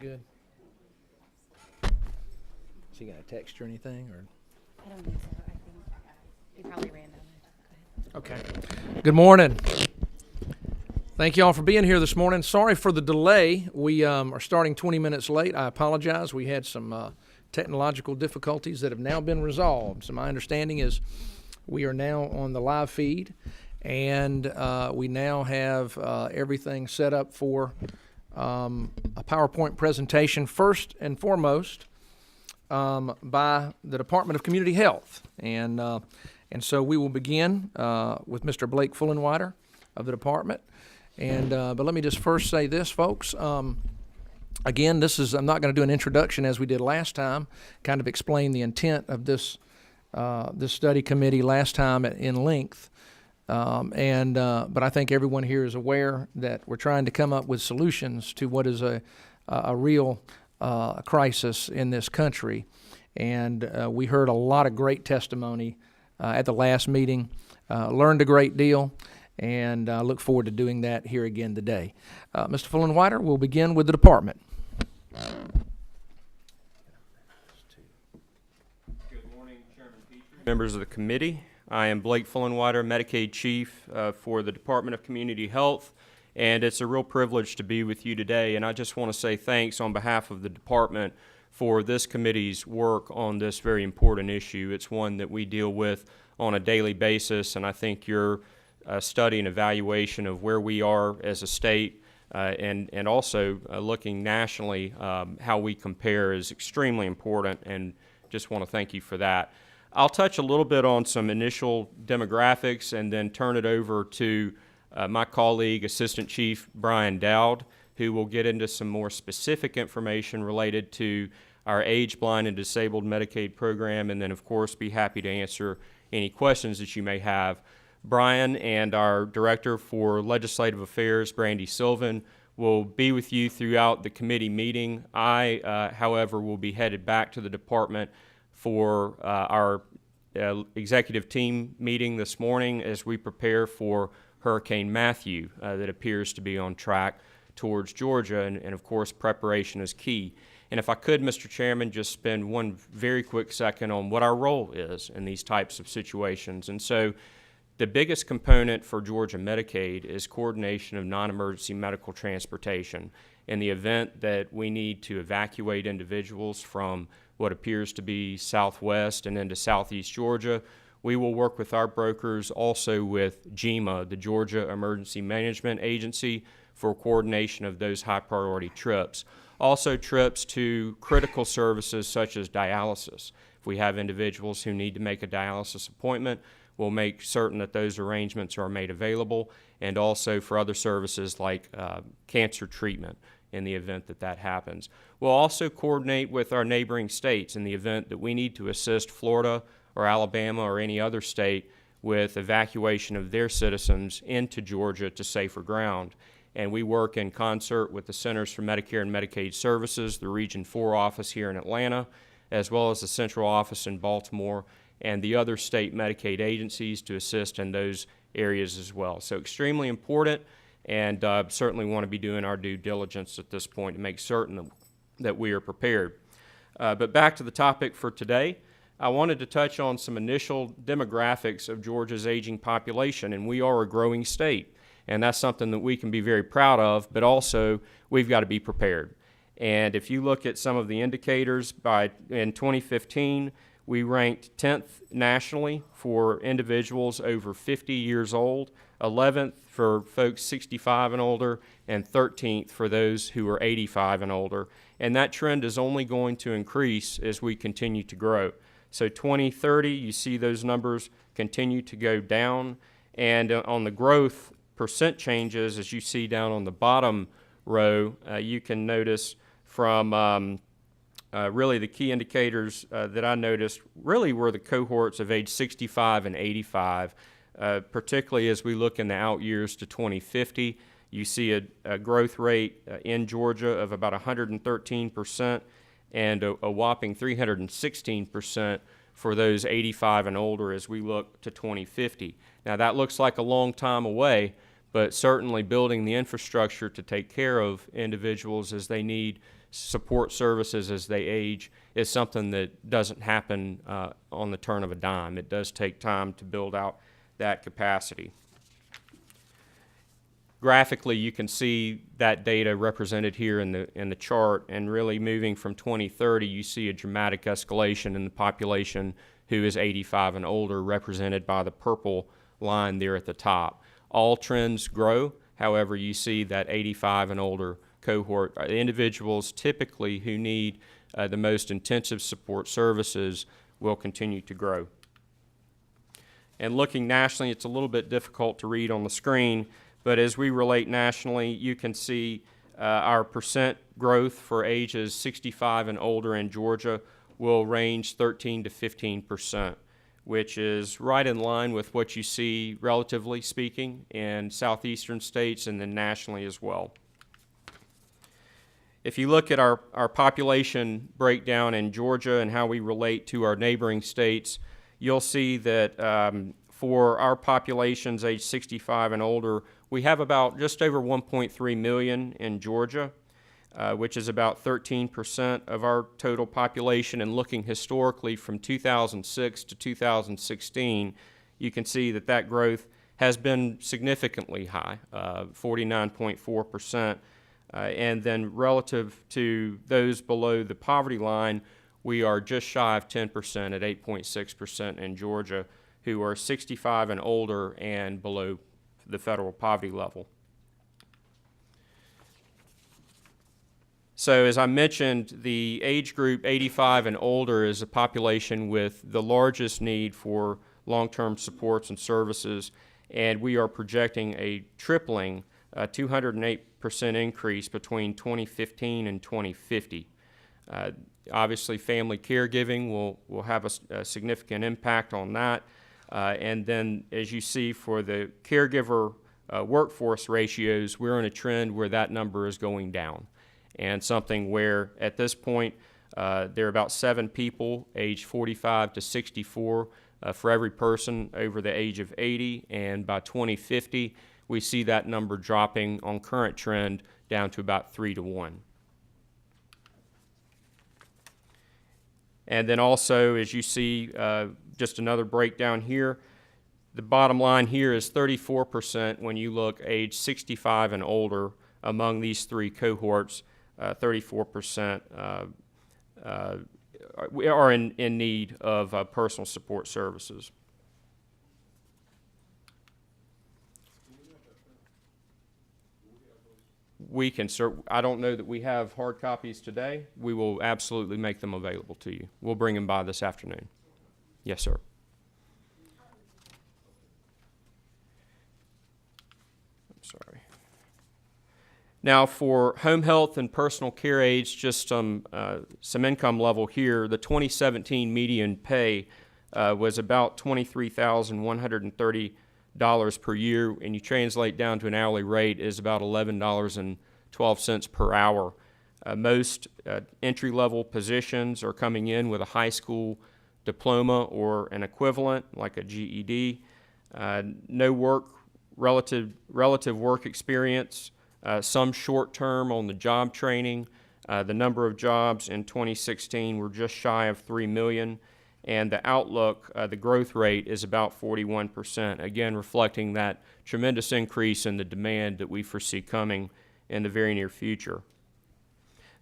good? Is he got a text or anything, or? I don't think so. I think he probably ran down there. Go ahead. Okay. Good morning. Thank you all for being here this morning. Sorry for the delay. We are starting 20 minutes late. I apologize. We had some technological difficulties that have now been resolved. So my understanding is we are now on the live feed, and we now have everything set up for a PowerPoint presentation, first and foremost, by the Department of Community Health. And so we will begin with Mr. Blake Fullenwider of the department. And but let me just first say this, folks. Again, I'm not going to do an introduction as we did last time, kind of explain the intent of this study committee last time in length. But I think everyone here is aware that we're trying to come up with solutions to what is a real crisis in this country. And we heard a lot of great testimony at the last meeting, learned a great deal, and I look forward to doing that here again today. Mr. Fullenwider, we'll begin with the department. Good morning, Chairman Petrie, members of the committee. I am Blake Fullenwider, Medicaid Chief for the Department of Community Health, and it's a real privilege to be with you today. And I just want to say thanks on behalf of the department for this committee's work on this very important issue. It's one that we deal with on a daily basis, and I think your study and evaluation of where we are as a state and also looking nationally how we compare is extremely important, and just want to thank you for that. I'll touch a little bit on some initial demographics and then turn it over to my colleague, Assistant Chief Brian Dowd, who will get into some more specific information related to our age, blind, and disabled Medicaid program, and then, of course, be happy to answer any questions that you may have. Brian and our Director for Legislative Affairs, Brandy Sylvan, will be with you throughout the committee meeting. I, however, will be headed back to the department for our executive team meeting this morning as we prepare for Hurricane Matthew that appears to be on track towards Georgia, and of course preparation is key. And if I could, Mr. Chairman, just spend one very quick second on what our role is in these types of situations. And so the biggest component for Georgia Medicaid is coordination of non-emergency medical transportation. In the event that we need to evacuate individuals from what appears to be southwest and into southeast Georgia, we will work with our brokers, also with GEMA, the Georgia Emergency Management Agency, for coordination of those high priority trips. Also trips to critical services such as dialysis. If we have individuals who need to make a dialysis appointment, we'll make certain that those arrangements are made available, and also for other services like cancer treatment in the event that that happens. We'll also coordinate with our neighboring states in the event that we need to assist Florida or Alabama or any other state with evacuation of their citizens into Georgia to safer ground. And we work in concert with the Centers for Medicare and Medicaid Services, the Region 4 office here in Atlanta, as well as the central office in Baltimore, and the other state Medicaid agencies to assist in those areas as well. So extremely important, and certainly want to be doing our due diligence at this point to make certain that we are prepared. But back to the topic for today, I wanted to touch on some initial demographics of Georgia's aging population, and we are a growing state, and that's something that we can be very proud of, but also we've got to be prepared. And if you look at some of the indicators, in 2015, we ranked 10th nationally for individuals over 50 years old, 11th for folks 65 and older, and 13th for those who are 85 and older. And that trend is only going to increase as we continue to grow. So 2030, you see those numbers continue to go down. And on the growth percent changes, as you see down on the bottom row, you can notice from really the key indicators that I noticed really were the cohorts of age 65 and 85, particularly as we look in the out years to 2050. You see a growth rate in Georgia of about 113% and a whopping 316% for those 85 and older as we look to 2050. Now that looks like a long time away, but certainly building the infrastructure to take care of individuals as they need support services as they age is something that doesn't happen on the turn of a dime. It does take time to build out that capacity. Graphically, you can see that data represented here in the chart, and really moving from 2030, you see a dramatic escalation in the population who is 85 and older, represented by the purple line there at the top. All trends grow. However, you see that 85 and older cohort, individuals typically who need the most intensive support services, will continue to grow. And looking nationally, it's a little bit difficult to read on the screen, but as we relate nationally, you can see our percent growth for ages 65 and older in Georgia will range 13 to 15%, which is right in line with what you see, relatively speaking, in southeastern states and then nationally as well. If you look at our population breakdown in Georgia and how we relate to our neighboring states, you'll see that for our populations age 65 and older, we have about just over 1.3 million in Georgia, which is about 13% of our total population. And looking historically from 2006 to 2016, you can see that that growth has been significantly high, 49.4%. And then relative to those below the poverty line, we are just shy of 10% at 8.6% in Georgia, who are 65 and older and below the federal poverty level. So as I mentioned, the age group 85 and older is a population with the largest need for long-term supports and services, and we are projecting a tripling, 208% increase between 2015 and 2050. Obviously, family caregiving will have a significant impact on that. And then, as you see, for the caregiver workforce ratios, we're on a trend where that number is going down. And something where, at this point, there are about 7 people aged 45 to 64 for every person over the age of 80. And by 2050, we see that number dropping on current trend down to about 3 to 1. And then also, as you see, just another breakdown here, the bottom line here is 34% when you look age 65 and older among these 3 cohorts. 34% are in need of personal support services. We can, I don't know that we have hard copies today. We will absolutely make them available to you. We'll bring them by this afternoon. Yes, sir. I'm sorry. Now, for home health and personal care aides, just some income level here. The 2017 median pay was about $23,130 per year, and you translate down to an hourly rate is about $11.12 per hour. Most entry-level positions are coming in with a high school diploma or an equivalent, like a GED. No relative work experience. Some short-term on the job training. The number of jobs in 2016 were just shy of 3 million, and the outlook, the growth rate is about 41%, again reflecting that tremendous increase in the demand that we foresee coming in the very near future.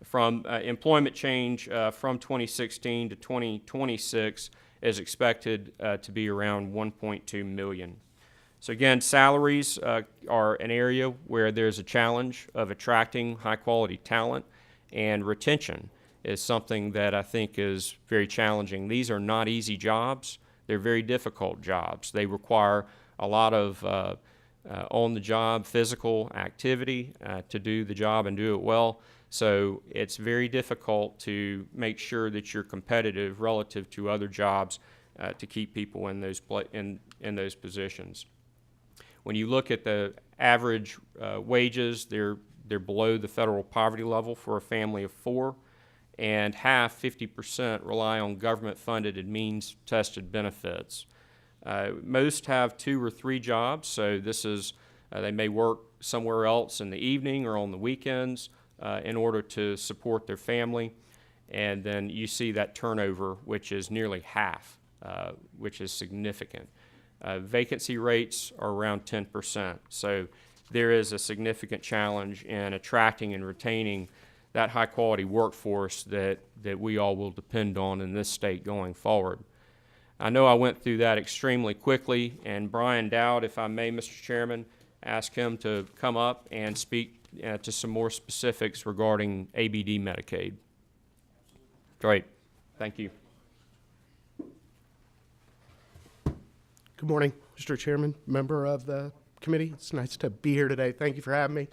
From employment change from 2016 to 2026 is expected to be around 1.2 million. So again, salaries are an area where there's a challenge of attracting high-quality talent, and retention is something that I think is very challenging. These are not easy jobs. They're very difficult jobs. They require a lot of on-the-job physical activity to do the job and do it well. So it's very difficult to make sure that you're competitive relative to other jobs to keep people in those positions. When you look at the average wages, they're below the federal poverty level for a family of 4, and half, 50%, rely on government-funded and means-tested benefits. Most have 2 or 3 jobs, so this is they may work somewhere else in the evening or on the weekends. in order to support their family. And then you see that turnover, which is nearly half, which is significant. Vacancy rates are around 10%. So there is a significant challenge in attracting and retaining that high-quality workforce that we all will depend on in this state going forward. I know I went through that extremely quickly, and Brian Dowd, if I may, Mr. Chairman, ask him to come up and speak to some more specifics regarding ABD Medicaid. Great. Thank you. Good morning, Mr. Chairman, member of the committee. It's nice to be here today. Thank you for having me.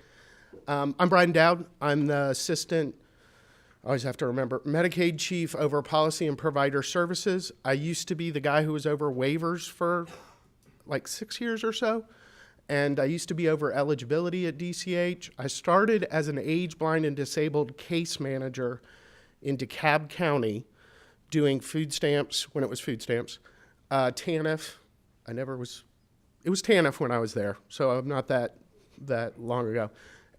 I'm Brian Dowd. I'm the assistant, I always have to remember, Medicaid chief over policy and provider services. I used to be the guy who was over waivers for like 6 years or so. And I used to be over eligibility at DCH. I started as an age, blind, and disabled case manager in DeKalb County doing food stamps when it was food stamps, TANF. It was TANF when I was there, so I'm not that long ago.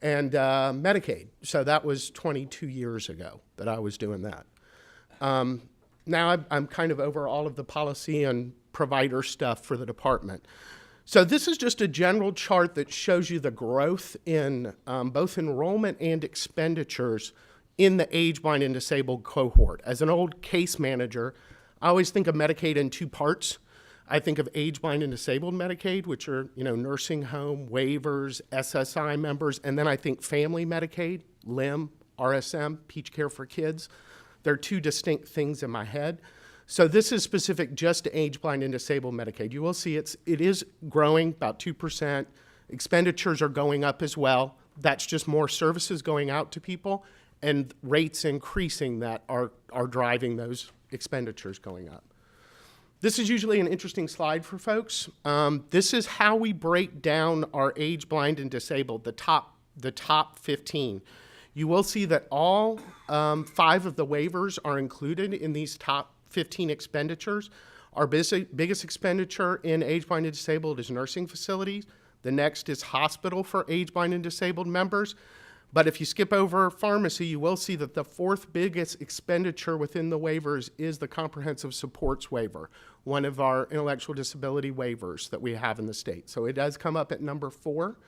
And Medicaid, so that was 22 years ago that I was doing that. Now I'm kind of over all of the policy and provider stuff for the department. So this is just a general chart that shows you the growth in both enrollment and expenditures in the age, blind, and disabled cohort. As an old case manager, I always think of Medicaid in two parts. I think of age, blind, and disabled Medicaid, which are, nursing home, waivers, SSI members, and then I think family Medicaid, LIM, RSM, Peach Care for Kids. They're two distinct things in my head. So this is specific just to age, blind, and disabled Medicaid. You will see it is growing about 2%. Expenditures are going up as well. That's just more services going out to people and rates increasing that are driving those expenditures going up. This is usually an interesting slide for folks. This is how we break down our age, blind, and disabled, the top 15. You will see that all 5 of the waivers are included in these top 15 expenditures. Our biggest expenditure in age, blind, and disabled is nursing facilities. The next is hospital for age, blind, and disabled members. But if you skip over pharmacy, you will see that the 4th biggest expenditure within the waivers is the comprehensive supports waiver, one of our intellectual disability waivers that we have in the state. So it does come up at number 4.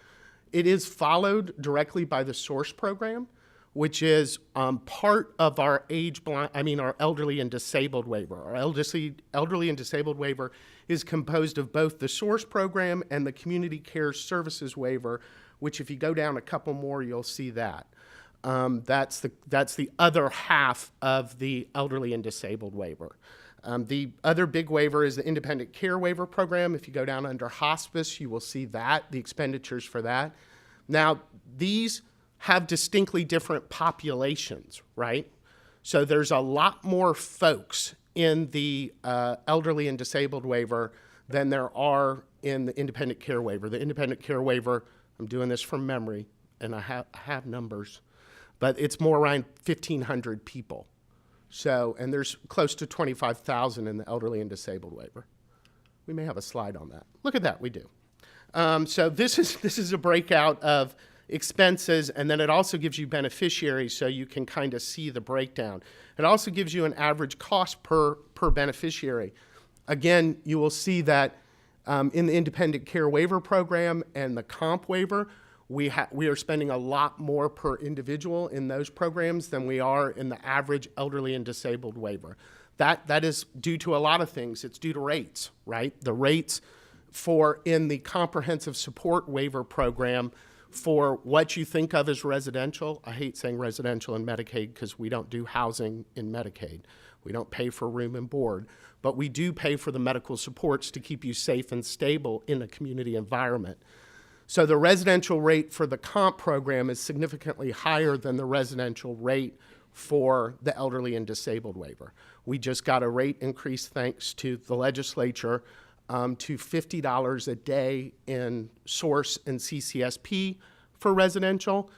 It is followed directly by the SOURCE program, which is part of our our elderly and disabled waiver. Our elderly and disabled waiver is composed of both the SOURCE program and the community care services waiver, which if you go down a couple more, you'll see that. That's the other half of the elderly and disabled waiver. The other big waiver is the independent care waiver program. If you go down under hospice, you will see that, the expenditures for that. Now, these have distinctly different populations, right? So there's a lot more folks in the elderly and disabled waiver than there are in the independent care waiver. The independent care waiver, I'm doing this from memory, and I have numbers, but it's more around 1,500 people. So, and there's close to 25,000 in the elderly and disabled waiver. We may have a slide on that. Look at that, we do. So this is a breakout of expenses, and then it also gives you beneficiaries so you can kind of see the breakdown. It also gives you an average cost per beneficiary. Again, you will see that in the independent care waiver program and the comp waiver, we are spending a lot more per individual in those programs than we are in the average elderly and disabled waiver. That is due to a lot of things. It's due to rates, right? The rates in the comprehensive support waiver program for what you think of as residential. I hate saying residential in Medicaid because we don't do housing in Medicaid. We don't pay for room and board, but we do pay for the medical supports to keep you safe and stable in a community environment. So the residential rate for the comp program is significantly higher than the residential rate for the elderly and disabled waiver. We just got a rate increase thanks to the legislature to $50 a day in SOURCE and CCSP for residential.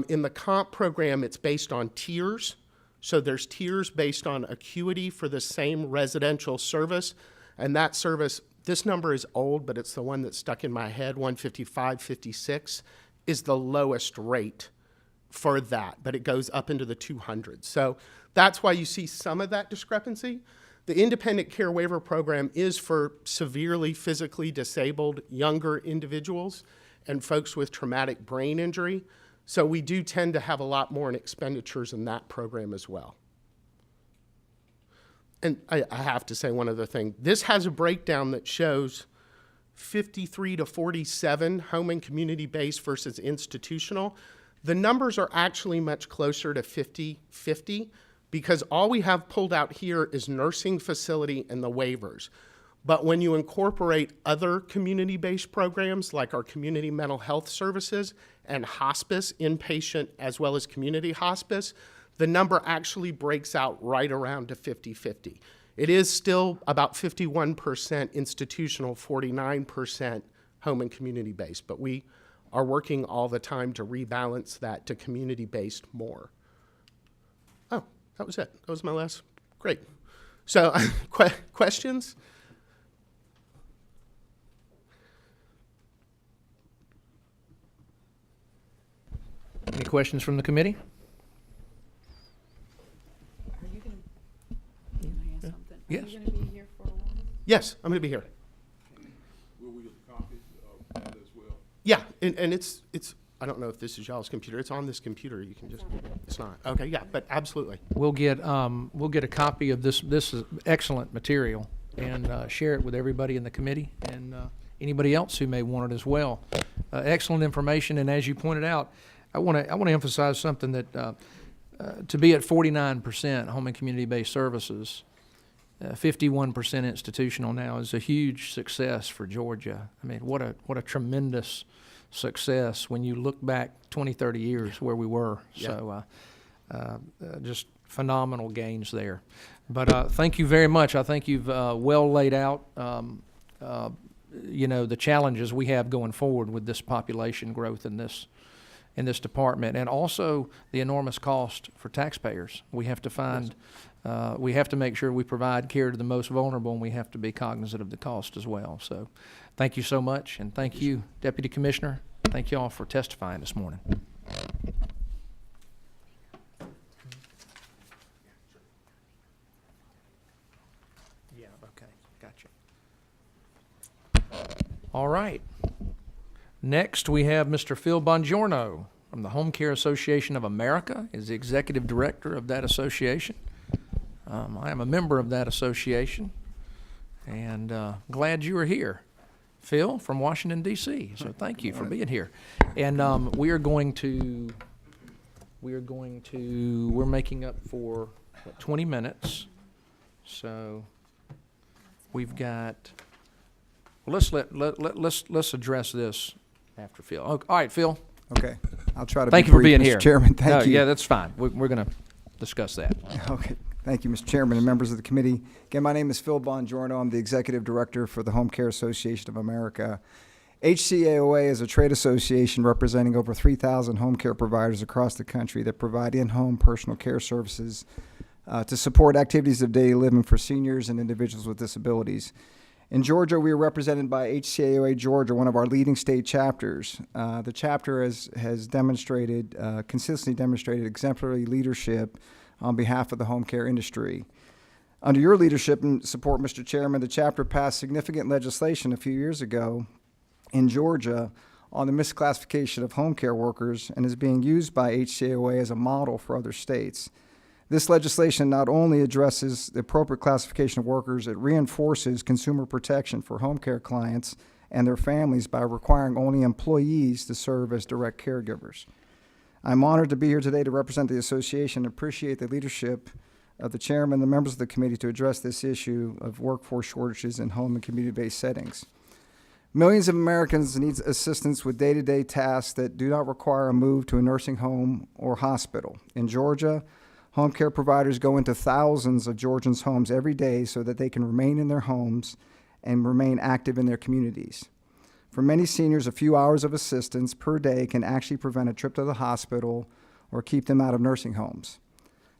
In the comp program, it's based on tiers. So there's tiers based on acuity for the same residential service. And that service, this number is old, but it's the one that stuck in my head, 155.56, is the lowest rate for that, but it goes up into the 200s. So that's why you see some of that discrepancy. The independent care waiver program is for severely physically disabled younger individuals and folks with traumatic brain injury. So we do tend to have a lot more in expenditures in that program as well. And I have to say one other thing. This has a breakdown that shows 53 to 47 home and community-based versus institutional. The numbers are actually much closer to 50-50 because all we have pulled out here is nursing facility and the waivers. But when you incorporate other community-based programs like our community mental health services and hospice, inpatient as well as community hospice, the number actually breaks out right around to 50-50. It is still about 51% institutional, 49% home and community-based, but we are working all the time to rebalance that to community-based more. Oh, that was it. That was my last. Great. So, questions? Any questions from the committee? Are you gonna, can I ask something? Yes. Are you gonna be here for a while? Yes, I'm going to be here. Will we get a copy of that as well? Yeah, and it's. I don't know if this is y'all's computer. It's on this computer. You can just. It's not. Okay, yeah, but absolutely. We'll get a copy of this. This is excellent material, and share it with everybody in the committee and anybody else who may want it as well. Excellent information, and as you pointed out, I want to emphasize something that to be at 49% home and community-based services, 51% institutional now is a huge success for Georgia. I mean, what a tremendous success when you look back 20, 30 years where we were. Yeah. So just phenomenal gains there. But thank you very much. I think you've well laid out, the challenges we have going forward with this population growth in this department, and also the enormous cost for taxpayers. We have to find, we have to make sure we provide care to the most vulnerable, and we have to be cognizant of the cost as well. So thank you so much, and thank you, Deputy Commissioner. Thank you all for testifying this morning. Yeah, okay, gotcha. All right. Next, we have Mr. Phil Bongiorno from the Home Care Association of America. Is the executive director of that association. I am a member of that association, and glad you are here, Phil, from Washington, D.C. So thank you for being here. And we're making up for 20 minutes. So we've got. Well, let's address this after Phil. All right, Phil. Okay, I'll try to Thank be you for brief, being Mr. here. Chairman, thank you. Yeah, that's fine. We're going to discuss that. Okay, thank you, Mr. Chairman and members of the committee. Again, my name is Phil Bongiorno. I'm the Executive Director for the Home Care Association of America. HCAOA is a trade association representing over 3,000 home care providers across the country that provide in-home personal care services to support activities of daily living for seniors and individuals with disabilities. In Georgia, we are represented by HCAOA Georgia, one of our leading state chapters. The chapter has consistently demonstrated exemplary leadership on behalf of the home care industry. Under your leadership and support, Mr. Chairman, the chapter passed significant legislation a few years ago in Georgia on the misclassification of home care workers and is being used by HCAOA as a model for other states. This legislation not only addresses the appropriate classification of workers, it reinforces consumer protection for home care clients and their families by requiring only employees to serve as direct caregivers. I'm honored to be here today to represent the association and appreciate the leadership of the chairman and the members of the committee to address this issue of workforce shortages in home and community-based settings. Millions of Americans need assistance with day-to-day tasks that do not require a move to a nursing home or hospital. In Georgia, home care providers go into thousands of Georgians' homes every day so that they can remain in their homes and remain active in their communities. For many seniors, a few hours of assistance per day can actually prevent a trip to the hospital or keep them out of nursing homes.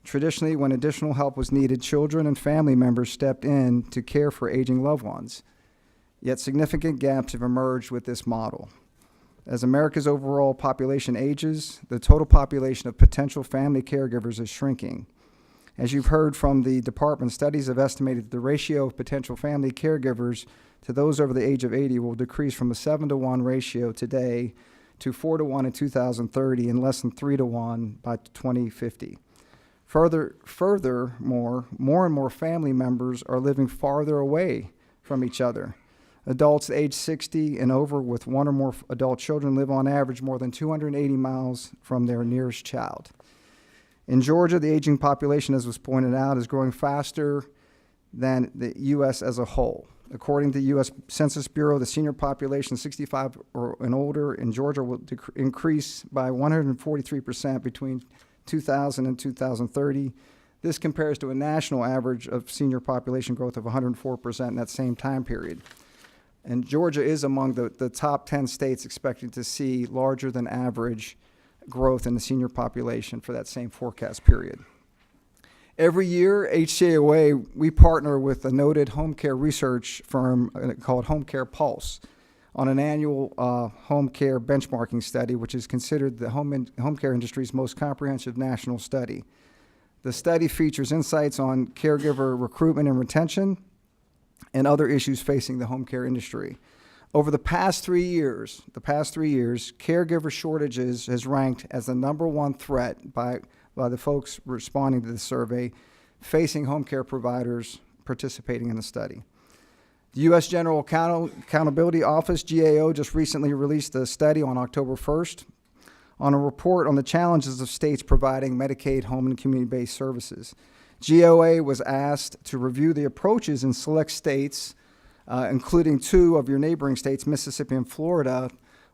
Traditionally, when additional help was needed, children and family members stepped in to care for aging loved ones. Yet significant gaps have emerged with this model. As America's overall population ages, the total population of potential family caregivers is shrinking. As you've heard from the department, studies have estimated that the ratio of potential family caregivers to those over the age of 80 will decrease from a 7-to-1 ratio today to 4-to-1 in 2030 and less than 3-to-1 by 2050. Furthermore, more and more family members are living farther away from each other. Adults age 60 and over with one or more adult children live on average more than 280 miles from their nearest child. In Georgia, the aging population, as was pointed out, is growing faster than the U.S. as a whole. According to the U.S. Census Bureau, the senior population 65 and older in Georgia will increase by 143% between 2000 and 2030. This compares to a national average of senior population growth of 104% in that same time period. And Georgia is among the top 10 states expected to see larger than average growth in the senior population for that same forecast period. Every year, HCAOA, we partner with a noted home care research firm called Home Care Pulse on an annual home care benchmarking study, which is considered the home care industry's most comprehensive national study. The study features insights on caregiver recruitment and retention and other issues facing the home care industry. Over the past 3 years, caregiver shortages has ranked as the #1 threat by the folks responding to the survey facing home care providers participating in the study. The U.S. General Accountability Office, GAO, just recently released a study on October 1st on a report on the challenges of states providing Medicaid home and community-based services. GAO was asked to review the approaches in select states, including 2 of your neighboring states, Mississippi and Florida,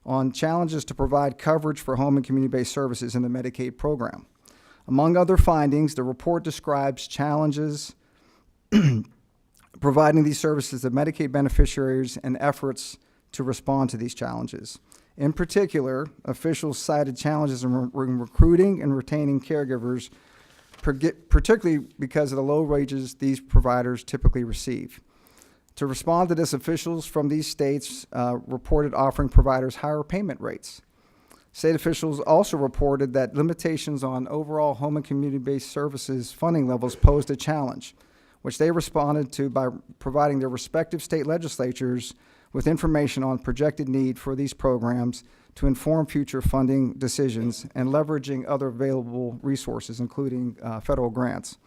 on challenges to provide coverage for home and community-based services in the Medicaid program. Among other findings, the report describes challenges providing these services to Medicaid beneficiaries and efforts to respond to these challenges. In particular, officials cited challenges in recruiting and retaining caregivers, particularly because of the low wages these providers typically receive. To respond to this, officials from these states reported offering providers higher payment rates. State officials also reported that limitations on overall home and community-based services funding levels posed a challenge, which they responded to by providing their respective state legislatures with information on projected need for these programs to inform future funding decisions and leveraging other available resources, including federal grants.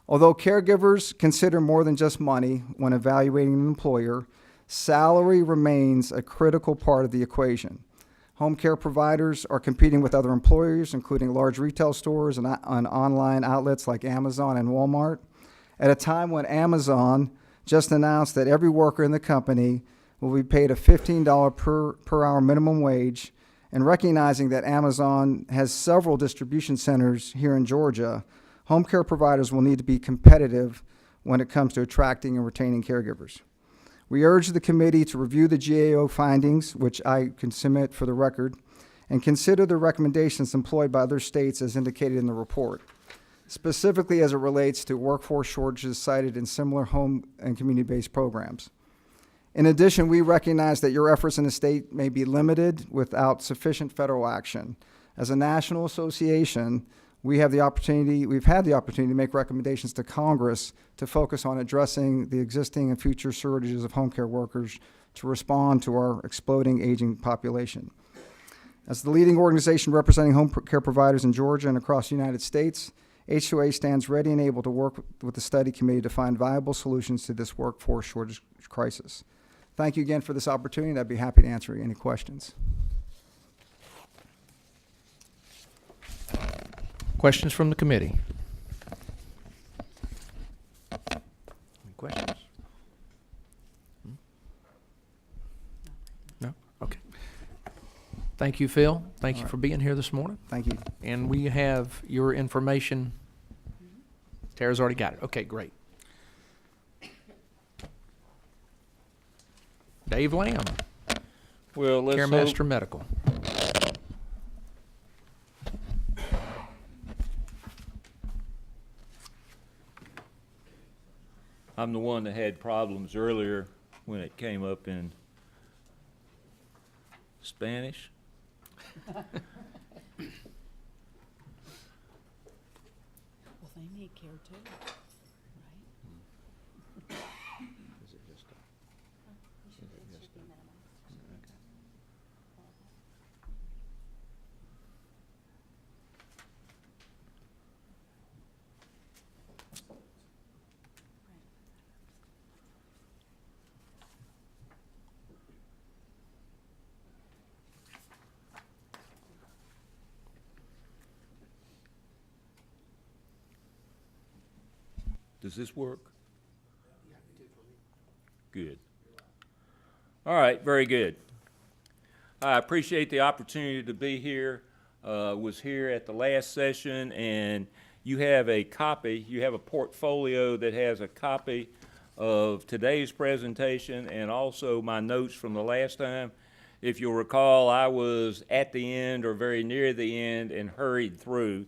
Although caregivers consider more than just money when evaluating an employer, salary remains a critical part of the equation. Home care providers are competing with other employers, including large retail stores and online outlets like Amazon and Walmart, at a time when Amazon just announced that every worker in the company will be paid a $15 per hour minimum wage, and recognizing that Amazon has several distribution centers here in Georgia, home care providers will need to be competitive when it comes to attracting and retaining caregivers. We urge the committee to review the GAO findings, which I can submit for the record, and consider the recommendations employed by other states as indicated in the report, specifically as it relates to workforce shortages cited in similar home and community-based programs. In addition, we recognize that your efforts in the state may be limited without sufficient federal action. As a national association, we've had the opportunity to make recommendations to Congress to focus on addressing the existing and future shortages of home care workers to respond to our exploding aging population. As the leading organization representing home care providers in Georgia and across the United States, HCAOA stands ready and able to work with the study committee to find viable solutions to this workforce shortage crisis. Thank you again for this opportunity, and I'd be happy to answer any questions. Questions from the committee? Any questions? No? Okay. Thank you, Phil. Thank you for being here this morning. Thank you. And we have your information. Tara's already got it. Okay, great. Dave Lamb, Well, let's hope. CareMaster Medical. I'm the one that had problems earlier when it came up in Spanish. Well, they need care too, right? Does this work? Good. All right, very good. I appreciate the opportunity to be here. Was here at the last session, and you have a copy, you have a portfolio that has a copy of today's presentation and also my notes from the last time. If you'll recall, I was at the end or very near the end and hurried through.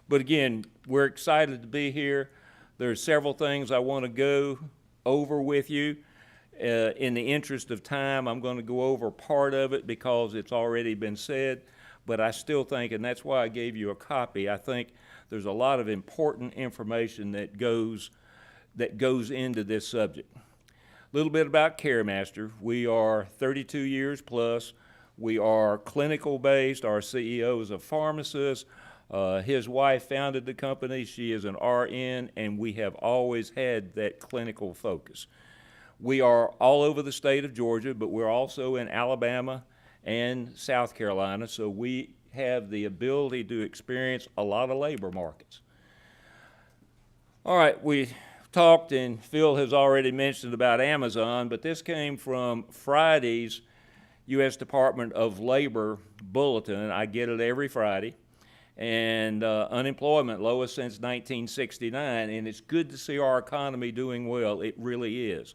But again, we're excited to be here. There's several things I want to go over with you. In the interest of time, I'm going to go over part of it because it's already been said, but I still think, and that's why I gave you a copy, I think there's a lot of important information that goes into this subject. A little bit about CareMaster. We are 32 years plus. We are clinical based. Our CEO is a pharmacist. His wife founded the company. She is an RN, and we have always had that clinical focus. We are all over the state of Georgia, but we're also in Alabama and South Carolina, so we have the ability to experience a lot of labor markets. All right, we talked, and Phil has already mentioned about Amazon, but this came from Friday's U.S. Department of Labor bulletin. I get it every Friday. And unemployment lowest since 1969, and it's good to see our economy doing well. It really is.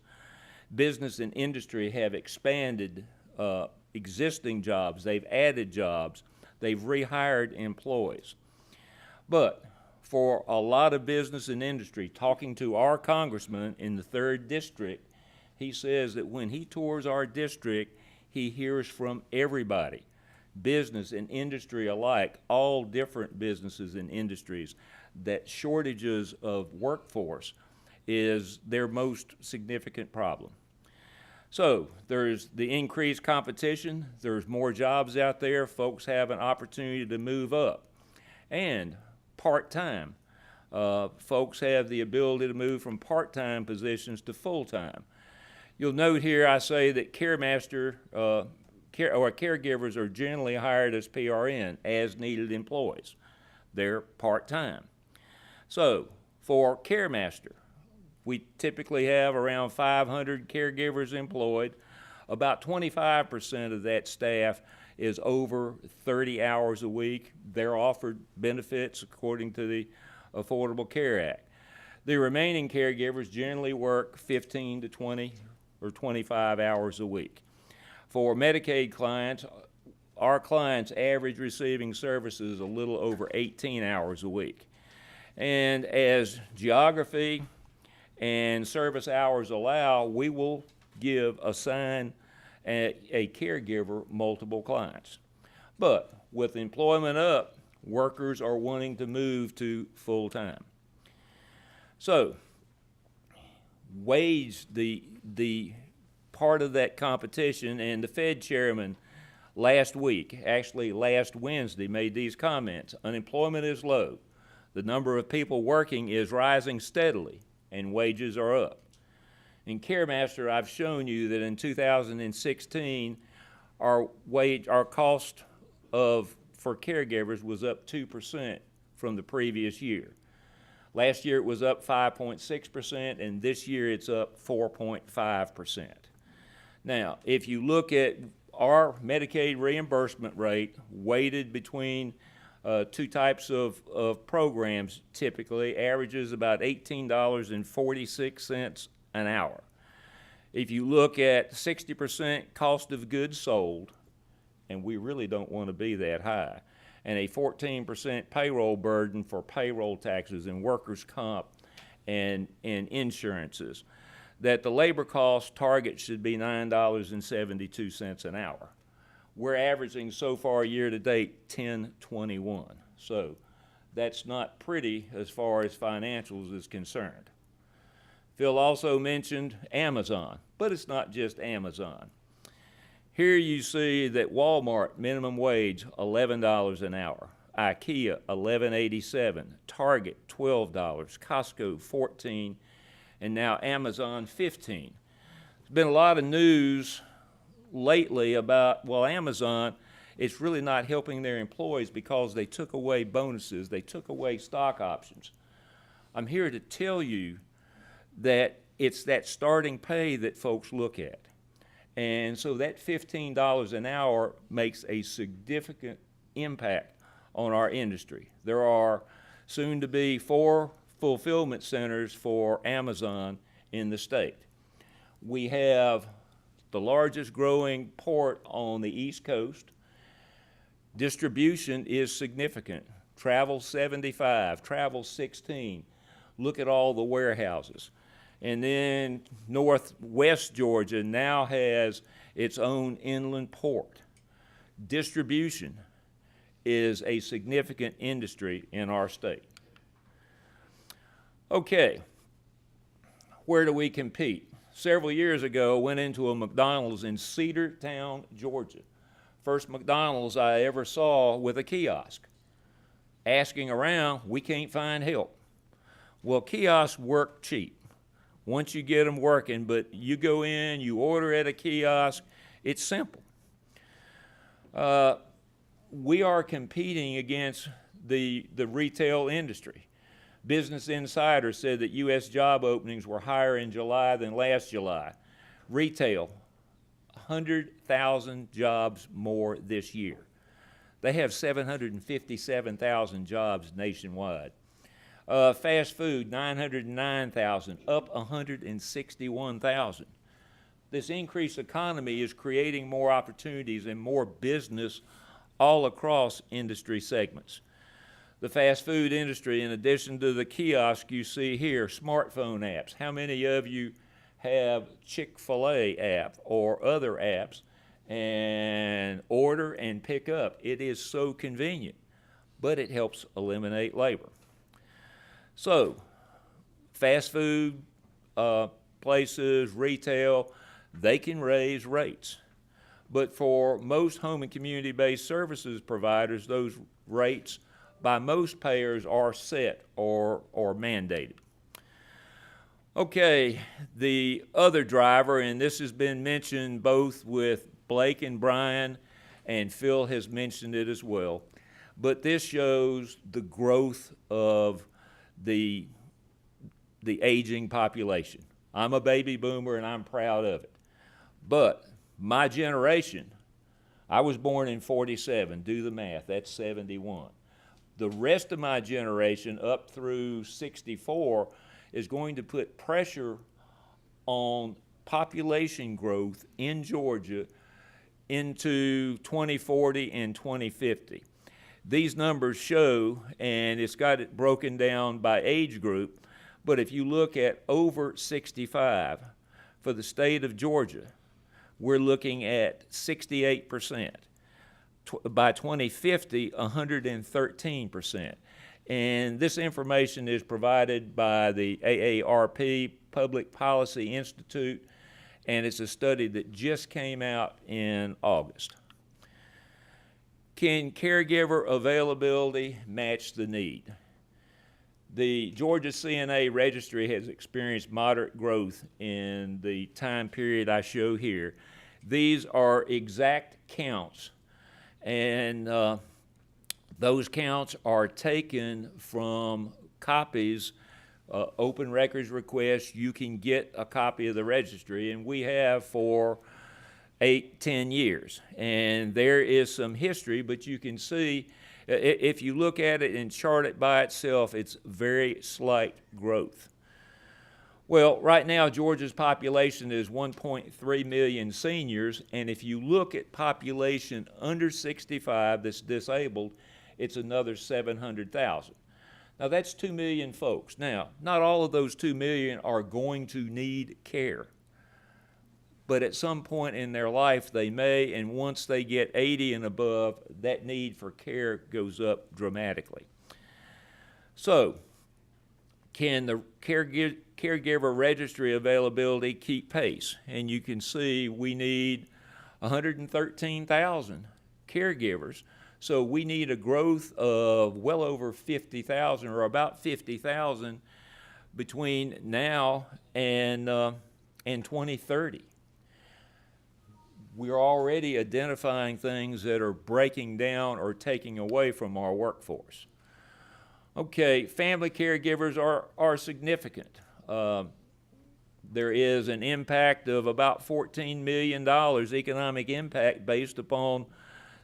Business and industry have expanded existing jobs. They've added jobs. They've rehired employees. But for a lot of business and industry, talking to our congressman in the 3rd District, he says that when he tours our district, he hears from everybody, business and industry alike, all different businesses and industries, that shortages of workforce is their most significant problem. So there's the increased competition, there's more jobs out there, folks have an opportunity to move up. And part-time, folks have the ability to move from part-time positions to full-time. You'll note here I say that CareMaster, caregivers are generally hired as PRN, as needed employees. They're part-time. So for CareMaster, we typically have around 500 caregivers employed. About 25% of that staff is over 30 hours a week. They're offered benefits according to the Affordable Care Act. The remaining caregivers generally work 15 to 20 or 25 hours a week. For Medicaid clients, our clients average receiving services a little over 18 hours a week. And as geography and service hours allow, we will assign a caregiver multiple clients. But with employment up, workers are wanting to move to full-time. So, wage, the part of that competition, and the Fed chairman last week, actually last Wednesday, made these comments. Unemployment is low. The number of people working is rising steadily, and wages are up. In CareMaster, I've shown you that in 2016, our cost for caregivers was up 2% from the previous year. Last year it was up 5.6%, and this year it's up 4.5%. Now, if you look at our Medicaid reimbursement rate weighted between two types of programs, typically averages about $18.46 an hour. If you look at 60% cost of goods sold, and we really don't want to be that high, and a 14% payroll burden for payroll taxes and workers' comp and insurances, that the labor cost target should be $9.72 an hour. We're averaging so far year-to-date 1021. So that's not pretty as far as financials is concerned. Phil also mentioned Amazon, but it's not just Amazon. Here you see that Walmart minimum wage $11 an hour, IKEA $11.87, Target $12, Costco $14, and now Amazon $15. There's been a lot of news lately about, well, Amazon, it's really not helping their employees because they took away bonuses, they took away stock options. I'm here to tell you that it's that starting pay that folks look at. And so that $15 an hour makes a significant impact on our industry. There are soon to be 4 fulfillment centers for Amazon in the state. We have the largest growing port on the East Coast. Distribution is significant. Travel 75, travel 16. Look at all the warehouses. And then Northwest Georgia now has its own inland port. Distribution is a significant industry in our state. Okay, where do we compete? Several years ago, went into a McDonald's in Cedartown, Georgia. First McDonald's I ever saw with a kiosk. Asking around, we can't find help. Well, kiosks work cheap once you get them working, but you go in, you order at a kiosk, it's simple. We are competing against the retail industry. Business Insider said that U.S. job openings were higher in July than last July. Retail, 100,000 jobs more this year. They have 757,000 jobs nationwide. Fast food, 909,000, up 161,000. This increased economy is creating more opportunities and more business all across industry segments. The fast food industry, in addition to the kiosk you see here, smartphone apps. How many of you have Chick-fil-A app or other apps and order and pick up? It is so convenient, but it helps eliminate labor. So, fast food places, retail, they can raise rates. But for most home and community-based services providers, those rates by most payers are set or mandated. Okay, the other driver, and this has been mentioned both with Blake and Brian, and Phil has mentioned it as well, but this shows the growth of the aging population. I'm a baby boomer and I'm proud of it. But my generation, I was born in 47, do the math, that's 71. The rest of my generation up through 64 is going to put pressure on population growth in Georgia into 2040 and 2050. These numbers show, and it's got it broken down by age group, but if you look at over 65, for the state of Georgia, we're looking at 68%. By 2050, 113%. And this information is provided by the AARP, Public Policy Institute, and it's a study that just came out in August. Can caregiver availability match the need? The Georgia CNA registry has experienced moderate growth in the time period I show here. These are exact counts, and those counts are taken from copies, open records requests. You can get a copy of the registry, and we have for 8-10 years. And there is some history, but you can see, if you look at it and chart it by itself, it's very slight growth. Well, right now, Georgia's population is 1.3 million seniors, and if you look at population under 65 that's disabled, it's another 700,000. Now, that's 2 million folks. Now, not all of those 2 million are going to need care. but at some point in their life they may, and once they get 80 and above, that need for care goes up dramatically. So, can the caregiver registry availability keep pace? And you can see we need 113,000 caregivers. So we need a growth of well over 50,000 or about 50,000 between now and 2030. We're already identifying things that are breaking down or taking away from our workforce. Okay, family caregivers are significant. There is an impact of about $14 million economic impact based upon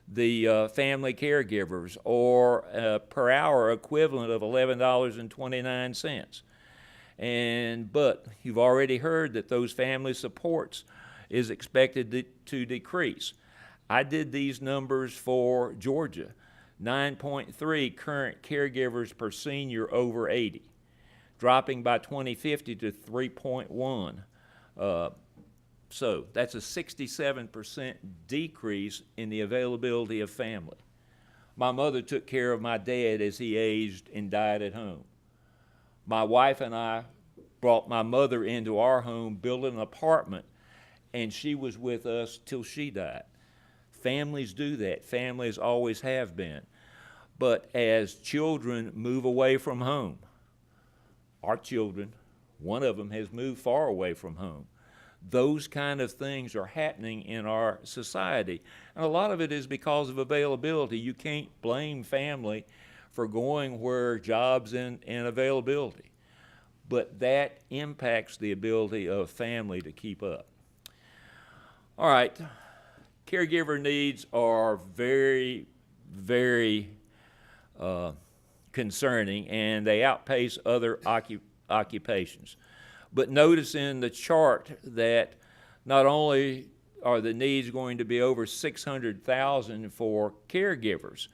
the family caregivers, or per hour equivalent of $11.29. But you've already heard that those family supports is expected to decrease. I did these numbers for Georgia. 9.3 current caregivers per senior over 80, dropping by 2050 to 3.1. So that's a 67% decrease in the availability of family. My mother took care of my dad as he aged and died at home. My wife and I brought my mother into our home, built an apartment, and she was with us till she died. Families do that. Families always have been. But as children move away from home, our children, one of them has moved far away from home. Those kind of things are happening in our society. And a lot of it is because of availability. You can't blame family for going where jobs and availability. But that impacts the ability of family to keep up. All right, caregiver needs are very, very concerning, and they outpace other occupations. But notice in the chart that not only are the needs going to be over 600,000 for caregivers,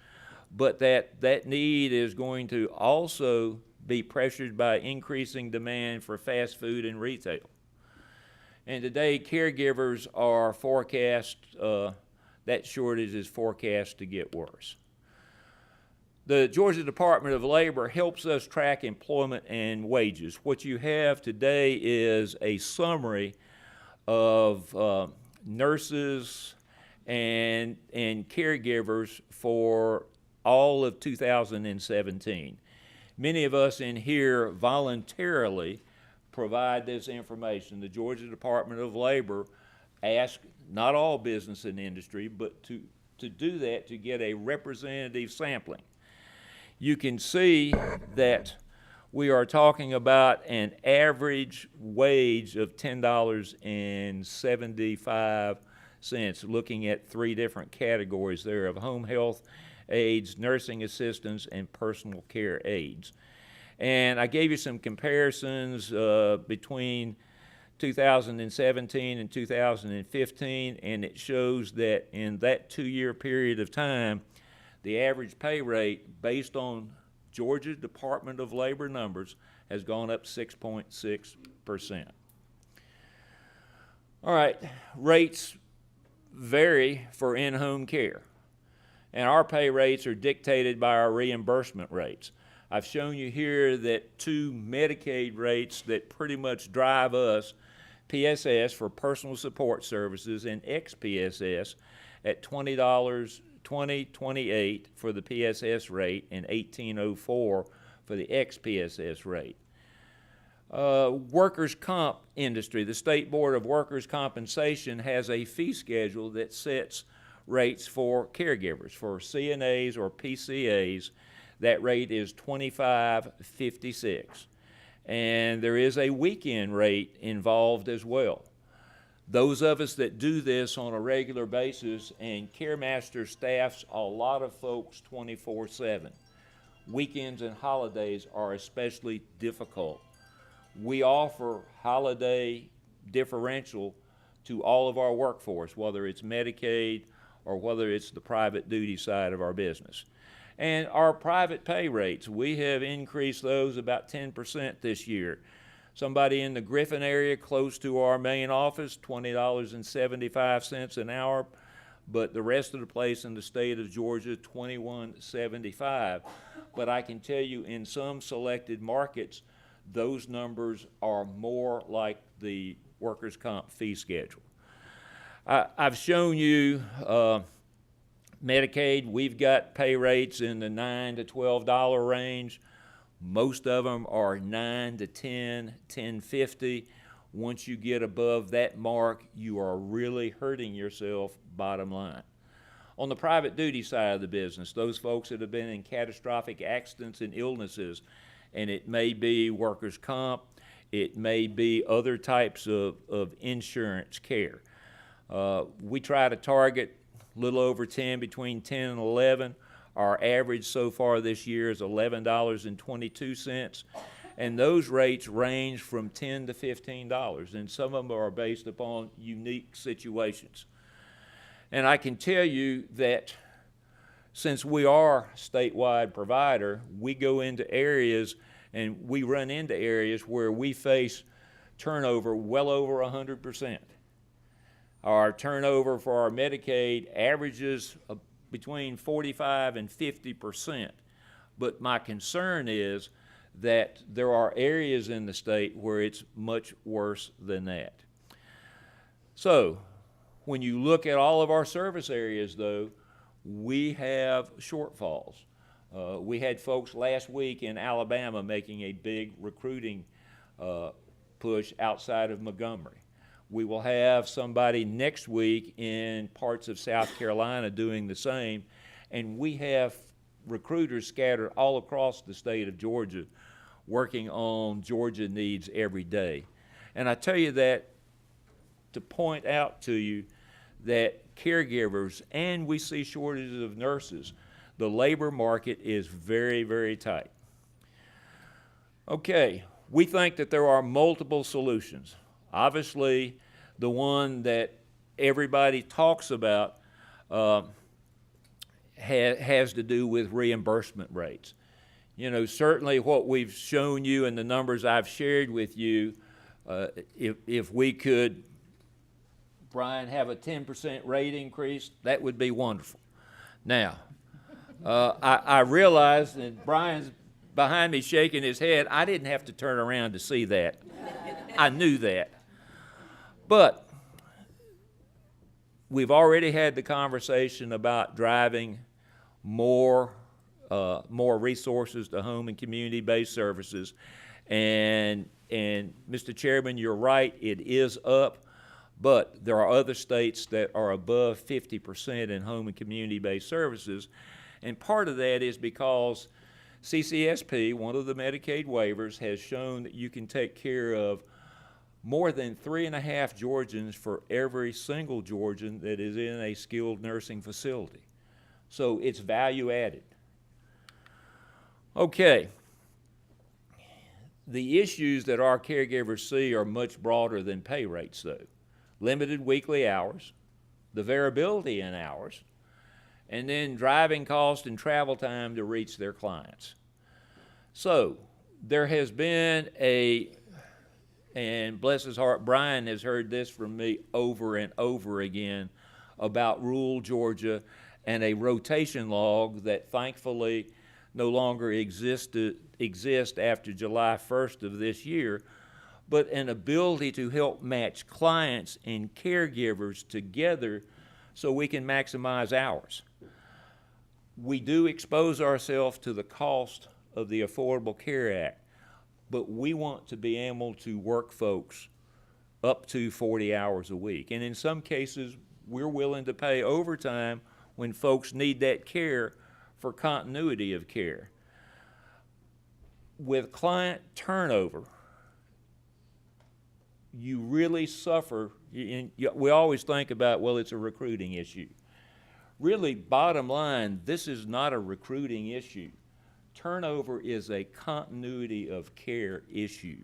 but that need is going to also be pressured by increasing demand for fast food and retail. And today, caregivers are forecast, that shortage is forecast to get worse. The Georgia Department of Labor helps us track employment and wages. What you have today is a summary of nurses and caregivers for all of 2017. Many of us in here voluntarily provide this information. The Georgia Department of Labor asks not all business and industry, but to do that to get a representative sampling. You can see that we are talking about an average wage of $10.75, looking at three different categories there of home health aides, nursing assistants, and personal care aides. And I gave you some comparisons between 2017 and 2015, and it shows that in that 2-year period of time, the average pay rate based on Georgia Department of Labor numbers has gone up 6.6%. All right, rates vary for in-home care, and our pay rates are dictated by our reimbursement rates. I've shown you here that two Medicaid rates that pretty much drive us, PSS for personal support services and XPSS at $20.28 for the PSS rate and $18.04 for the XPSS rate. Workers' comp industry, the State Board of Workers' Compensation has a fee schedule that sets rates for caregivers. For CNAs or PCAs, that rate is $25.56. And there is a weekend rate involved as well. Those of us that do this on a regular basis, and CareMaster staffs a lot of folks 24/7. Weekends and holidays are especially difficult. We offer holiday differential to all of our workforce, whether it's Medicaid or whether it's the private duty side of our business. And our private pay rates, we have increased those about 10% this year. Somebody in the Griffin area close to our main office, $20.75 an hour, but the rest of the place in the state of Georgia, $21.75. But I can tell you in some selected markets, those numbers are more like the workers' comp fee schedule. I've shown you Medicaid. We've got pay rates in the $9 to $12 range. Most of them are $9 to $10, $10.50. Once you get above that mark, you are really hurting yourself, bottom line. On the private duty side of the business, those folks that have been in catastrophic accidents and illnesses, and it may be workers' comp, it may be other types of insurance care. We try to target a little over 10, between 10 and 11. Our average so far this year is $11.22, and those rates range from $10 to $15, and some of them are based upon unique situations. And I can tell you that since we are a statewide provider, we go into areas and we run into areas where we face turnover well over 100%. Our turnover for our Medicaid averages between 45 and 50%. But my concern is that there are areas in the state where it's much worse than that. So, when you look at all of our service areas, though, we have shortfalls. We had folks last week in Alabama making a big recruiting push outside of Montgomery. We will have somebody next week in parts of South Carolina doing the same, and we have recruiters scattered all across the state of Georgia working on Georgia needs every day. And I tell you that to point out to you that caregivers, and we see shortages of nurses, the labor market is very, very tight. Okay, we think that there are multiple solutions. Obviously, the one that everybody talks about has to do with reimbursement rates. You know, certainly what we've shown you and the numbers I've shared with you, if we could, Brian, have a 10% rate increase, that would be wonderful. Now, I realize that Brian's behind me shaking his head. I didn't have to turn around to see that. I knew that. But we've already had the conversation about driving more resources to home and community-based services. And Mr. Chairman, you're right, it is up, but there are other states that are above 50% in home and community-based services. And part of that is because CCSP, one of the Medicaid waivers, has shown that you can take care of more than 3.5 Georgians for every single Georgian that is in a skilled nursing facility. So it's value added. Okay. The issues that our caregivers see are much broader than pay rates, though. Limited weekly hours, the variability in hours, and then driving cost and travel time to reach their clients. So there has been and bless his heart, Brian has heard this from me over and over again about rural Georgia and a rotation log that thankfully no longer exists after July 1st of this year, but an ability to help match clients and caregivers together so we can maximize hours. We do expose ourselves to the cost of the Affordable Care Act, but we want to be able to work folks up to 40 hours a week. And in some cases, we're willing to pay overtime when folks need that care for continuity of care. With client turnover, you really suffer. We always think about, well, it's a recruiting issue. Really, bottom line, this is not a recruiting issue. Turnover is a continuity of care issue.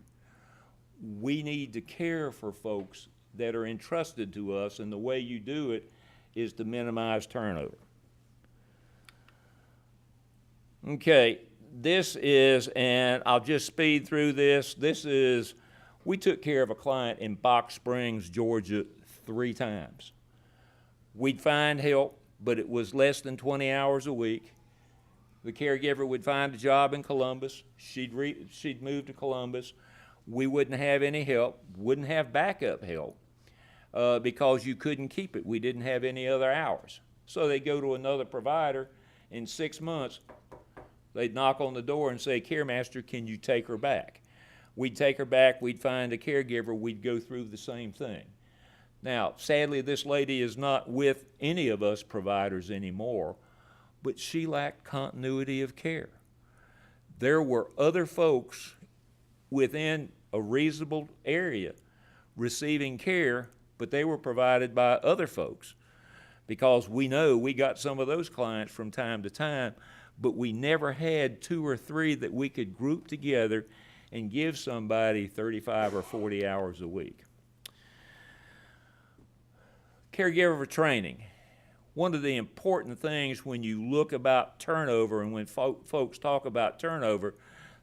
We need to care for folks that are entrusted to us, and the way you do it is to minimize turnover. Okay, this is, and I'll just speed through this, this is We took care of a client in Box Springs, Georgia, 3 times. We'd find help, but it was less than 20 hours a week. The caregiver would find a job in Columbus. She'd move to Columbus. We wouldn't have any help, wouldn't have backup help, because you couldn't keep it. We didn't have any other hours. So they'd go to another provider. In 6 months, they'd knock on the door and say, "CareMaster, can you take her back?" We'd take her back, we'd find a caregiver, we'd go through the same thing. Now, sadly, this lady is not with any of us providers anymore, but she lacked continuity of care. There were other folks within a reasonable area receiving care, but they were provided by other folks, because we know we got some of those clients from time to time, but we never had 2 or 3 that we could group together and give somebody 35 or 40 hours a week. Caregiver training. One of the important things when you look about turnover and when folks talk about turnover,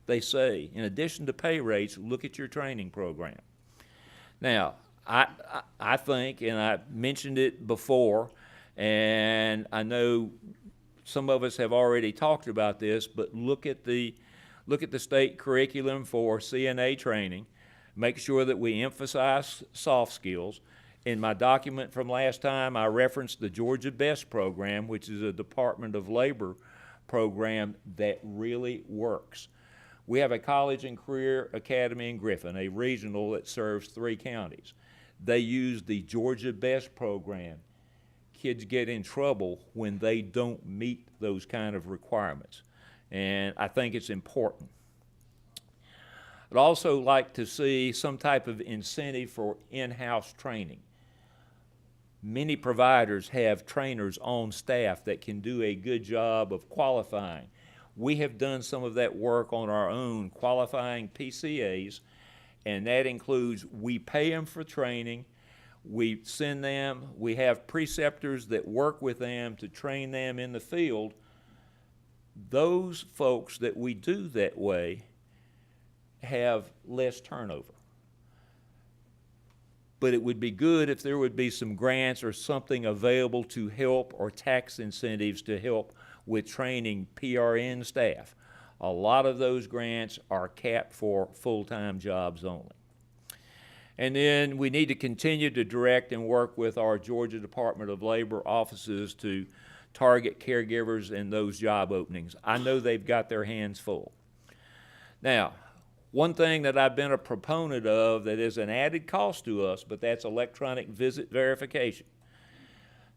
they say, in addition to pay rates, look at your training program. Now, I think, and I mentioned it before, and I know some of us have already talked about this, but look at the state curriculum for CNA training. Make sure that we emphasize soft skills. In my document from last time, I referenced the Georgia BEST program, which is a Department of Labor program that really works. We have a college and career academy in Griffin, a regional that serves 3 counties. They use the Georgia BEST program. Kids get in trouble when they don't meet those kind of requirements, and I think it's important. I'd also like to see some type of incentive for in-house training. Many providers have trainers on staff that can do a good job of qualifying. We have done some of that work on our own, qualifying PCAs, and that includes we pay them for training, we send them, we have preceptors that work with them to train them in the field. Those folks that we do that way have less turnover. But it would be good if there would be some grants or something available to help, or tax incentives to help with training PRN staff. A lot of those grants are capped for full-time jobs only. And then we need to continue to direct and work with our Georgia Department of Labor offices to target caregivers in those job openings. I know they've got their hands full. Now, one thing that I've been a proponent of that is an added cost to us, but that's electronic visit verification.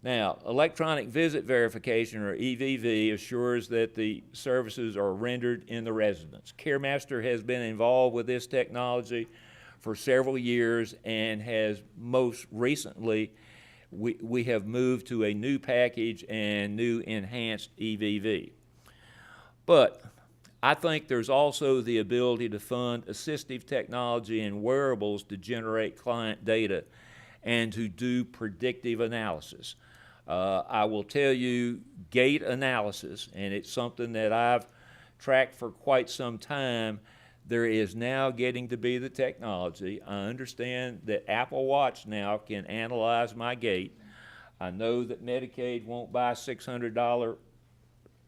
Now, electronic visit verification, or EVV, assures that the services are rendered in the residence. CareMaster has been involved with this technology for several years, and has most recently, we have moved to a new package and new enhanced EVV. But I think there's also the ability to fund assistive technology and wearables to generate client data and to do predictive analysis. I will tell you, gait analysis, and it's something that I've tracked for quite some time. There is now getting to be the technology. I understand that Apple Watch now can analyze my gait. I know that Medicaid won't buy $600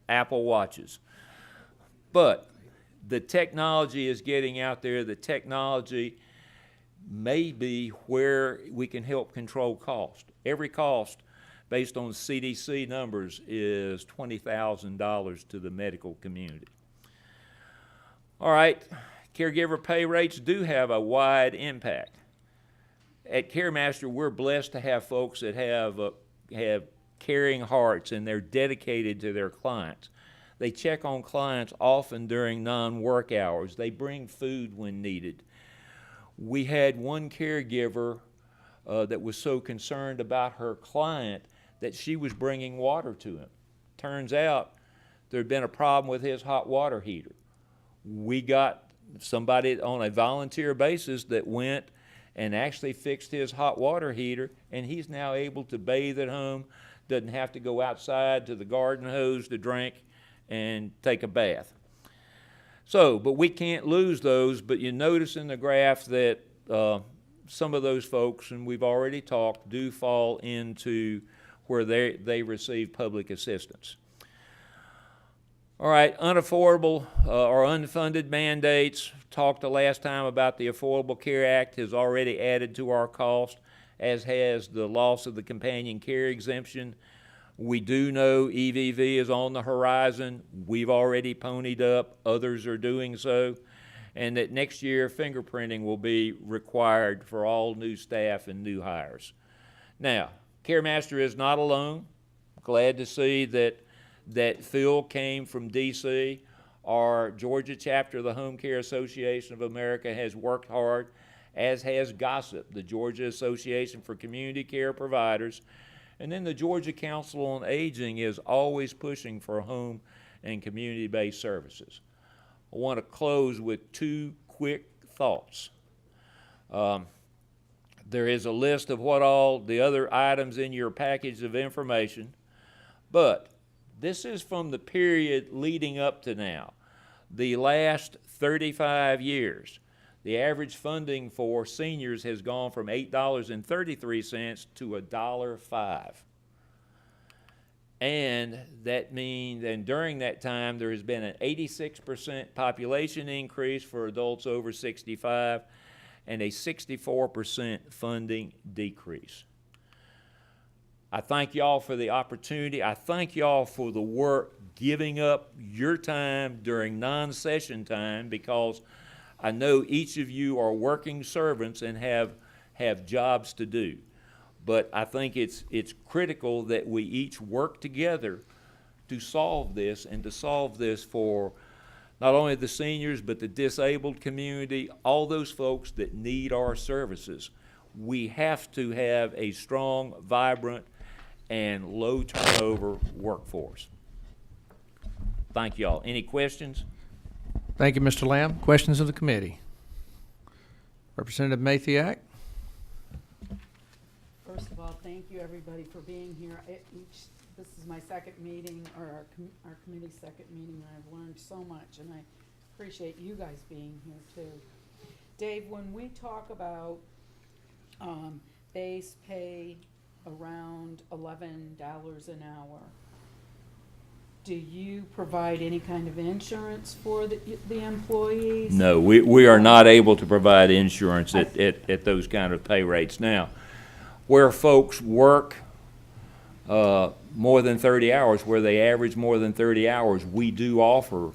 Apple Watches. But the technology is getting out there. The technology may be where we can help control cost. Every cost, based on CDC numbers, is $20,000 to the medical community. All right, caregiver pay rates do have a wide impact. At CareMaster, we're blessed to have folks that have caring hearts, and they're dedicated to their clients. They check on clients often during non-work hours. They bring food when needed. We had one caregiver that was so concerned about her client that she was bringing water to him. Turns out there had been a problem with his hot water heater. We got somebody on a volunteer basis that went and actually fixed his hot water heater, and he's now able to bathe at home, doesn't have to go outside to the garden hose to drink and take a bath. So, but we can't lose those, but you notice in the graph that some of those folks, and we've already talked, do fall into where they receive public assistance. All right, unaffordable or unfunded mandates. Talked the last time about the Affordable Care Act has already added to our cost, as has the loss of the companion care exemption. We do know EVV is on the horizon. We've already ponied up. Others are doing so. And that next year, fingerprinting will be required for all new staff and new hires. Now, CareMaster is not alone. Glad to see that Phil came from DC. Our Georgia chapter of the Home Care Association of America has worked hard, as has GOSSIP, the Georgia Association for Community Care Providers. And then the Georgia Council on Aging is always pushing for home and community-based services. I want to close with two quick thoughts. There is a list of what all the other items in your package of information, but this is from the period leading up to now, the last 35 years. The average funding for seniors has gone from $8.33 to $1.05. And that means, and during that time, there has been an 86% population increase for adults over 65 and a 64% funding decrease. I thank y'all for the opportunity. I thank y'all for the work, giving up your time during non-session time, because I know each of you are working servants and have jobs to do. But I think it's critical that we each work together to solve this, and to solve this for not only the seniors, but the disabled community, all those folks that need our services. We have to have a strong, vibrant, and low turnover workforce. Thank y'all. Any questions? Thank you, Mr. Lamb. Questions of the committee? Representative Mathiak? First of all, thank you, everybody, for being here. This is my second meeting, or our committee's second meeting, and I've learned so much, and I appreciate you guys being here, too. Dave, when we talk about base pay around $11 an hour, do you provide any kind of insurance for the employees? No, we are not able to provide insurance at those kind of pay rates. Now, where folks work more than 30 hours, where they average more than 30 hours, we do offer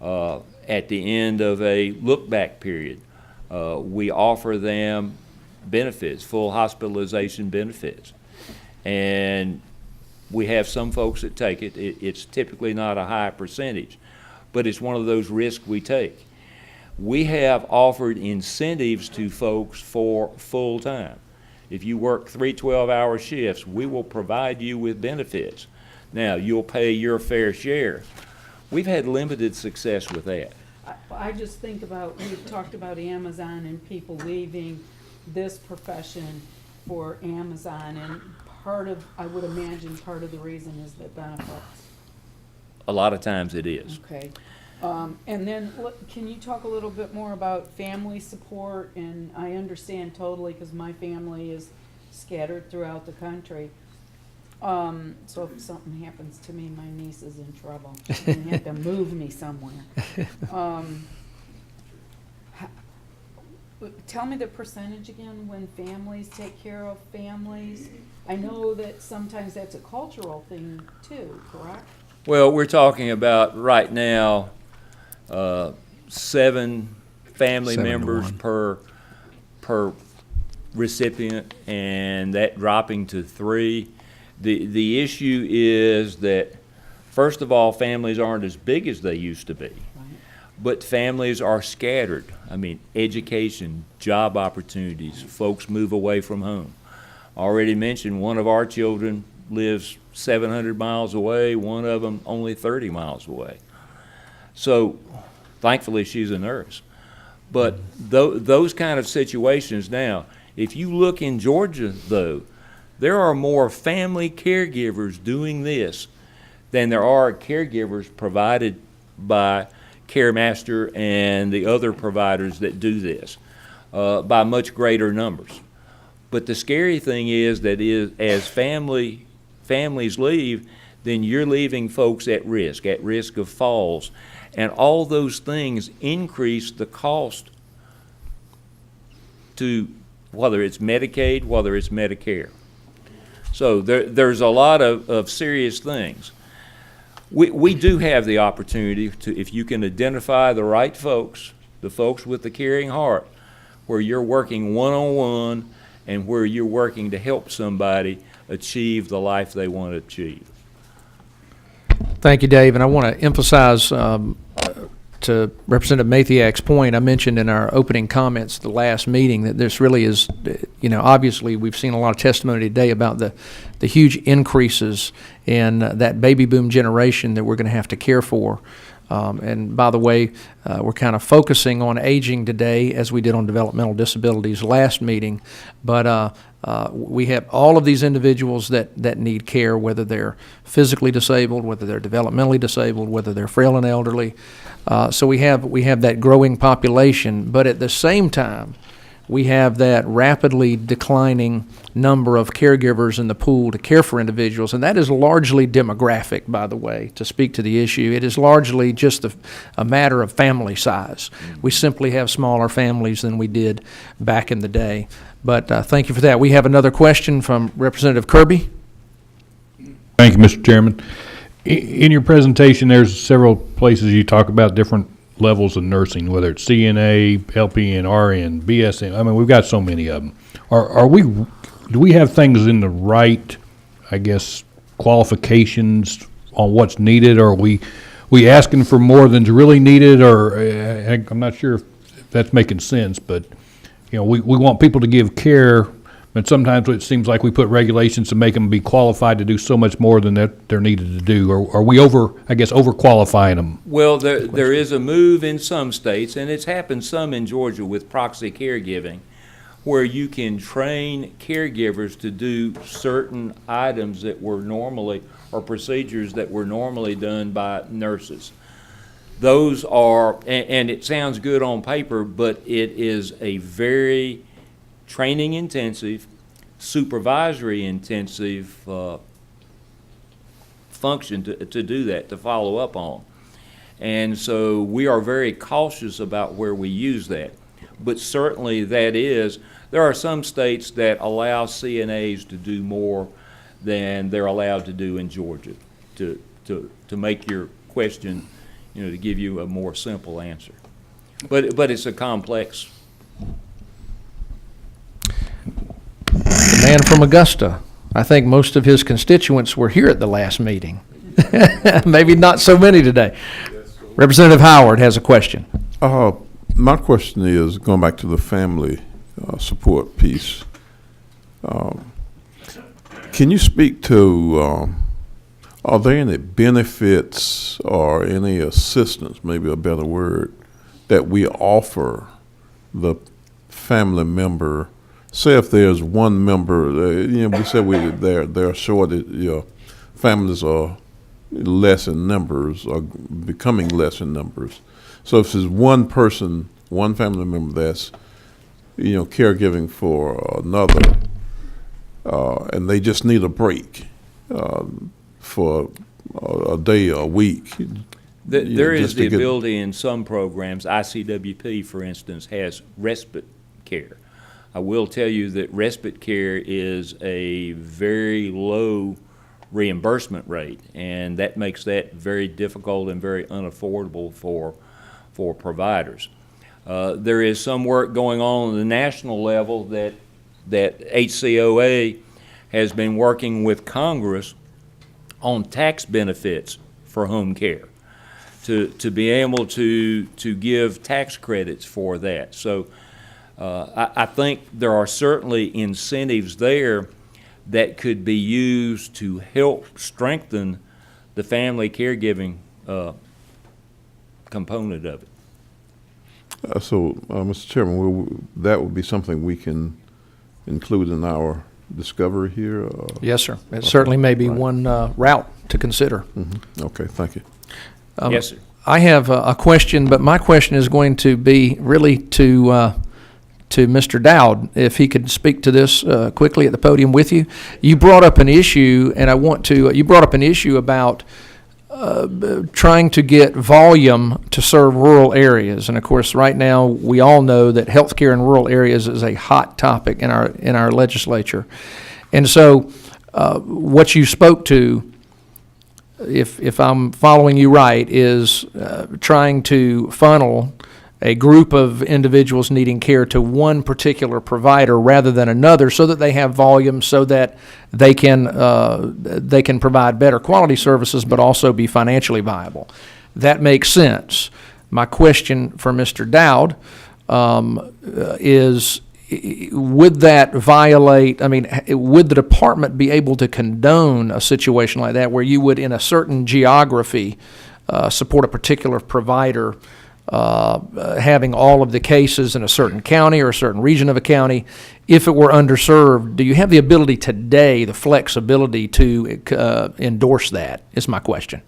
at the end of a look-back period, we offer them benefits, full hospitalization benefits. And we have some folks that take it. It's typically not a high percentage, but it's one of those risks we take. We have offered incentives to folks for full-time. If you work 3 12-hour shifts, we will provide you with benefits. Now, you'll pay your fair share. We've had limited success with that. I just think about, we've talked about Amazon and people leaving this profession for Amazon, and I would imagine part of the reason is the benefits. A lot of times it is. Okay. And then, can you talk a little bit more about family support? And I understand totally, because my family is scattered throughout the country. So if something happens to me, my niece is in trouble. They have to move me somewhere. Tell me the percentage again when families take care of families. I know that sometimes that's a cultural thing too, correct? Well, we're talking about right now 7 family 7 to members 1. per recipient, and that dropping to 3. The issue is that, first of all, families aren't as big as they used to be. But families are scattered. I mean, education, job opportunities, folks move away from home. Already mentioned, one of our children lives 700 miles away, one of them only 30 miles away. So, thankfully, she's a nurse. But those kind of situations now, if you look in Georgia, though, there are more family caregivers doing this than there are caregivers provided by CareMaster and the other providers that do this. by much greater numbers. But the scary thing is that as families leave, then you're leaving folks at risk of falls. And all those things increase the cost to whether it's Medicaid, whether it's Medicare. So there's a lot of serious things. We do have the opportunity to, if you can identify the right folks, the folks with the caring heart, where you're working one-on-one and where you're working to help somebody achieve the life they want to achieve. Thank you, Dave. And I want to emphasize to Representative Mathiak's point, I mentioned in our opening comments at the last meeting that this really is, obviously we've seen a lot of testimony today about the huge increases in that baby boom generation that we're going to have to care for. And by the way, we're kind of focusing on aging today as we did on developmental disabilities last meeting, but we have all of these individuals that need care, whether they're physically disabled, whether they're developmentally disabled, whether they're frail and elderly. So we have that growing population, but at the same time, we have that rapidly declining number of caregivers in the pool to care for individuals, and that is largely demographic, by the way, to speak to the issue. It is largely just a matter of family size. We simply have smaller families than we did back in the day. But thank you for that. We have another question from Representative Kirby. Thank you, Mr. Chairman. In your presentation, there's several places you talk about different levels of nursing, whether it's CNA, LPN, RN, BSN. I mean, we've got so many of them. Do we have things in the right, I guess, qualifications on what's needed? Or are we asking for more than's really needed? Or I'm not sure if that's making sense, but we want people to give care, but sometimes it seems like we put regulations to make them be qualified to do so much more than that they're needed to do. Or are we overqualifying them? Well, there is a move in some states, and it's happened some in Georgia with proxy caregiving, where you can train caregivers to do certain items that were normally, or procedures that were normally done by nurses. Those are, and it sounds good on paper, but it is a very training intensive, supervisory intensive function to do that, to follow up on. And so we are very cautious about where we use that. But certainly there are some states that allow CNAs to do more than they're allowed to do in Georgia, to make your question, to give you a more simple answer. But it's a complex. The man from Augusta. I think most of his constituents were here at the last meeting. Maybe not so many today. Representative Howard has a question. My question is, going back to the family support piece, can you speak to, are there any benefits or any assistance, maybe a better word, that we offer the family member? Say if there's one member, we said they're short, families are less in numbers, or becoming less in numbers. So if there's one person, one family member that's, caregiving for another, and they just need a break for a day or a week. There is the ability in some programs, ICWP, for instance, has respite care. I will tell you that respite care is a very low reimbursement rate, and that makes that very difficult and very unaffordable for providers. There is some work going on the national level that HCOA has been working with Congress on tax benefits for home care, to be able to give tax credits for that. So I think there are certainly incentives there that could be used to help strengthen the family caregiving component of it. Mr. Chairman, that would be something we can include in our discovery here? Yes, sir. It certainly may be one route to consider. Mm-hmm. Okay, thank you. Yes, sir. I have a question, but my question is going to be really to to Mr. Dowd, if he could speak to this quickly at the podium with you. You brought up an issue, and you brought up an issue about trying to get volume to serve rural areas. And of course, right now, we all know that healthcare in rural areas is a hot topic in our legislature. And so what you spoke to, if I'm following you right, is trying to funnel a group of individuals needing care to one particular provider rather than another, so that they have volume, so that they can provide better quality services, but also be financially viable. That makes sense. My question for Mr. Dowd is, would that violate, would the department be able to condone a situation like that, where you would, in a certain geography, support a particular provider having all of the cases in a certain county or a certain region of a county, if it were underserved? Do you have the ability today, the flexibility to endorse that, is my question.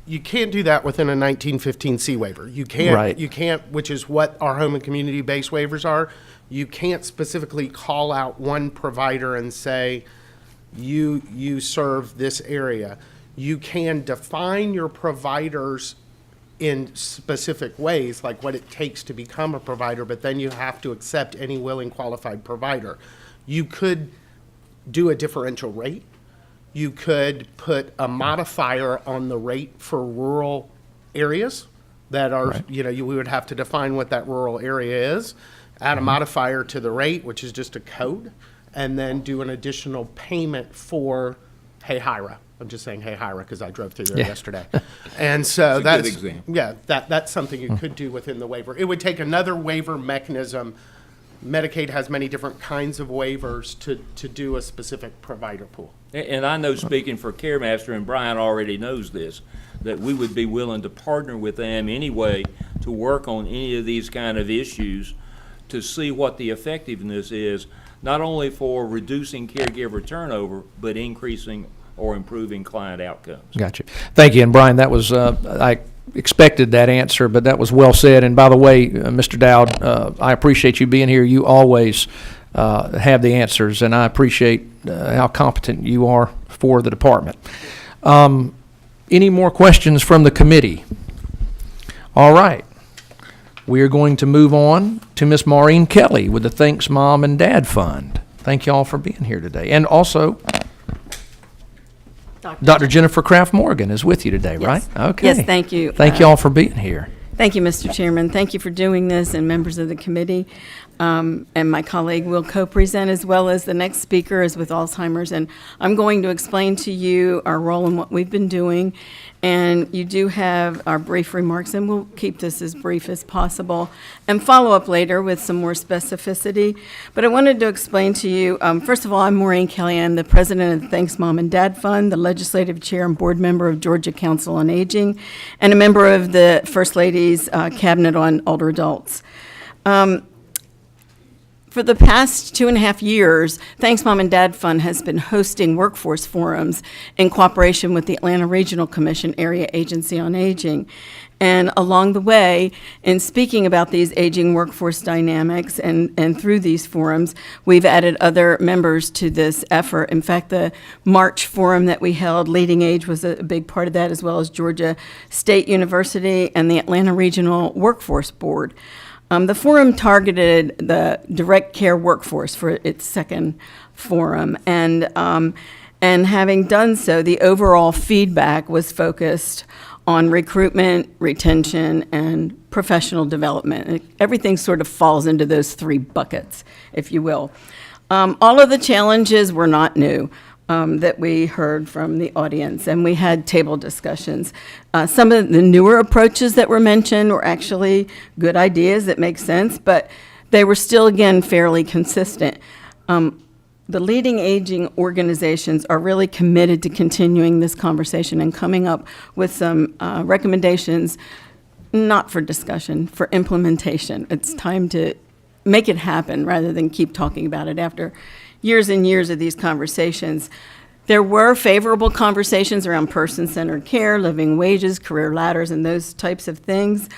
You can't do that within a 1915C waiver. You can't, Right. You can't, which is what our home and community-based waivers are. You can't specifically call out one provider and say, you serve this area. You can define your providers in specific ways, like what it takes to become a provider, but then you have to accept any willing qualified provider. You could do a differential rate. You could put a modifier on the rate for rural areas that are, Right. we would have to define what that rural area is, add a modifier to the rate, which is just a code, and then do an additional payment for Hey Hira. I'm just saying Hey Hira because I drove through there yesterday. And so That's a good that's, example. yeah, that's something you could do within the waiver. It would take another waiver mechanism. Medicaid has many different kinds of waivers to do a specific provider pool. And I know, speaking for CareMaster, and Brian already knows this, that we would be willing to partner with them anyway to work on any of these kind of issues to see what the effectiveness is, not only for reducing caregiver turnover, but increasing or improving client outcomes. Gotcha. Thank you. And Brian, that was, I expected that answer, but that was well said. And by the way, Mr. Dowd, I appreciate you being here. You always have the answers, and I appreciate how competent you are for the department. Any more questions from the committee? All right. We are going to move on to Ms. Maureen Kelly with the Thanks Mom and Dad Fund. Thank you all for being here today. And also, Dr. Jennifer Kraft Morgan is with you today, right? Okay. Yes, thank you. Thank you all for being here. Thank you, Mr. Chairman. Thank you for doing this, and members of the committee. And my colleague will co-present, as well as the next speaker is with Alzheimer's. And I'm going to explain to you our role and what we've been doing. And you do have our brief remarks, and we'll keep this as brief as possible and follow up later with some more specificity. But I wanted to explain to you, first of all, I'm Maureen Kelly. I'm the president of the Thanks Mom and Dad Fund, the legislative chair and board member of Georgia Council on Aging, and a member of the First Lady's Cabinet on Older Adults. For the past 2.5 years, Thanks Mom and Dad Fund has been hosting workforce forums in cooperation with the Atlanta Regional Commission Area Agency on Aging. And along the way, in speaking about these aging workforce dynamics and through these forums, we've added other members to this effort. In fact, the March forum that we held, Leading Age, was a big part of that, as well as Georgia State University and the Atlanta Regional Workforce Board. The forum targeted the direct care workforce for its second forum, and having done so, the overall feedback was focused on recruitment, retention, and professional development. Everything sort of falls into those three buckets, if you will. All of the challenges were not new. That we heard from the audience, and we had table discussions. Some of the newer approaches that were mentioned were actually good ideas that make sense, but they were still, again, fairly consistent. The leading aging organizations are really committed to continuing this conversation and coming up with some recommendations, not for discussion, for implementation. It's time to make it happen rather than keep talking about it after years and years of these conversations. There were favorable conversations around person-centered care, living wages, career ladders, and those types of things.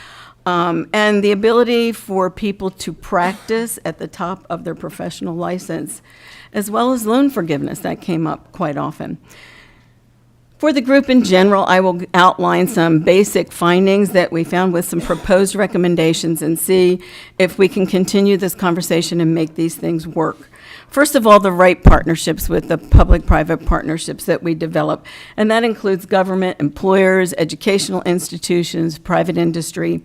and the ability for people to practice at the top of their professional license, as well as loan forgiveness. That came up quite often. For the group in general, I will outline some basic findings that we found with some proposed recommendations and see if we can continue this conversation and make these things work. First of all, the right partnerships with the public-private partnerships that we develop, and that includes government, employers, educational institutions, private industry.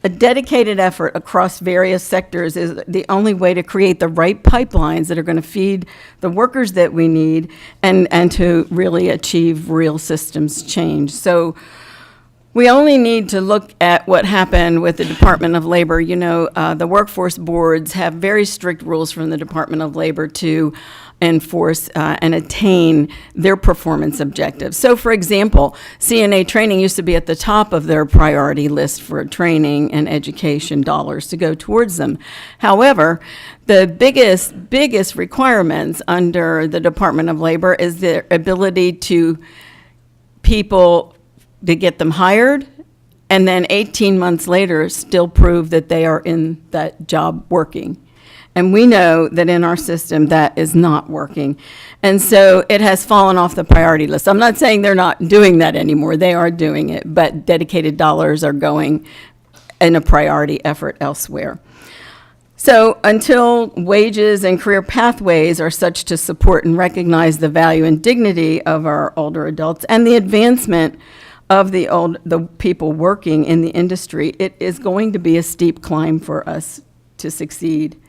A dedicated effort across various sectors is the only way to create the right pipelines that are going to feed the workers that we need and to really achieve real systems change. So we only need to look at what happened with the Department of Labor. You know, the workforce boards have very strict rules from the Department of Labor to enforce and attain their performance objectives. So, for example, CNA training used to be at the top of their priority list for training and education dollars to go towards them. However, the biggest requirements under the Department of Labor is their ability to get them hired, and then 18 months later still prove that they are in that job working. And we know that in our system that is not working. And so it has fallen off the priority list. I'm not saying they're not doing that anymore. They are doing it, but dedicated dollars are going in a priority effort elsewhere. So until wages and career pathways are such to support and recognize the value and dignity of our older adults and the advancement of the people working in the industry, it is going to be a steep climb for us to succeed.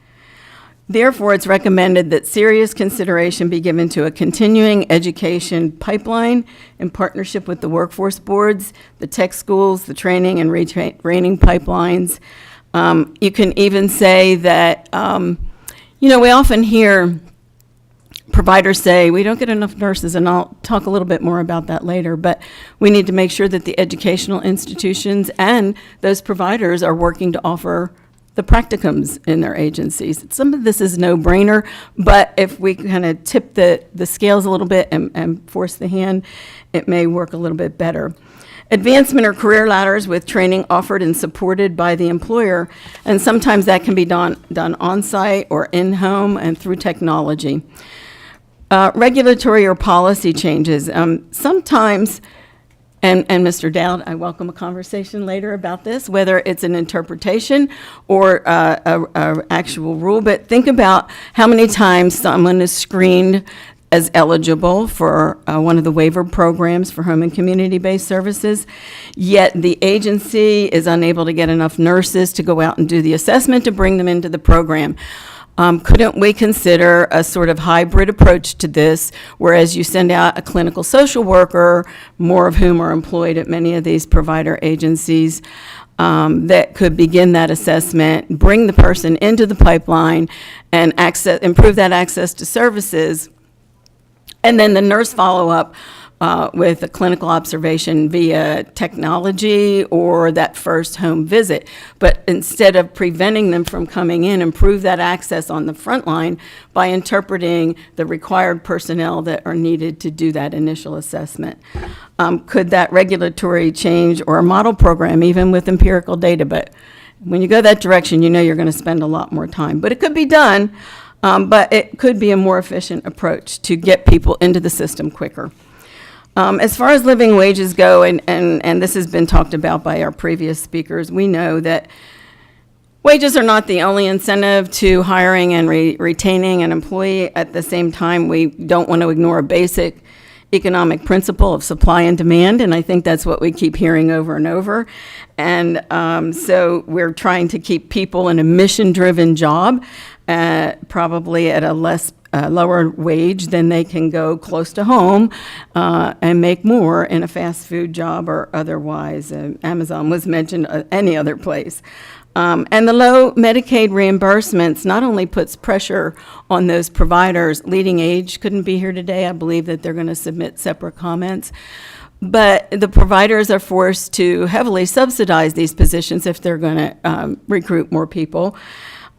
Therefore, it's recommended that serious consideration be given to a continuing education pipeline in partnership with the workforce boards, the tech schools, the training and retraining pipelines. You can even say that, we often hear providers say, we don't get enough nurses, and I'll talk a little bit more about that later, but we need to make sure that the educational institutions and those providers are working to offer the practicums in their agencies. Some of this is no-brainer, but if we kind of tip the scales a little bit and force the hand, it may work a little bit better. Advancement or career ladders with training offered and supported by the employer, and sometimes that can be done on-site or in-home and through technology. Regulatory or policy changes. Sometimes, and Mr. Dowd, I welcome a conversation later about this, whether it's an interpretation or a actual rule, but think about how many times someone is screened as eligible for one of the waiver programs for home and community-based services, yet the agency is unable to get enough nurses to go out and do the assessment to bring them into the program. Couldn't we consider a sort of hybrid approach to this, whereas you send out a clinical social worker, more of whom are employed at many of these provider agencies, that could begin that assessment, bring the person into the pipeline, and improve that access to services, and then the nurse follow-up with a clinical observation via technology or that first home visit. But instead of preventing them from coming in, improve that access on the front line by interpreting the required personnel that are needed to do that initial assessment. Could that regulatory change or a model program, even with empirical data, but when you go that direction, you know you're going to spend a lot more time. But it could be done, but it could be a more efficient approach to get people into the system quicker. As far as living wages go, and this has been talked about by our previous speakers, we know that wages are not the only incentive to hiring and retaining an employee. At the same time, we don't want to ignore a basic economic principle of supply and demand, and I think that's what we keep hearing over and over. And so we're trying to keep people in a mission-driven job, probably at a lower wage than they can go close to home and make more in a fast food job or otherwise. Amazon was mentioned, any other place. And the low Medicaid reimbursements not only puts pressure on those providers. Leading Age couldn't be here today. I believe that they're going to submit separate comments. But the providers are forced to heavily subsidize these positions if they're going to recruit more people.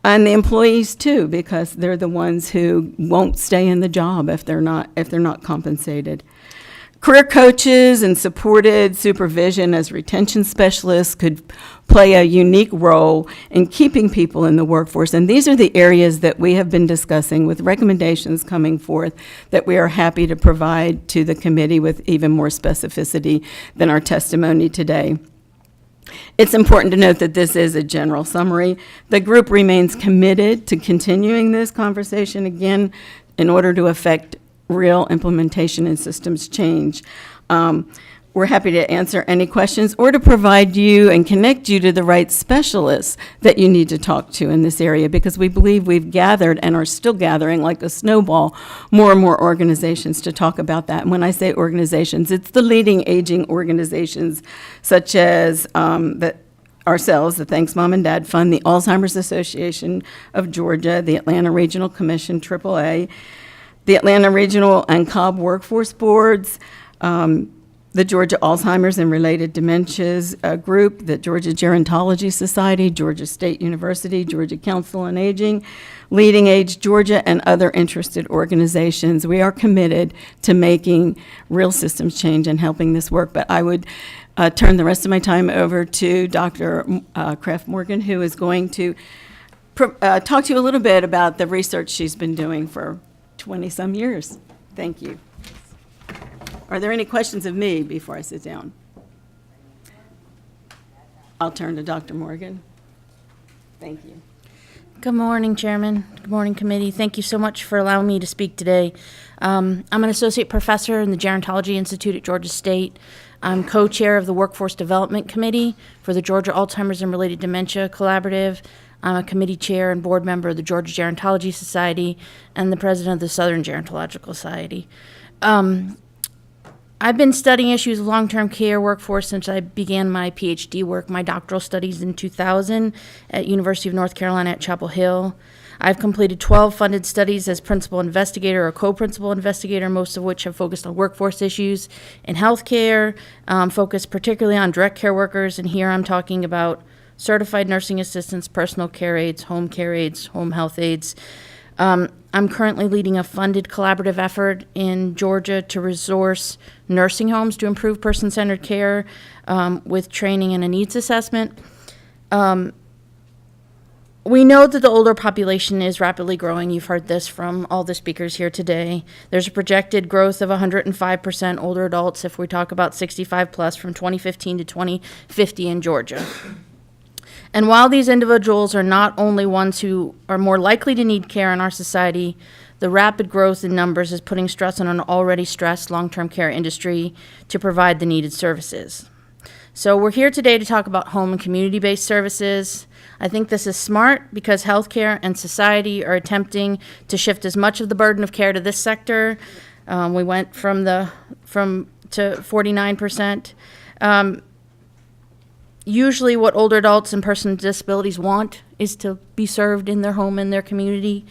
And the employees too, because they're the ones who won't stay in the job if they're not compensated. Career coaches and supported supervision as retention specialists could play a unique role in keeping people in the workforce. And these are the areas that we have been discussing with recommendations coming forth that we are happy to provide to the committee with even more specificity than our testimony today. It's important to note that this is a general summary. The group remains committed to continuing this conversation again in order to affect real implementation and systems change. We're happy to answer any questions or to provide you and connect you to the right specialists that you need to talk to in this area, because we believe we've gathered and are still gathering like a snowball more and more organizations to talk about that. And when I say organizations, it's the leading aging organizations such as ourselves, the Thanks Mom and Dad Fund, the Alzheimer's Association of Georgia, the Atlanta Regional Commission, AAA, the Atlanta Regional and Cobb Workforce Boards, the Georgia Alzheimer's and Related Dementias Group, the Georgia Gerontology Society, Georgia State University, Georgia Council on Aging, Leading Age Georgia, and other interested organizations. We are committed to making real systems change and helping this work. But I would turn the rest of my time over to Dr. Kraft Morgan, who is going to talk to you a little bit about the research she's been doing for 20-some years. Thank you. Are there any questions of me before I sit down? I'll turn to Dr. Morgan. Thank you. Good morning, Chairman. Good morning, Committee. Thank you so much for allowing me to speak today. I'm an associate professor in the Gerontology Institute at Georgia State. I'm co-chair of the Workforce Development Committee for the Georgia Alzheimer's and Related Dementia Collaborative. I'm a committee chair and board member of the Georgia Gerontology Society and the president of the Southern Gerontological Society. I've been studying issues of long-term care workforce since I began my PhD work, my doctoral studies in 2000 at University of North Carolina at Chapel Hill. I've completed 12 funded studies as principal investigator or co-principal investigator, most of which have focused on workforce issues in healthcare, focused particularly on direct care workers, and here I'm talking about certified nursing assistants, personal care aides, home health aides. I'm currently leading a funded collaborative effort in Georgia to resource nursing homes to improve person-centered care with training and a needs assessment. We know that the older population is rapidly growing. You've heard this from all the speakers here today. There's a projected growth of 105% older adults if we talk about 65 plus from 2015 to 2050 in Georgia. And while these individuals are not only ones who are more likely to need care in our society, the rapid growth in numbers is putting stress on an already stressed long-term care industry to provide the needed services. So we're here today to talk about home and community-based services. I think this is smart because healthcare and society are attempting to shift as much of the burden of care to this sector. We went to 49%. Usually what older adults and persons with disabilities want is to be served in their home, in their community.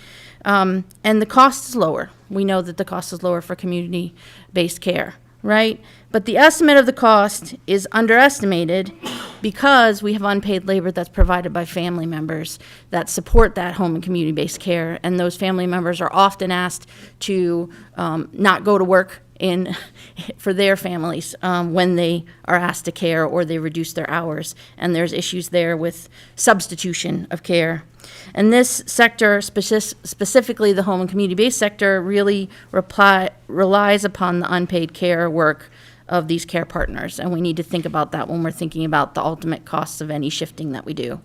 And the cost is lower. We know that the cost is lower for community-based care, right? But the estimate of the cost is underestimated because we have unpaid labor that's provided by family members that support that home and community-based care. And those family members are often asked to not go to work for their families when they are asked to care or they reduce their hours. And there's issues there with substitution of care. And this sector, specifically the home and community-based sector, really relies upon the unpaid care work of these care partners. And we need to think about that when we're thinking about the ultimate costs of any shifting that we do.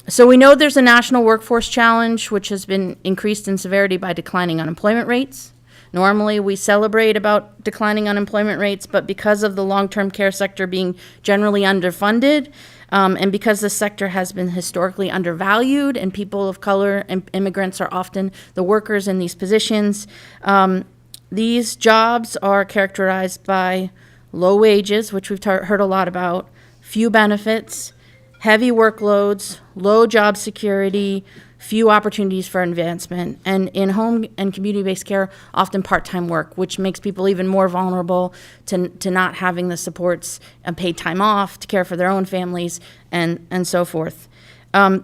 So we know there's a national workforce challenge, which has been increased in severity by declining unemployment rates. Normally, we celebrate about declining unemployment rates, but because of the long-term care sector being generally underfunded, and because the sector has been historically undervalued and people of color and immigrants are often the workers in these positions, these jobs are characterized by low wages, which we've heard a lot about, few benefits, heavy workloads, low job security, few opportunities for advancement, and in home and community-based care, often part-time work, which makes people even more vulnerable to not having the supports and paid time off to care for their own families and so forth.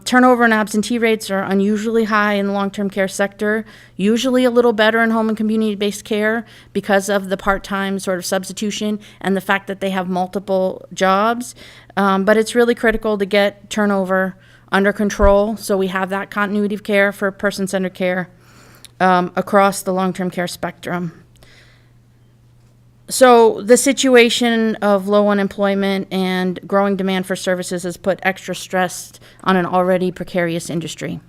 Turnover and absentee rates are unusually high in the long-term care sector, usually a little better in home and community-based care because of the part-time sort of substitution and the fact that they have multiple jobs. But it's really critical to get turnover under control, so we have that continuity of care for person-centered care across the long-term care spectrum. So the situation of low unemployment and growing demand for services has put extra stress on an already precarious industry.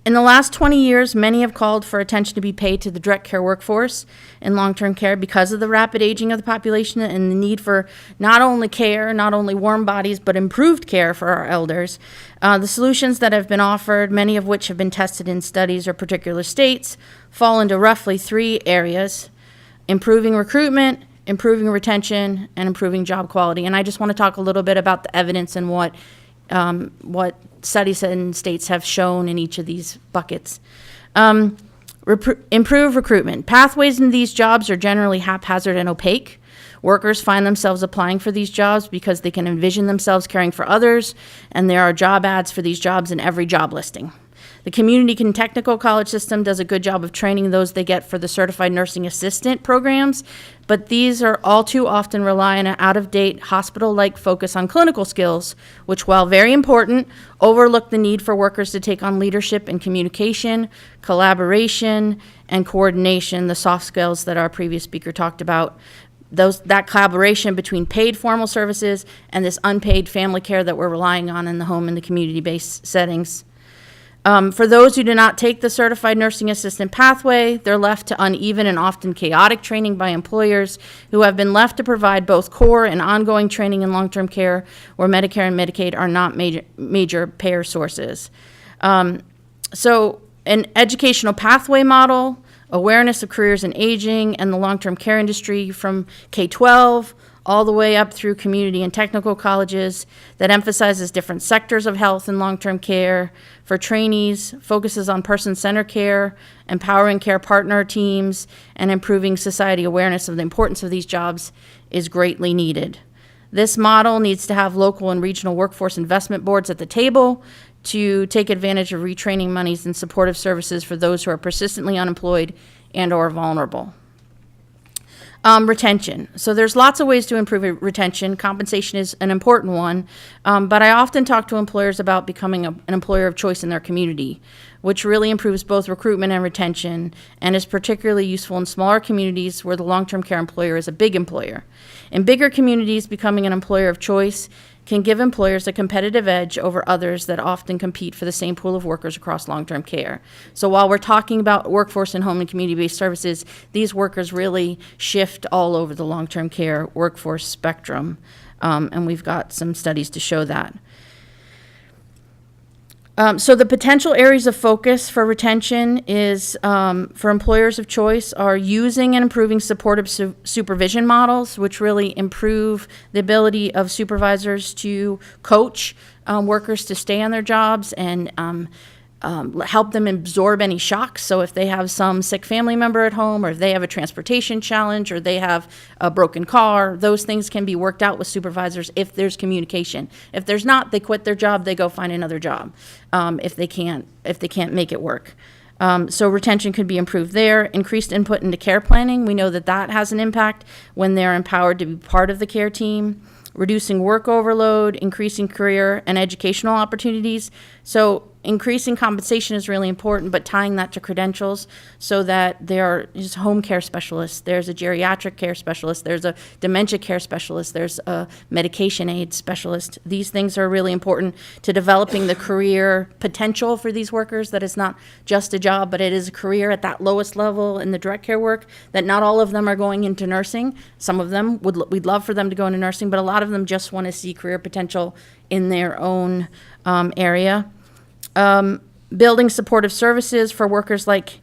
In the last 20 years, many have called for attention to be paid to the direct care workforce in long-term care because of the rapid aging of the population and the need for not only care, not only warm bodies, but improved care for our elders. The solutions that have been offered, many of which have been tested in studies or particular states, fall into roughly 3 areas: improving recruitment, improving retention, and improving job quality. And I just want to talk a little bit about the evidence and what studies and states have shown in each of these buckets. Improve recruitment. Pathways in these jobs are generally haphazard and opaque. Workers find themselves applying for these jobs because they can envision themselves caring for others, and there are job ads for these jobs in every job listing. The community and technical college system does a good job of training those they get for the certified nursing assistant programs, but these are all too often rely on an out-of-date hospital-like focus on clinical skills, which, while very important, overlook the need for workers to take on leadership and communication, collaboration, and coordination, the soft skills that our previous speaker talked about. That collaboration between paid formal services and this unpaid family care that we're relying on in the home and the community-based settings. For those who do not take the certified nursing assistant pathway, they're left to uneven and often chaotic training by employers who have been left to provide both core and ongoing training in long-term care, where Medicare and Medicaid are not major payer sources. So an educational pathway model, awareness of careers in aging and the long-term care industry from K-12 all the way up through community and technical colleges that emphasizes different sectors of health and long-term care for trainees, focuses on person-centered care, empowering care partner teams, and improving society awareness of the importance of these jobs is greatly needed. This model needs to have local and regional workforce investment boards at the table to take advantage of retraining monies and supportive services for those who are persistently unemployed and or vulnerable. Retention. So there's lots of ways to improve retention. Compensation is an important one, but I often talk to employers about becoming an employer of choice in their community, which really improves both recruitment and retention and is particularly useful in smaller communities where the long-term care employer is a big employer. In bigger communities, becoming an employer of choice can give employers a competitive edge over others that often compete for the same pool of workers across long-term care. So while we're talking about workforce and home and community-based services, these workers really shift all over the long-term care workforce spectrum, and we've got some studies to show that. So the potential areas of focus for retention is, for employers of choice, are using and improving supportive supervision models, which really improve the ability of supervisors to coach workers to stay on their jobs and help them absorb any shocks. So if they have some sick family member at home, or if they have a transportation challenge, or they have a broken car, those things can be worked out with supervisors if there's communication. If there's not, they quit their job, they go find another job if they can't make it work. So retention could be improved there. Increased input into care planning. We know that that has an impact when they're empowered to be part of the care team. Reducing work overload, increasing career and educational opportunities. So increasing compensation is really important, but tying that to credentials so that there are just home care specialists, there's a geriatric care specialist, there's a dementia care specialist, there's a medication aid specialist. These things are really important to developing the career potential for these workers, that it's not just a job, but it is a career at that lowest level in the direct care work, that not all of them are going into nursing. Some of them, we'd love for them to go into nursing, but a lot of them just want to see career potential in their own area. Building supportive services for workers like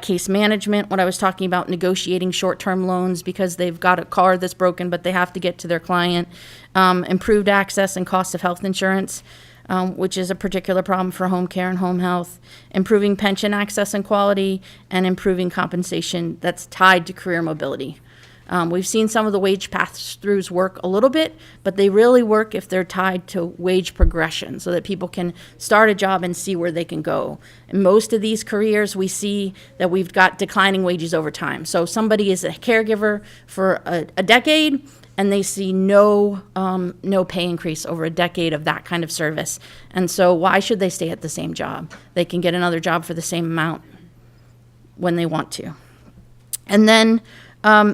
case management, what I was talking about, negotiating short-term loans because they've got a car that's broken but they have to get to their client. Improved access and cost of health insurance, which is a particular problem for home care and home health. Improving pension access and quality, and improving compensation that's tied to career mobility. We've seen some of the wage pass-throughs work a little bit, but they really work if they're tied to wage progression so that people can start a job and see where they can go. In most of these careers, we see that we've got declining wages over time. So somebody is a caregiver for a decade, and they see no pay increase over a decade of that kind of service. And so why should they stay at the same job? They can get another job for the same amount when they want to. And then,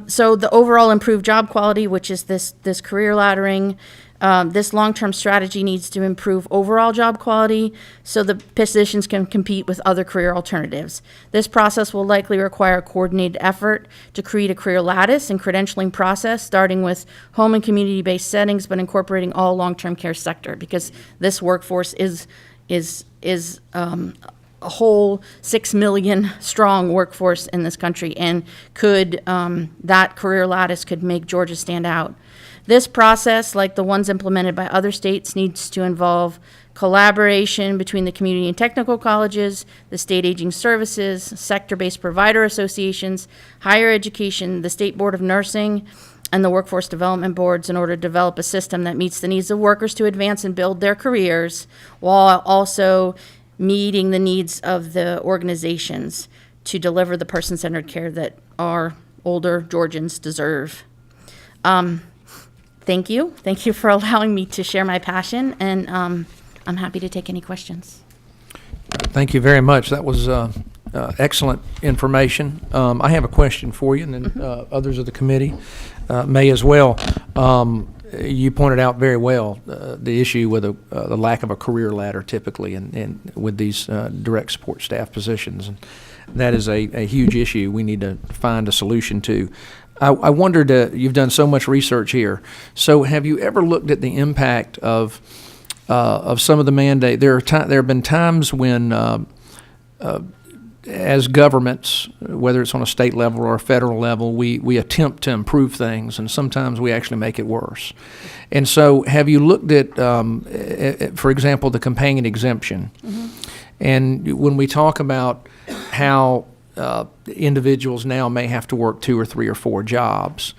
so the overall improved job quality, which is this career laddering, this long-term strategy needs to improve overall job quality so the positions can compete with other career alternatives. This process will likely require a coordinated effort to create a career lattice and credentialing process, starting with home and community-based settings, but incorporating all long-term care sector, because this workforce is a whole 6 million strong workforce in this country, and could that career lattice could make Georgia stand out. This process, like the ones implemented by other states, needs to involve collaboration between the community and technical colleges, the state aging services, sector-based provider associations, higher education, the State Board of Nursing, and the workforce development boards in order to develop a system that meets the needs of workers to advance and build their careers, while also meeting the needs of the organizations to deliver the person-centered care that our older Georgians deserve. Thank you. Thank you for allowing me to share my passion, and I'm happy to take any questions. Thank you very much. That was excellent information. I have a question for you, and then others of the committee may as well. You pointed out very well the issue with the lack of a career ladder typically in with these direct support staff positions. And that is a huge issue we need to find a solution to. I wondered, you've done so much research here, so have you ever looked at the impact of some of the mandate? There have been times when as governments, whether it's on a state level or a federal level, we attempt to improve things, and sometimes we actually make it worse. And so have you looked at, for example, the companion exemption? Mm-hmm. And when we talk about how individuals now may have to work 2 or 3 or 4 jobs,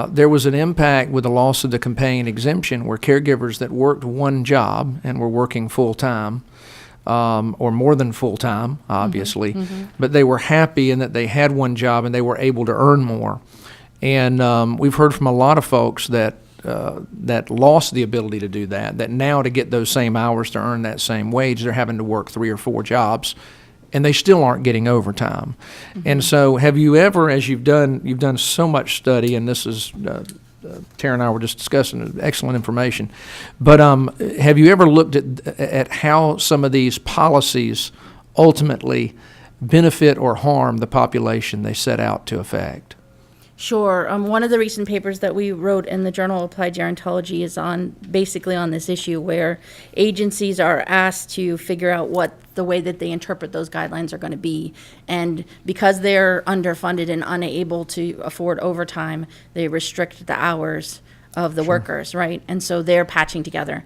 there was an impact with the loss of the companion exemption where caregivers that worked 1 job and were working full-time, or more than full-time, obviously, but they were happy in that they had 1 job and they were able to earn more. And we've heard from a lot of folks that lost the ability to do that now to get those same hours to earn that same wage, they're having to work 3 or 4 jobs, and they still aren't getting overtime. And so have you ever, as you've done so much study, and this is Tara and I were just discussing excellent information. But have you ever looked at how some of these policies ultimately benefit or harm the population they set out to affect? Sure. One of the recent papers that we wrote in the Journal of Applied Gerontology is basically on this issue, where agencies are asked to figure out what the way that they interpret those guidelines are going to be. And because they're underfunded and unable to afford overtime, they restrict the hours of the workers, right? And so they're patching together.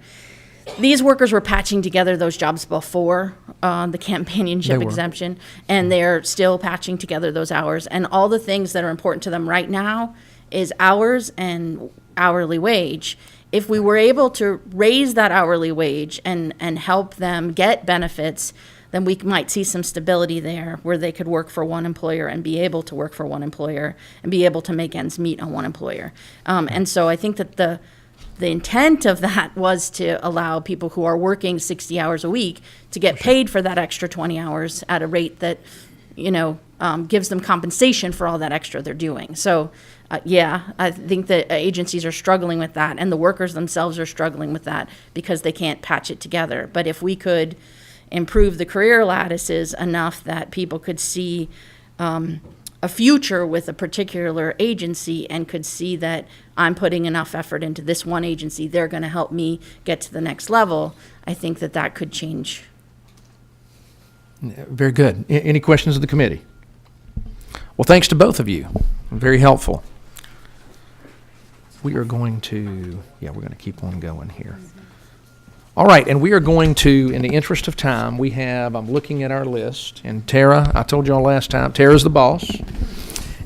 These workers were patching together those jobs before the companionship exemption, and they're still patching together those hours. And all the things that are important to them right now is hours and hourly wage. If we were able to raise that hourly wage and help them get benefits, then we might see some stability there where they could work for 1 employer and be able to work for 1 employer and be able to make ends meet on 1 employer. And so I think that the intent of that was to allow people who are working 60 hours a week to get paid for that extra 20 hours at a rate that, gives them compensation for all that extra they're doing. So, I think that agencies are struggling with that, and the workers themselves are struggling with that because they can't patch it together. But if we could improve the career lattices enough that people could see a future with a particular agency and could see that I'm putting enough effort into this one agency, they're going to help me get to the next level, I think that could change. Very good. Any questions of the committee? Well, thanks to both of you. Very helpful. We are going to, we're going to keep on going here. All right, and we are going to, in the interest of time, I'm looking at our list, and Tara, I told y'all last time, Tara's the boss,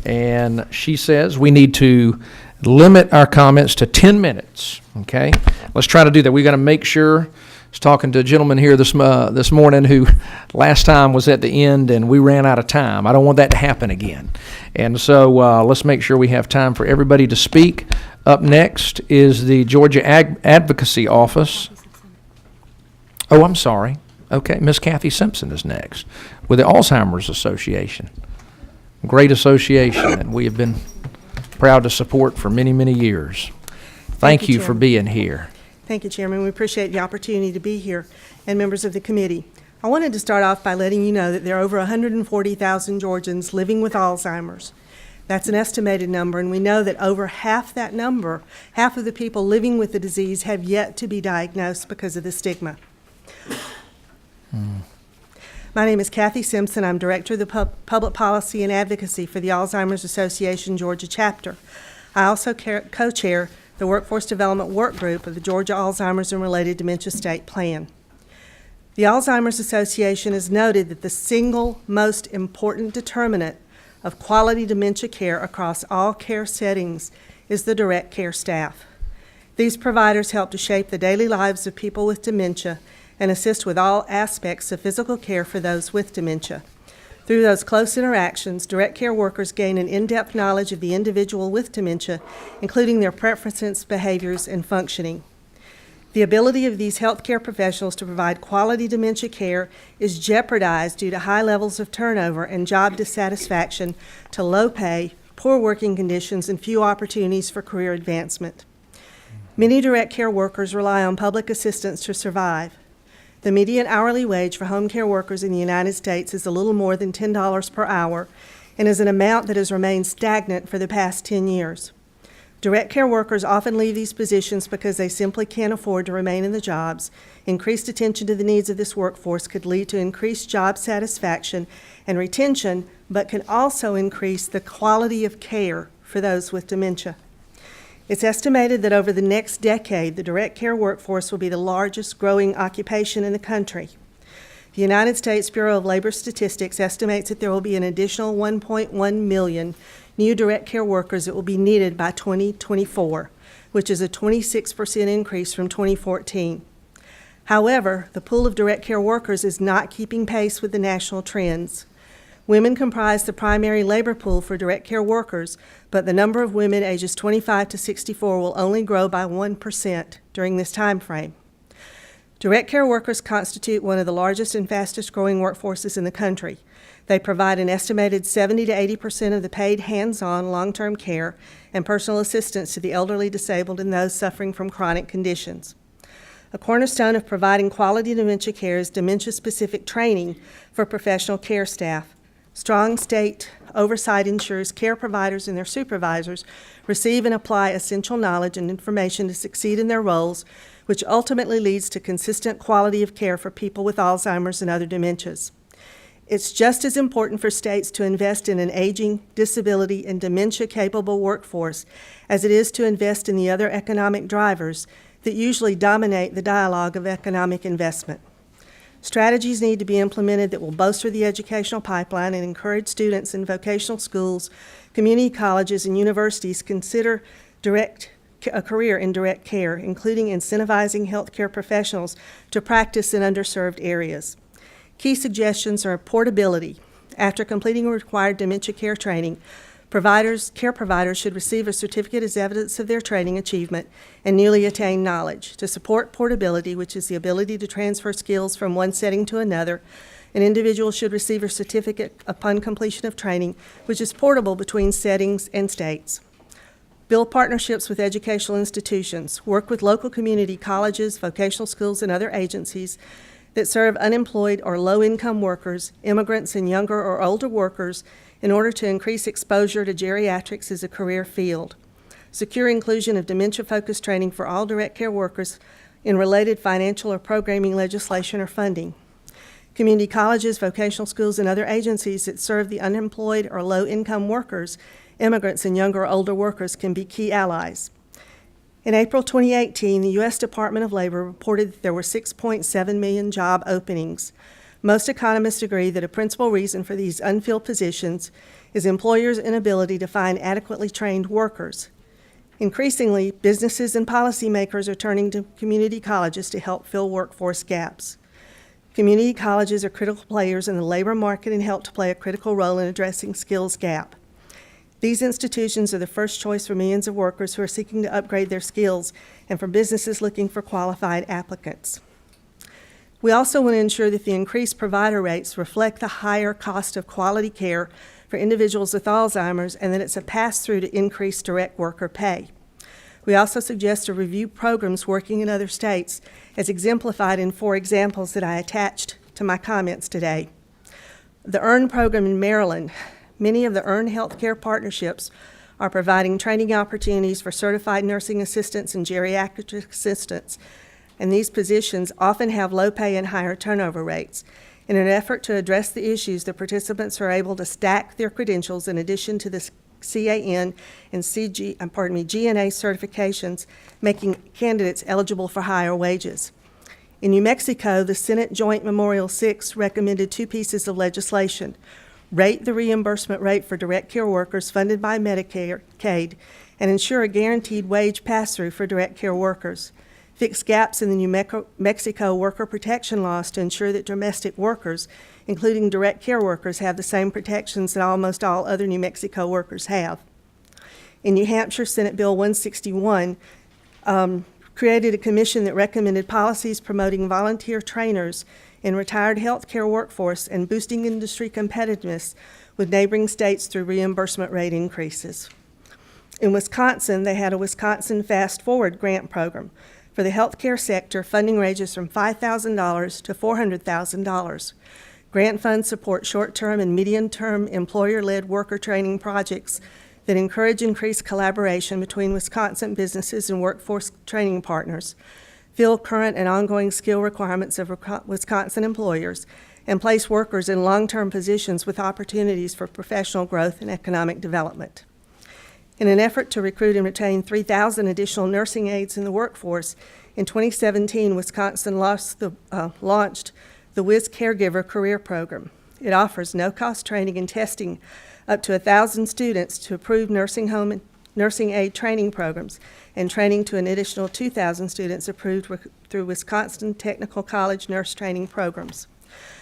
And she says we need to limit our comments to 10 minutes, okay? Let's try to do that. We got to make sure. I was talking to a gentleman here this morning who last time was at the end and we ran out of time. I don't want that to happen again. And so let's make sure we have time for everybody to speak. Up next is the Georgia Advocacy Office. Oh, I'm sorry. Okay, Miss Kathy Simpson is next with the Alzheimer's Association. Great association that we have been proud to support for many, many years. Thank you for Chairman. being here. Thank you, Chairman. We appreciate the opportunity to be here and members of the committee. I wanted to start off by letting you know that there are over 140,000 Georgians living with Alzheimer's. That's an estimated number, and we know that over half that number, half of the people living with the disease have yet to be diagnosed because of the stigma. My name is Kathy Simpson. I'm Director of the Public Policy and Advocacy for the Alzheimer's Association Georgia chapter. I also co-chair the Workforce Development Work Group of the Georgia Alzheimer's and Related Dementia State Plan. The Alzheimer's Association has noted that the single most important determinant of quality dementia care across all care settings is the direct care staff. These providers help to shape the daily lives of people with dementia and assist with all aspects of physical care for those with dementia. Through those close interactions, direct care workers gain an in-depth knowledge of the individual with dementia, including their preferences, behaviors, and functioning. The ability of these healthcare professionals to provide quality dementia care is jeopardized due to high levels of turnover and job dissatisfaction, to low pay, poor working conditions, and few opportunities for career advancement. Many direct care workers rely on public assistance to survive. The median hourly wage for home care workers in the United States is a little more than $10 per hour and is an amount that has remained stagnant for the past 10 years. Direct care workers often leave these positions because they simply can't afford to remain in the jobs. Increased attention to the needs of this workforce could lead to increased job satisfaction and retention, but can also increase the quality of care for those with dementia. It's estimated that over the next decade, the direct care workforce will be the largest growing occupation in the country. The United States Bureau of Labor Statistics estimates that there will be an additional 1.1 million new direct care workers that will be needed by 2024, which is a 26% increase from 2014. However, the pool of direct care workers is not keeping pace with the national trends. Women comprise the primary labor pool for direct care workers, but the number of women ages 25 to 64 will only grow by 1% during this time frame. Direct care workers constitute one of the largest and fastest growing workforces in the country. They provide an estimated 70 to 80% of the paid hands-on long-term care and personal assistance to the elderly, disabled, and those suffering from chronic conditions. A cornerstone of providing quality dementia care is dementia-specific training for professional care staff. Strong state oversight ensures care providers and their supervisors receive and apply essential knowledge and information to succeed in their roles, which ultimately leads to consistent quality of care for people with Alzheimer's and other dementias. It's just as important for states to invest in an aging, disability, and dementia-capable workforce as it is to invest in the other economic drivers that usually dominate the dialogue of economic investment. Strategies need to be implemented that will bolster the educational pipeline and encourage students in vocational schools, community colleges, and universities consider a career in direct care, including incentivizing healthcare professionals to practice in underserved areas. Key suggestions are portability. After completing required dementia care training, care providers should receive a certificate as evidence of their training achievement and newly attained knowledge. To support portability, which is the ability to transfer skills from one setting to another, an individual should receive a certificate upon completion of training, which is portable between settings and states. Build partnerships with educational institutions. Work with local community colleges, vocational schools, and other agencies that serve unemployed or low-income workers, immigrants, and younger or older workers in order to increase exposure to geriatrics as a career field. Secure inclusion of dementia-focused training for all direct care workers in related financial or programming legislation or funding. Community colleges, vocational schools, and other agencies that serve the unemployed or low-income workers, immigrants, and younger or older workers can be key allies. In April 2018, the U.S. Department of Labor reported that there were 6.7 million job openings. Most economists agree that a principal reason for these unfilled positions is employers' inability to find adequately trained workers. Increasingly, businesses and policymakers are turning to community colleges to help fill workforce gaps. Community colleges are critical players in the labor market and help to play a critical role in addressing skills gap. These institutions are the first choice for millions of workers who are seeking to upgrade their skills and for businesses looking for qualified applicants. We also want to ensure that the increased provider rates reflect the higher cost of quality care for individuals with Alzheimer's and that it's a pass-through to increase direct worker pay. We also suggest to review programs working in other states, as exemplified in 4 examples that I attached to my comments today. The EARN program in Maryland. Many of the EARN healthcare partnerships are providing training opportunities for certified nursing assistants and geriatric assistants, and these positions often have low pay and higher turnover rates. In an effort to address the issues, the participants are able to stack their credentials in addition to the CAN and GNA certifications, making candidates eligible for higher wages. In New Mexico, the Senate Joint Memorial 6 recommended 2 pieces of legislation: rate the reimbursement rate for direct care workers funded by Medicaid, and ensure a guaranteed wage pass-through for direct care workers. Fix gaps in the New Mexico worker protection laws to ensure that domestic workers, including direct care workers, have the same protections that almost all other New Mexico workers have. In New Hampshire, Senate Bill 161 created a commission that recommended policies promoting volunteer trainers in retired healthcare workforce and boosting industry competitiveness with neighboring states through reimbursement rate increases. In Wisconsin, they had a Wisconsin Fast Forward grant program. For the healthcare sector, funding ranges from $5,000 to $400,000. Grant funds support short-term and medium-term employer-led worker training projects that encourage increased collaboration between Wisconsin businesses and workforce training partners, fill current and ongoing skill requirements of Wisconsin employers, and place workers in long-term positions with opportunities for professional growth and economic development. In an effort to recruit and retain 3,000 additional nursing aides in the workforce, in 2017, Wisconsin launched the WIS Caregiver Career Program. It offers no-cost training and testing up to 1,000 students to approved nursing home and nursing aid training programs, and training to an additional 2,000 students approved through Wisconsin Technical College nurse training programs.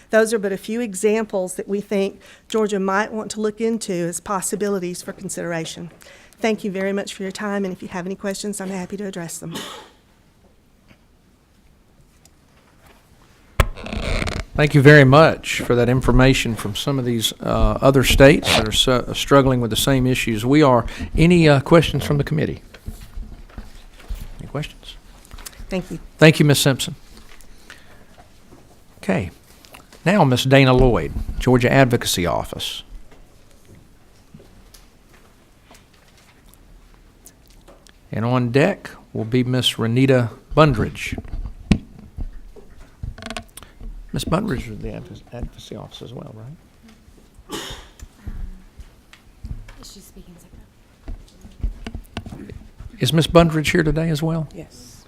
Those are but a few examples that we think Georgia might want to look into as possibilities for consideration. Thank you very much for your time, and if you have any questions, I'm happy to address them. Thank you very much for that information from some of these other states that are struggling with the same issues we are. Any questions from the committee? Any questions? Thank you. Thank you, Ms. Simpson. Okay. Now, Ms. Dana Lloyd, Georgia Advocacy Office. And on deck will be Ms. Renita Bundridge. Ms. Bundridge is the Advocacy Office as well, right? She's speaking Is Ms. Bundridge here today as well? Yes.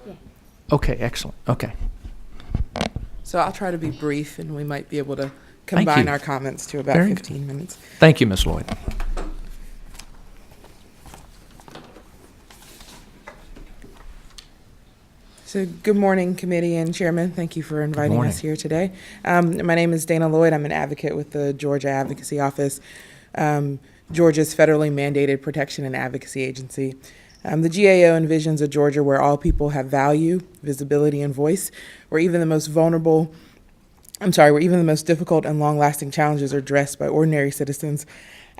Okay, excellent. Okay. So I'll try to be brief, and we might be able to Thank combine you. our comments to about Very 15 minutes. Thank you, Ms. Lloyd. So good morning, committee and chairman. Thank you for inviting morning. us here today. My name is Dana Lloyd. I'm an advocate with the Georgia Advocacy Office, Georgia's federally mandated protection and advocacy agency. The GAO envisions a Georgia where all people have value, visibility, and voice, where even the most difficult and long-lasting challenges are addressed by ordinary citizens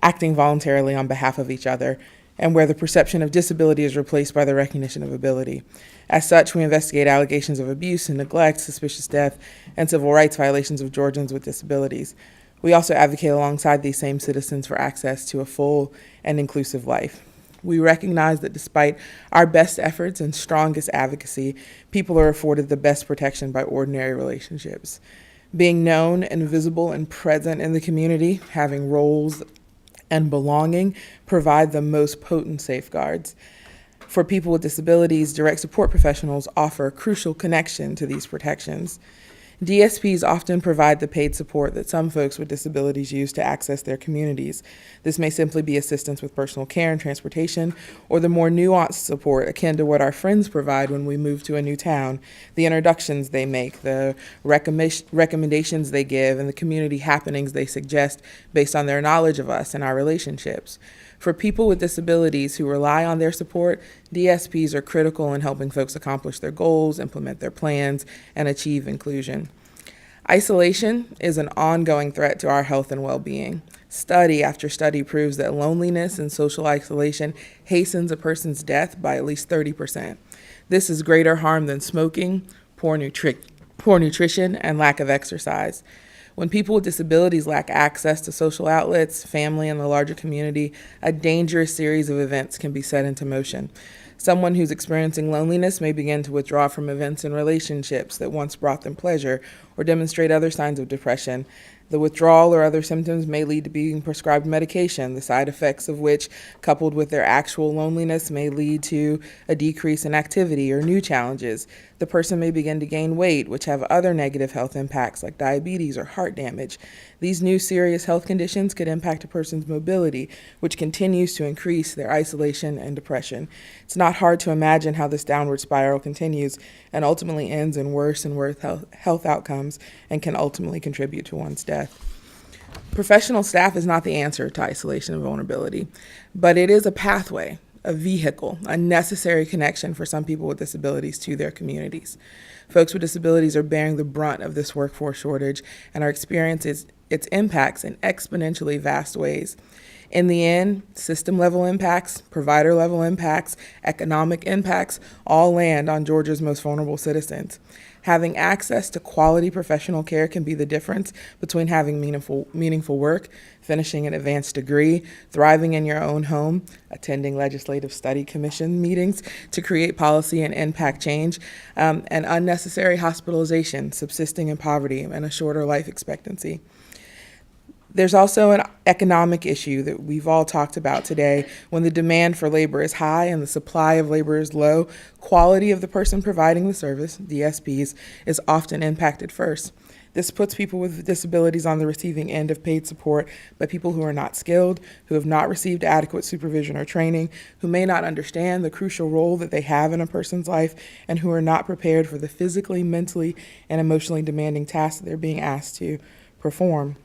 acting voluntarily on behalf of each other, and where the perception of disability is replaced by the recognition of ability. As such, we investigate allegations of abuse and neglect, suspicious death, and civil rights violations of Georgians with disabilities. We also advocate alongside these same citizens for access to a full and inclusive life. We recognize that despite our best efforts and strongest advocacy, people are afforded the best protection by ordinary relationships. Being known and visible and present in the community, having roles and belonging provide the most potent safeguards. For people with disabilities, direct support professionals offer a crucial connection to these protections. DSPs often provide the paid support that some folks with disabilities use to access their communities. This may simply be assistance with personal care and transportation, or the more nuanced support akin to what our friends provide when we move to a new town, the introductions they make, the recommendations they give, and the community happenings they suggest based on their knowledge of us and our relationships. For people with disabilities who rely on their support, DSPs are critical in helping folks accomplish their goals, implement their plans, and achieve inclusion. Isolation is an ongoing threat to our health and well-being. Study after study proves that loneliness and social isolation hastens a person's death by at least 30%. This is greater harm than smoking, poor nutrition, and lack of exercise. When people with disabilities lack access to social outlets, family, and the larger community, a dangerous series of events can be set into motion. Someone who's experiencing loneliness may begin to withdraw from events and relationships that once brought them pleasure, or demonstrate other signs of depression. The withdrawal or other symptoms may lead to being prescribed medication, the side effects of which, coupled with their actual loneliness, may lead to a decrease in activity or new challenges. The person may begin to gain weight, which have other negative health impacts like diabetes or heart damage. These new serious health conditions could impact a person's mobility, which continues to increase their isolation and depression. It's not hard to imagine how this downward spiral continues and ultimately ends in worse and worse health outcomes and can ultimately contribute to one's death. Professional staff is not the answer to isolation and vulnerability, but it is a pathway, a vehicle, a necessary connection for some people with disabilities to their communities. Folks with disabilities are bearing the brunt of this workforce shortage and are experiencing its impacts in exponentially vast ways. In the end, system-level impacts, provider-level impacts, economic impacts all land on Georgia's most vulnerable citizens. Having access to quality professional care can be the difference between having meaningful work, finishing an advanced degree, thriving in your own home, attending legislative study commission meetings to create policy and impact change, and unnecessary hospitalization, subsisting in poverty, and a shorter life expectancy. There's also an economic issue that we've all talked about today. When the demand for labor is high and the supply of labor is low, quality of the person providing the service, DSPs, is often impacted first. This puts people with disabilities on the receiving end of paid support by people who are not skilled, who have not received adequate supervision or training, who may not understand the crucial role that they have in a person's life, and who are not prepared for the physically, mentally, and emotionally demanding tasks that they're being asked to perform.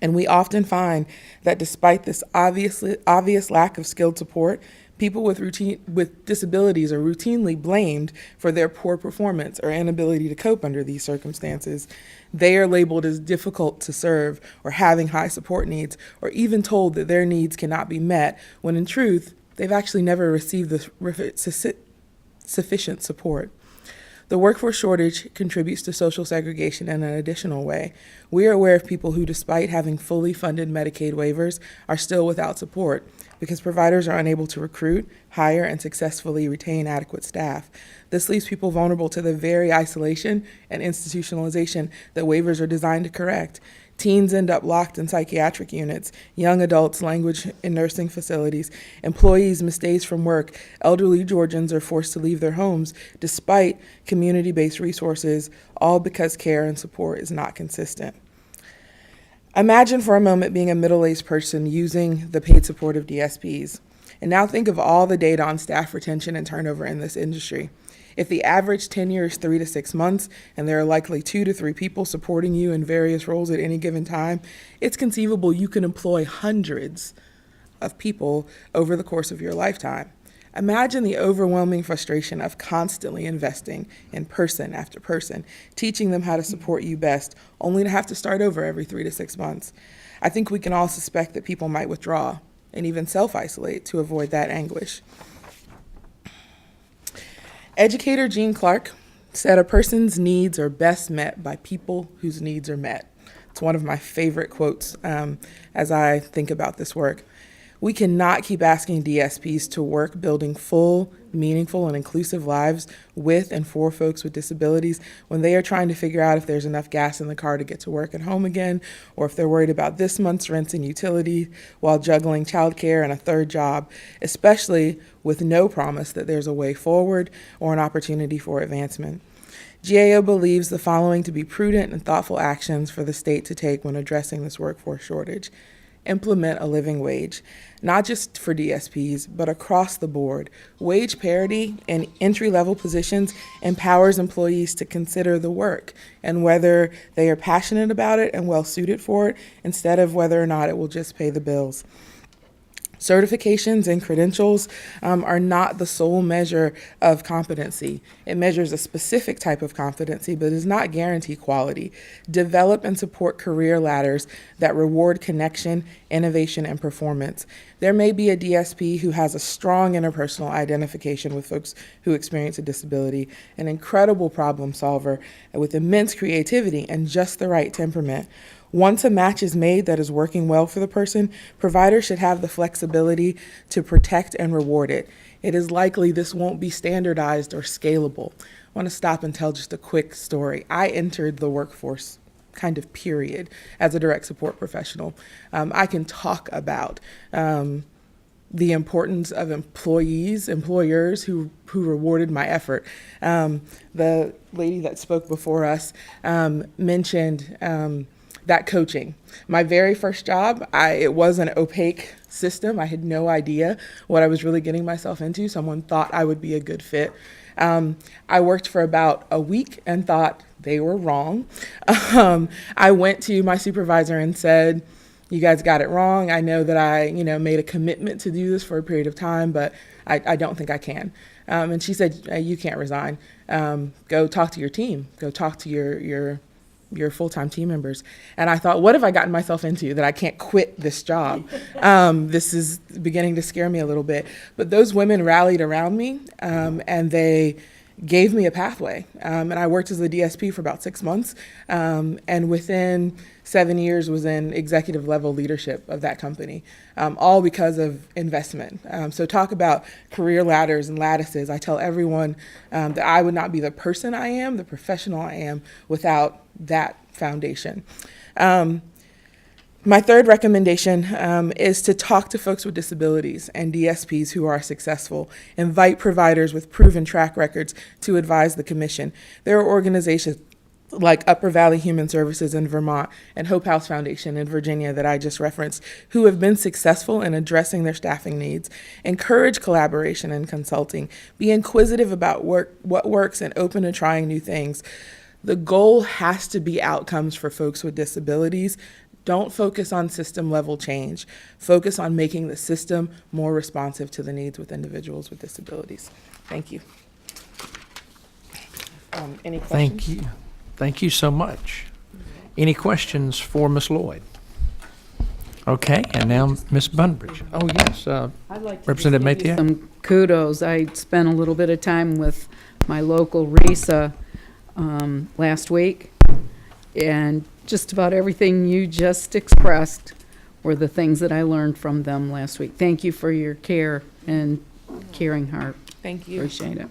And we often find that despite this obvious lack of skilled support, people with disabilities are routinely blamed for their poor performance or inability to cope under these circumstances. They are labeled as difficult to serve or having high support needs, or even told that their needs cannot be met, when in truth, they've actually never received the sufficient support. The workforce shortage contributes to social segregation in an additional way. We are aware of people who, despite having fully funded Medicaid waivers, are still without support because providers are unable to recruit, hire, and successfully retain adequate staff. This leaves people vulnerable to the very isolation and institutionalization that waivers are designed to correct. Teens end up locked in psychiatric units, young adults languish in nursing facilities, employees miss days from work, elderly Georgians are forced to leave their homes despite community-based resources, all because care and support is not consistent. Imagine for a moment being a middle-aged person using the paid support of DSPs, and now think of all the data on staff retention and turnover in this industry. If the average tenure is 3 to 6 months, and there are likely 2 to 3 people supporting you in various roles at any given time, it's conceivable you can employ hundreds of people over the course of your lifetime. Imagine the overwhelming frustration of constantly investing in person after person, teaching them how to support you best, only to have to start over every 3 to 6 months. I think we can all suspect that people might withdraw and even self-isolate to avoid that anguish. Educator Gene Clark said a person's needs are best met by people whose needs are met. It's one of my favorite quotes as I think about this work. We cannot keep asking DSPs to work building full, meaningful, and inclusive lives with and for folks with disabilities when they are trying to figure out if there's enough gas in the car to get to work and home again, or if they're worried about this month's rent and utility while juggling childcare and a third job, especially with no promise that there's a way forward or an opportunity for advancement. GAO believes the following to be prudent and thoughtful actions for the state to take when addressing this workforce shortage. Implement a living wage, not just for DSPs, but across the board. Wage parity in entry-level positions empowers employees to consider the work and whether they are passionate about it and well-suited for it, instead of whether or not it will just pay the bills. Certifications and credentials are not the sole measure of competency. It measures a specific type of competency, but does not guarantee quality. Develop and support career ladders that reward connection, innovation, and performance. There may be a DSP who has a strong interpersonal identification with folks who experience a disability, an incredible problem solver with immense creativity and just the right temperament. Once a match is made that is working well for the person, providers should have the flexibility to protect and reward it. It is likely this won't be standardized or scalable. I want to stop and tell just a quick story. I entered the workforce kind of period as a direct support professional. I can talk about the importance of employers who rewarded my effort. The lady that spoke before us mentioned that coaching. My very first job, it was an opaque system. I had no idea what I was really getting myself into. Someone thought I would be a good fit. I worked for about a week and thought they were wrong. I went to my supervisor and said, "You guys got it wrong. I know that I, made a commitment to do this for a period of time, but I don't think I can." And she said, "You can't resign. Go talk to your team. Go talk to your full-time team members." And I thought, what have I gotten myself into that I can't quit this job? This is beginning to scare me a little bit. But those women rallied around me, and they gave me a pathway. And I worked as a DSP for about 6 months, and within 7 years was in executive level leadership of that company, all because of investment. So talk about career ladders and lattices. I tell everyone that I would not be the person I am, the professional I am, without that foundation. My third recommendation is to talk to folks with disabilities and DSPs who are successful. Invite providers with proven track records to advise the commission. There are organizations like Upper Valley Human Services in Vermont and Hope House Foundation in Virginia that I just referenced, who have been successful in addressing their staffing needs. Encourage collaboration and consulting. Be inquisitive about what works and open to trying new things. The goal has to be outcomes for folks with disabilities. Don't focus on system level change. Focus on making the system more responsive to the needs with individuals with disabilities. Thank you. Any questions? Thank you. Thank you so much. Any questions for Ms. Lloyd? Okay, and now Ms. Bunbridge. Oh, yes, I'd like to Representative just give you Matiak? some kudos. I spent a little bit of time with my local RISA last week, and just about everything you just expressed were the things that I learned from them last week. Thank you for your care and caring heart. Thank you. Appreciate it.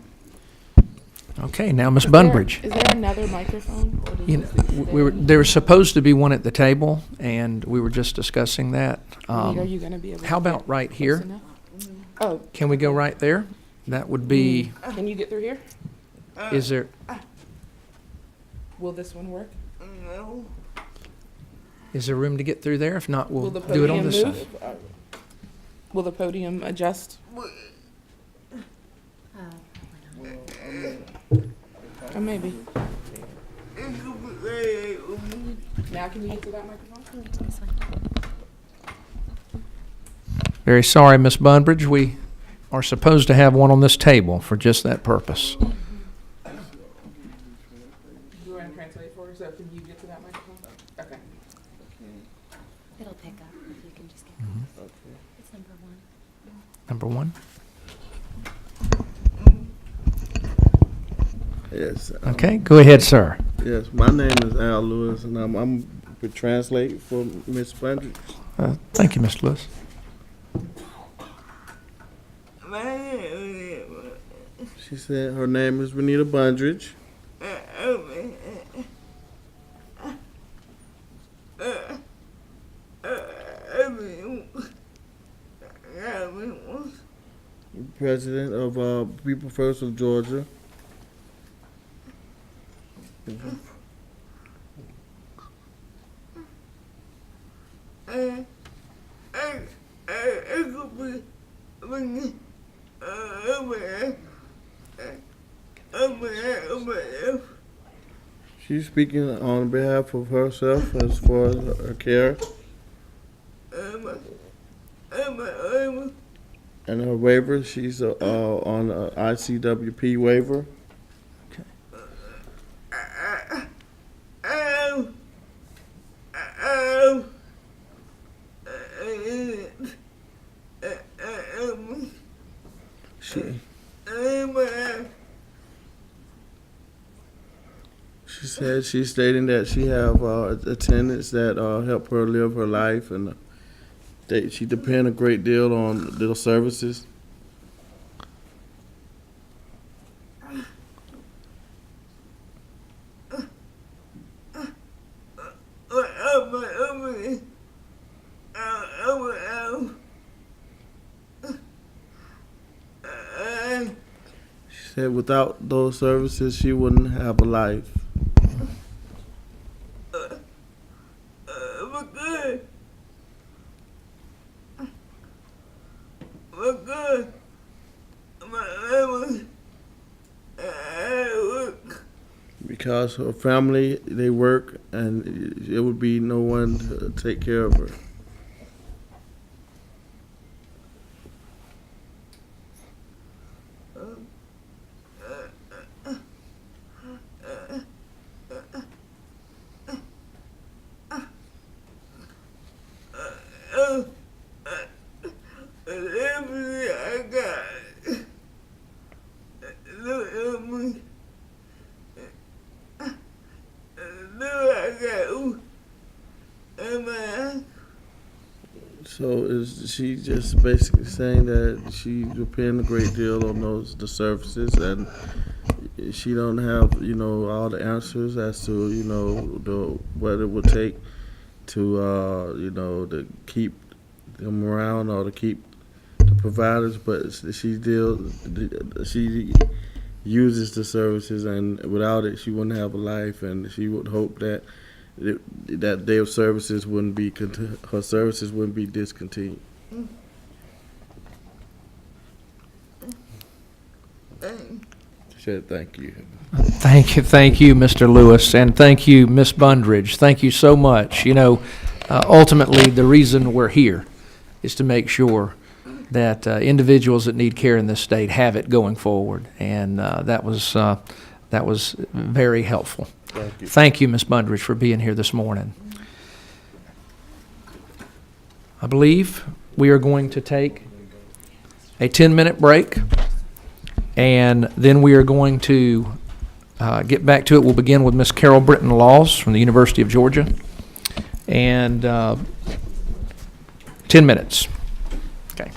Okay, now Ms. Bunbridge. Is there another microphone? Or does You know, there was supposed to be one at the table, and we were just discussing that. are you going to be able How to get about right close here? enough? Oh, Can we go right there? That would be, can you get through here? is there, Will this one work? is there room to get through there? If not, we'll Will the do it on podium this move? side. Will the podium adjust? Or maybe. Now can you get to that microphone? Very sorry, Ms. Bunbridge. We are supposed to have one on this table for just that purpose. Do you want to translate for us? So can you get to that microphone? Okay. It'll pick up if you can just get It's number one. Number one? Yes. Okay, go ahead, sir. Yes, my name is Al Lewis, and I'm to translate for Ms. Bunbridge. Thank you, Mr. Lewis. She said her name is Renita Bunbridge. President of People First of Georgia. She's speaking on behalf of herself as far as her care. And her waiver, she's on a ICWP waiver. She said she's stating that she have attendants that help her live her life, and she depend a great deal on little services. She said without those services, she wouldn't have a life. Because her family, they work, and it would be no one to take care of her. So is she just basically saying that she depend a great deal on the services, and she don't have all the answers as to what it would take to to keep them around or to keep the providers, but she uses the services, and without it she wouldn't have a life, and she would hope that that their services wouldn't be her services wouldn't be discontinued. She said, "Thank you." Thank you, Mr. Lewis, and thank you, Ms. Bundridge. Thank you so much. Ultimately, the reason we're here is to make sure that individuals that need care in this state have it going forward, and that was very helpful. Thank you. Thank you, Ms. Bundridge, for being here this morning. I believe we are going to take a 10-minute break, and then we are going to get back to it. We'll begin with Ms. Carol Britton Laws from the University of Georgia, and 10 minutes. Okay.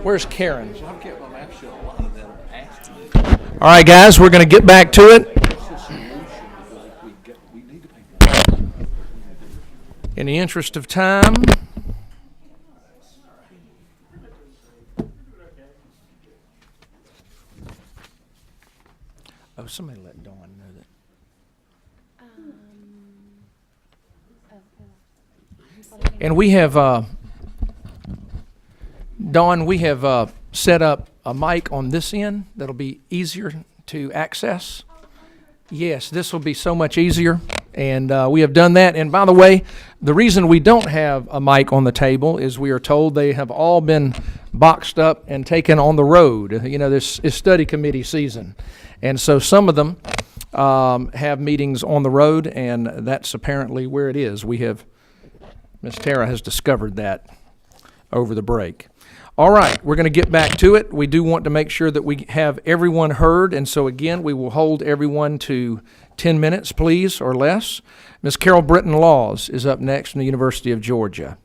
Where's Karen? All right, guys, we're going to get back to it. In the interest of time. Oh, somebody let Dawn know that. And we have, Dawn, we have set up a mic on this end that'll be easier to access. Yes, this will be so much easier, and we have done that. And by the way, the reason we don't have a mic on the table is we are told they have all been boxed up and taken on the road. You know, this is study committee season, and so some of them have meetings on the road, and that's apparently where it is. We have, Ms. Tara has discovered that over the break. All right, we're going to get back to it. We do want to make sure that we have everyone heard, and so again, we will hold everyone to 10 minutes, please, or less. Ms. Carol Britton Laws is up next from the University of Georgia.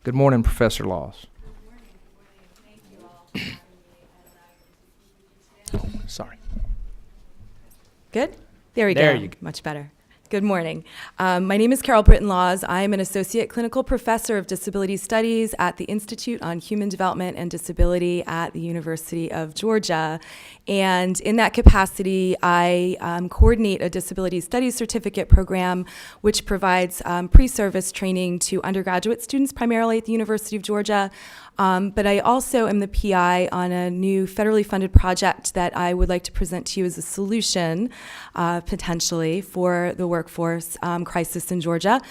Good morning, Professor Laws. Sorry. Good? There we There go. you go. Much better. Good morning. My name is Carol Britton Laws. I am an Associate Clinical Professor of Disability Studies at the Institute on Human Development and Disability at the University of Georgia. And in that capacity, I coordinate a Disability Studies Certificate program, which provides pre-service training to undergraduate students, primarily at the University of Georgia. But I also am the PI on a new federally funded project that I would like to present to you as a solution, potentially, for the workforce crisis in Georgia.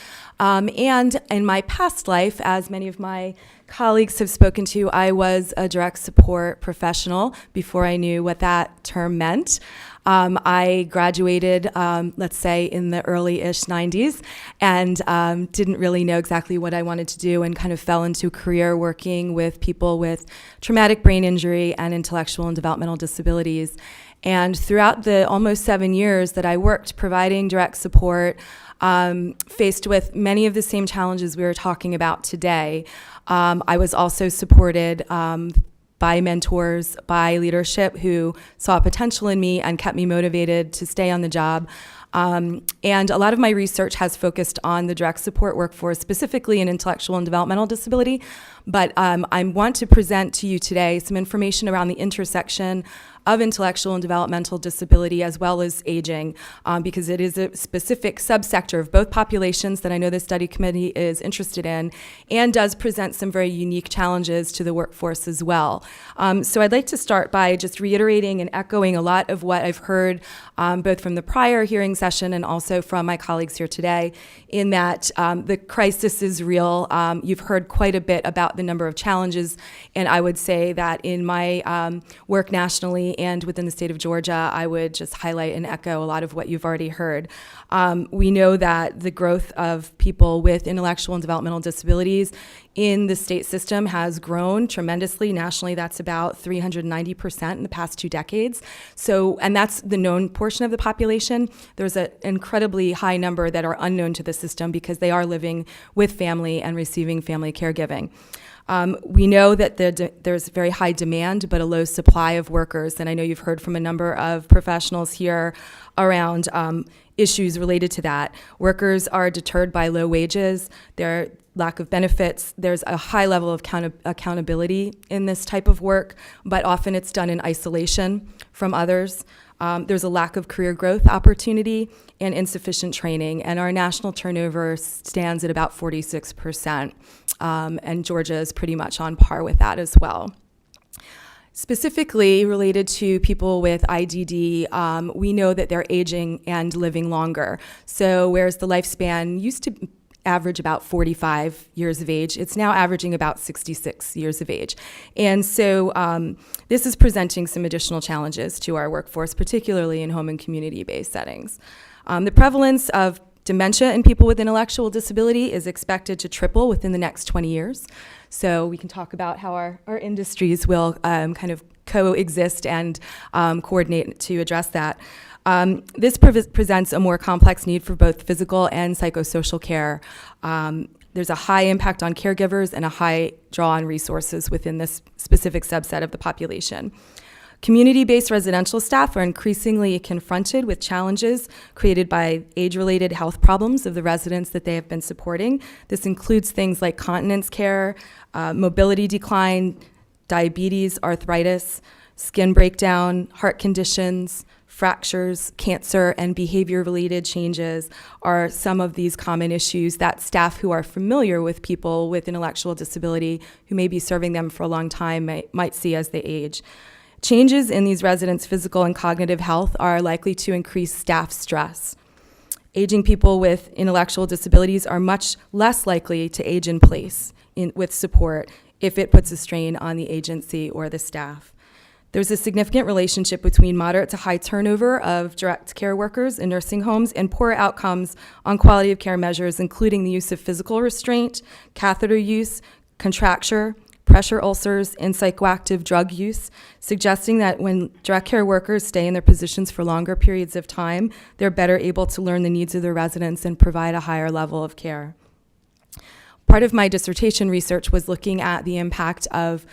And in my past life, as many of my colleagues have spoken to, I was a direct support professional before I knew what that term meant. I graduated, let's say, in the early-ish 90s and didn't really know exactly what I wanted to do and kind of fell into a career working with people with traumatic brain injury and intellectual and developmental disabilities. And throughout the almost 7 years that I worked providing direct support, faced with many of the same challenges we were talking about today, I was also supported by mentors, by leadership who saw potential in me and kept me motivated to stay on the job. And a lot of my research has focused on the direct support workforce, specifically in intellectual and developmental disability. But I want to present to you today some information around the intersection of intellectual and developmental disability as well as aging, because it is a specific subsector of both populations that I know the study committee is interested in and does present some very unique challenges to the workforce as well. So I'd like to start by just reiterating and echoing a lot of what I've heard both from the prior hearing session and also from my colleagues here today, in that the crisis is real. You've heard quite a bit about the number of challenges, and I would say that in my work nationally and within the state of Georgia, I would just highlight and echo a lot of what you've already heard. We know that the growth of people with intellectual and developmental disabilities in the state system has grown tremendously. Nationally, that's about 390% in the past 2 decades. So, and that's the known portion of the population. There's an incredibly high number that are unknown to the system because they are living with family and receiving family caregiving. We know that there's very high demand, but a low supply of workers. And I know you've heard from a number of professionals here around issues related to that. Workers are deterred by low wages, their lack of benefits. There's a high level of accountability in this type of work, but often it's done in isolation from others. There's a lack of career growth opportunity and insufficient training, and our national turnover stands at about 46%, and Georgia is pretty much on par with that as well. Specifically related to people with IDD, we know that they're aging and living longer. So whereas the lifespan used to average about 45 years of age, it's now averaging about 66 years of age. And so this is presenting some additional challenges to our workforce, particularly in home and community-based settings. The prevalence of dementia in people with intellectual disability is expected to triple within the next 20 years. So we can talk about how our industries will kind of coexist and coordinate to address that. This presents a more complex need for both physical and psychosocial care. There's a high impact on caregivers and a high draw on resources within this specific subset of the population. Community-based residential staff are increasingly confronted with challenges created by age-related health problems of the residents that they have been supporting. This includes things like continence care, mobility decline, diabetes, arthritis, skin breakdown, heart conditions, fractures, cancer, and behavior-related changes are some of these common issues that staff who are familiar with people with intellectual disability, who may be serving them for a long time, might see as they age. Changes in these residents' physical and cognitive health are likely to increase staff stress. Aging people with intellectual disabilities are much less likely to age in place with support if it puts a strain on the agency or the staff. There's a significant relationship between moderate to high turnover of direct care workers in nursing homes and poor outcomes on quality of care measures, including the use of physical restraint, catheter use, contracture, pressure ulcers, and psychoactive drug use, suggesting that when direct care workers stay in their positions for longer periods of time, they're better able to learn the needs of their residents and provide a higher level of care. Part of my dissertation research was looking at the impact of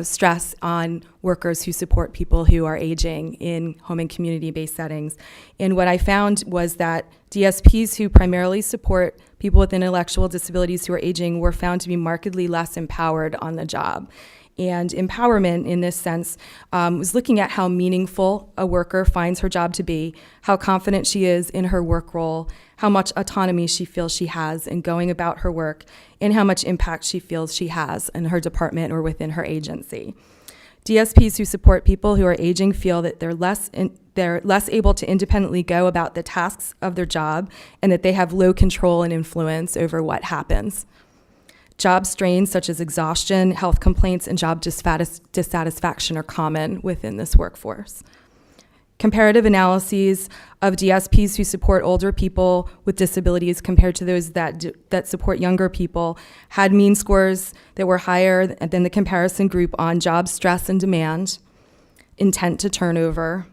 stress on workers who support people who are aging in home and community-based settings. And what I found was that DSPs who primarily support people with intellectual disabilities who are aging were found to be markedly less empowered on the job. And empowerment in this sense was looking at how meaningful a worker finds her job to be, how confident she is in her work role, how much autonomy she feels she has in going about her work, and how much impact she feels she has in her department or within her agency. DSPs who support people who are aging feel that they're less able to independently go about the tasks of their job and that they have low control and influence over what happens. Job strains such as exhaustion, health complaints, and job dissatisfaction are common within this workforce. Comparative analyses of DSPs who support older people with disabilities compared to those that support younger people had mean scores that were higher than the comparison group on job stress and demand, intent to turnover,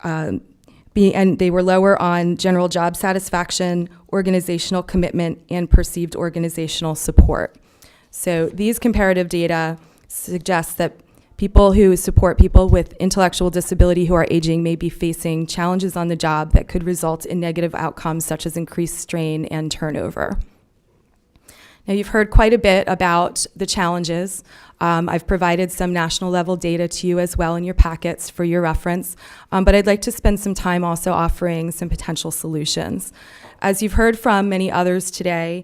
and they were lower on general job satisfaction, organizational commitment, and perceived organizational support. So these comparative data suggest that people who support people with intellectual disability who are aging may be facing challenges on the job that could result in negative outcomes such as increased strain and turnover. Now, you've heard quite a bit about the challenges. I've provided some national level data to you as well in your packets for your reference, but I'd like to spend some time also offering some potential solutions. As you've heard from many others today,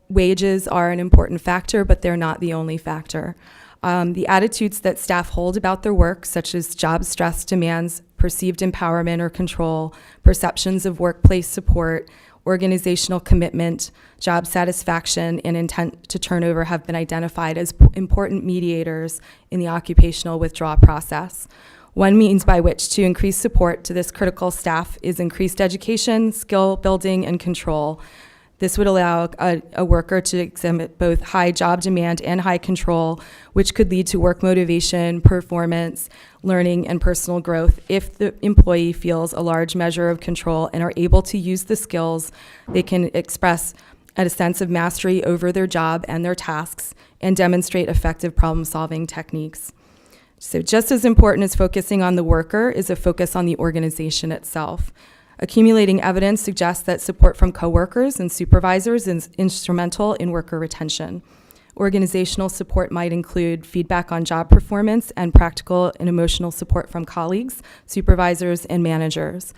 wages are an important factor, but they're not the only factor. The attitudes that staff hold about their work, such as job stress demands, perceived empowerment or control, perceptions of workplace support, organizational commitment, job satisfaction, and intent to turnover have been identified as important mediators in the occupational withdrawal process. One means by which to increase support to this critical staff is increased education, skill building, and control. This would allow a worker to exhibit both high job demand and high control, which could lead to work motivation, performance, learning, and personal growth if the employee feels a large measure of control and are able to use the skills. They can express a sense of mastery over their job and their tasks and demonstrate effective problem-solving techniques. So just as important as focusing on the worker is a focus on the organization itself. Accumulating evidence suggests that support from coworkers and supervisors is instrumental in worker retention. Organizational support might include feedback on job performance and practical and emotional support from colleagues, supervisors, and managers.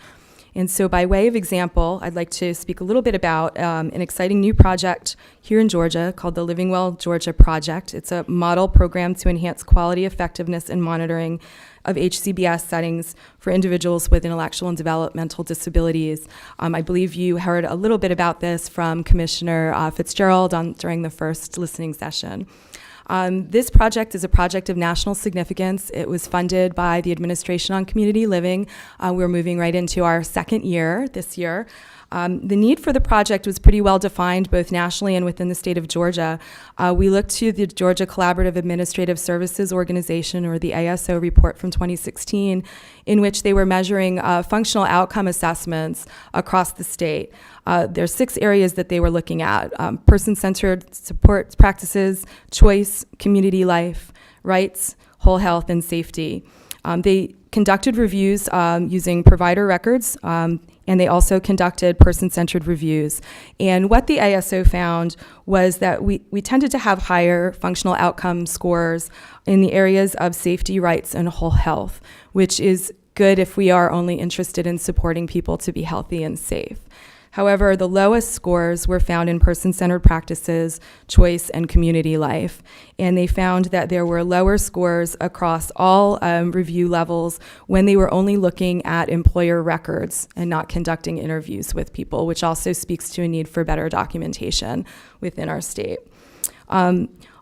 And so by way of example, I'd like to speak a little bit about an exciting new project here in Georgia called the Living Well Georgia Project. It's a model program to enhance quality, effectiveness, and monitoring of HCBS settings for individuals with intellectual and developmental disabilities. I believe you heard a little bit about this from Commissioner Fitzgerald during the first listening session. This project is a project of national significance. It was funded by the Administration on Community Living. We're moving right into our second year this year. The need for the project was pretty well defined both nationally and within the state of Georgia. We looked to the Georgia Collaborative Administrative Services Organization, or the ASO report from 2016, in which they were measuring functional outcome assessments across the state. There's 6 areas that they were looking at: person-centered support practices, choice, community life, rights, whole health, and safety. They conducted reviews using provider records, and they also conducted person-centered reviews. And what the ASO found was that we tended to have higher functional outcome scores in the areas of safety, rights, and whole health, which is good if we are only interested in supporting people to be healthy and safe. However, the lowest scores were found in person-centered practices, choice, and community life. And they found that there were lower scores across all review levels when they were only looking at employer records and not conducting interviews with people, which also speaks to a need for better documentation within our state.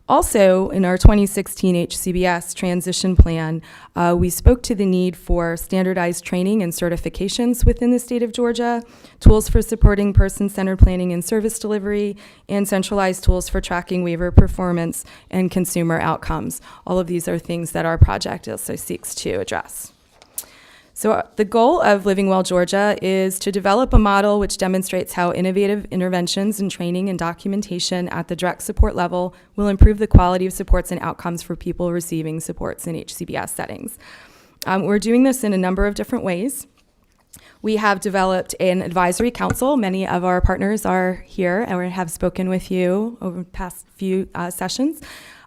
Also, in our 2016 HCBS transition plan, we spoke to the need for standardized training and certifications within the state of Georgia, tools for supporting person-centered planning and service delivery, and centralized tools for tracking waiver performance and consumer outcomes. All of these are things that our project also seeks to address. So the goal of Living Well Georgia is to develop a model which demonstrates how innovative interventions in training and documentation at the direct support level will improve the quality of supports and outcomes for people receiving supports in HCBS settings. We're doing this in a number of different ways. We have developed an advisory council. Many of our partners are here and have spoken with you over the past few sessions.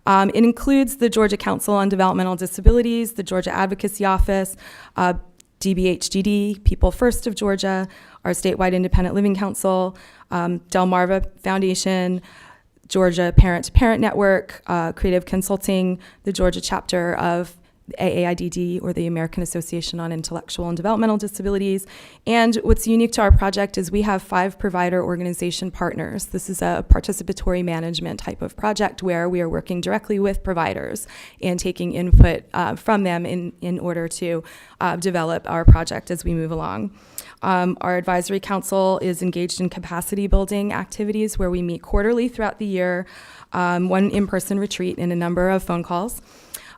It includes the Georgia Council on Developmental Disabilities, the Georgia Advocacy Office, DBHGD, People First of Georgia, our statewide Independent Living Council, Delmarva Foundation, Georgia Parent-to-Parent Network, Creative Consulting, the Georgia chapter of AAIDD, or the American Association on Intellectual and Developmental Disabilities. And what's unique to our project is we have 5 provider organization partners. This is a participatory management type of project where we are working directly with providers and taking input from them in order to develop our project as we move along. Our advisory council is engaged in capacity building activities where we meet quarterly throughout the year, one in-person retreat and a number of phone calls.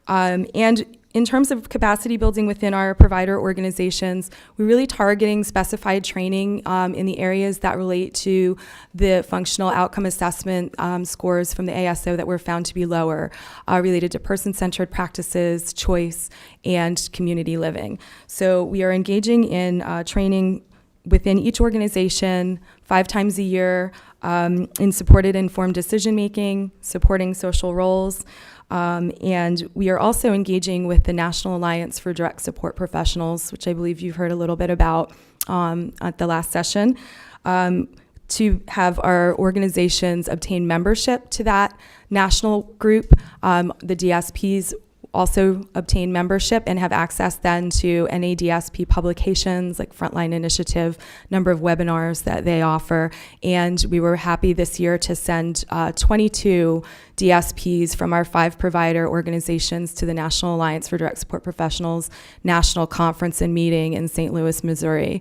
And in terms of capacity building within our provider organizations, we're really targeting specified training in the areas that relate to the functional outcome assessment scores from the ASO that were found to be lower, related to person-centered practices, choice, and community living. So we are engaging in training within each organization 5 times a year in supported informed decision-making, supporting social roles, and we are also engaging with the National Alliance for Direct Support Professionals, which I believe you've heard a little bit about at the last session, to have our organizations obtain membership to that national group. The DSPs also obtain membership and have access then to NADSP publications like Frontline Initiative, number of webinars that they offer. And we were happy this year to send 22 DSPs from our 5 provider organizations to the National Alliance for Direct Support Professionals National Conference and Meeting in St. Louis, Missouri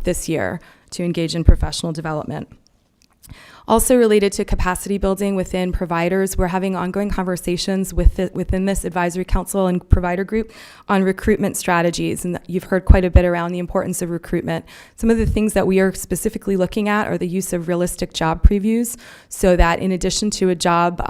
this year to engage in professional development. Also related to capacity building within providers, we're having ongoing conversations within this advisory council and provider group on recruitment strategies. And you've heard quite a bit around the importance of recruitment. Some of the things that we are specifically looking at are the use of realistic job previews, so that in addition to a job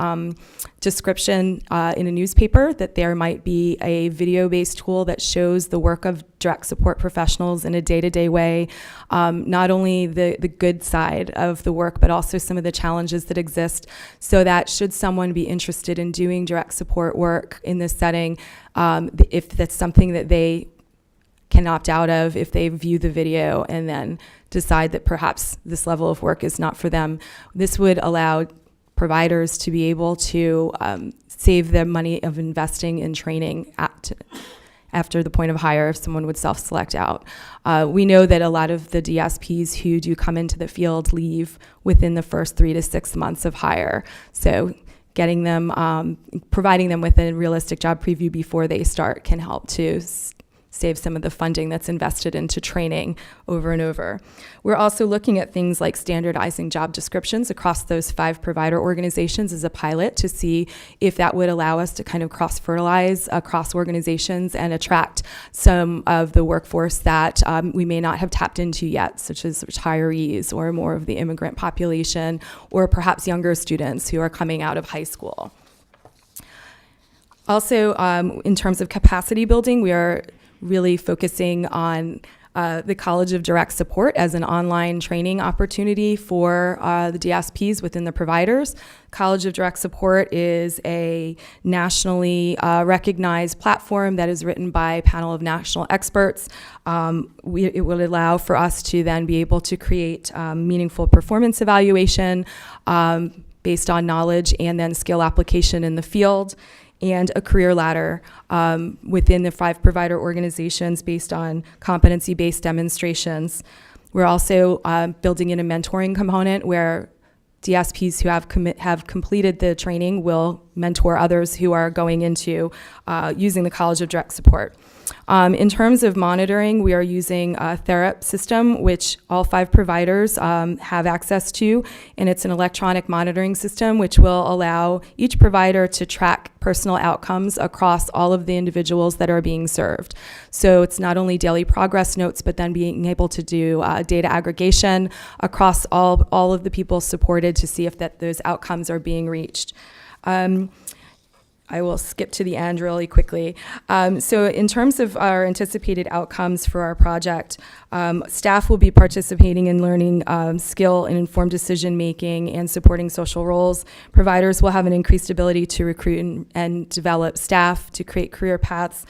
description in a newspaper, that there might be a video-based tool that shows the work of direct support professionals in a day-to-day way, not only the good side of the work, but also some of the challenges that exist, so that should someone be interested in doing direct support work in this setting, if that's something that they can opt out of, if they view the video and then decide that perhaps this level of work is not for them, this would allow providers to be able to save the money of investing in training after the point of hire if someone would self-select out. We know that a lot of the DSPs who do come into the field leave within the first 3 to 6 months of hire. So getting them, providing them with a realistic job preview before they start can help to save some of the funding that's invested into training over and over. We're also looking at things like standardizing job descriptions across those 5 provider organizations as a pilot to see if that would allow us to kind of cross-fertilize across organizations and attract some of the workforce that we may not have tapped into yet, such as retirees or more of the immigrant population, or perhaps younger students who are coming out of high school. Also, in terms of capacity building, we are really focusing on the College of Direct Support as an online training opportunity for the DSPs within the providers. College of Direct Support is a nationally recognized platform that is written by a panel of national experts. It will allow for us to then be able to create meaningful performance evaluation based on knowledge and then skill application in the field, and a career ladder within the 5 provider organizations based on competency-based demonstrations. We're also building in a mentoring component where DSPs who have completed the training will mentor others who are going into using the College of Direct Support. In terms of monitoring, we are using a Therap system, which all 5 providers have access to, and it's an electronic monitoring system which will allow each provider to track personal outcomes across all of the individuals that are being served. So it's not only daily progress notes, but then being able to do data aggregation across all of the people supported to see if those outcomes are being reached. I will skip to the end really quickly. So in terms of our anticipated outcomes for our project, staff will be participating in learning skill and informed decision-making and supporting social roles. Providers will have an increased ability to recruit and develop staff to create career paths.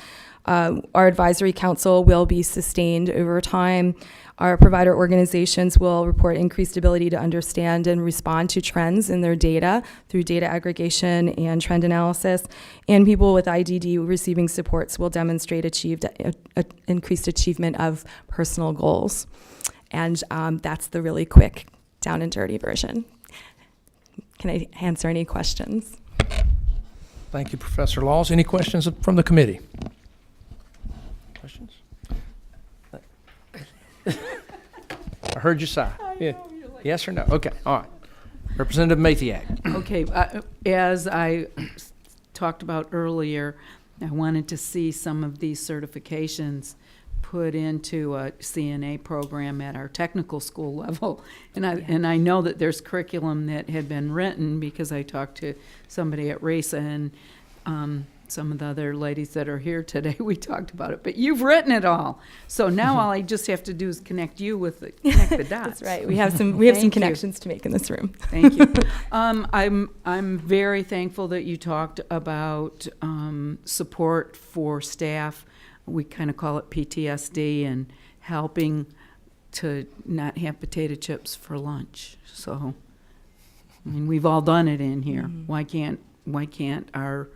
Our advisory council will be sustained over time. Our provider organizations will report increased ability to understand and respond to trends in their data through data aggregation and trend analysis. And people with IDD receiving supports will demonstrate increased achievement of personal goals. And that's the really quick, down and dirty version. Can I answer any questions? Thank you, Professor Laws. Any questions from the committee? Questions? I heard you sigh. Yeah. Yes or no? Okay, all right. Representative Mathiak. Okay, as I talked about earlier, I wanted to see some of these certifications put into a CNA program at our technical school level. And I know that there's curriculum that had been written because I talked to somebody at RACA and some of the other ladies that are here today, we talked about it, but you've written it all. So now all I just have to do is connect you with the dots. That's right. We have some connections to make in this room. Thank you. I'm very thankful that you talked about support for staff. We kind of call it PTSD, and helping to not have potato chips for lunch. So, I mean, we've all done it in here. Mm-hmm. Why can't our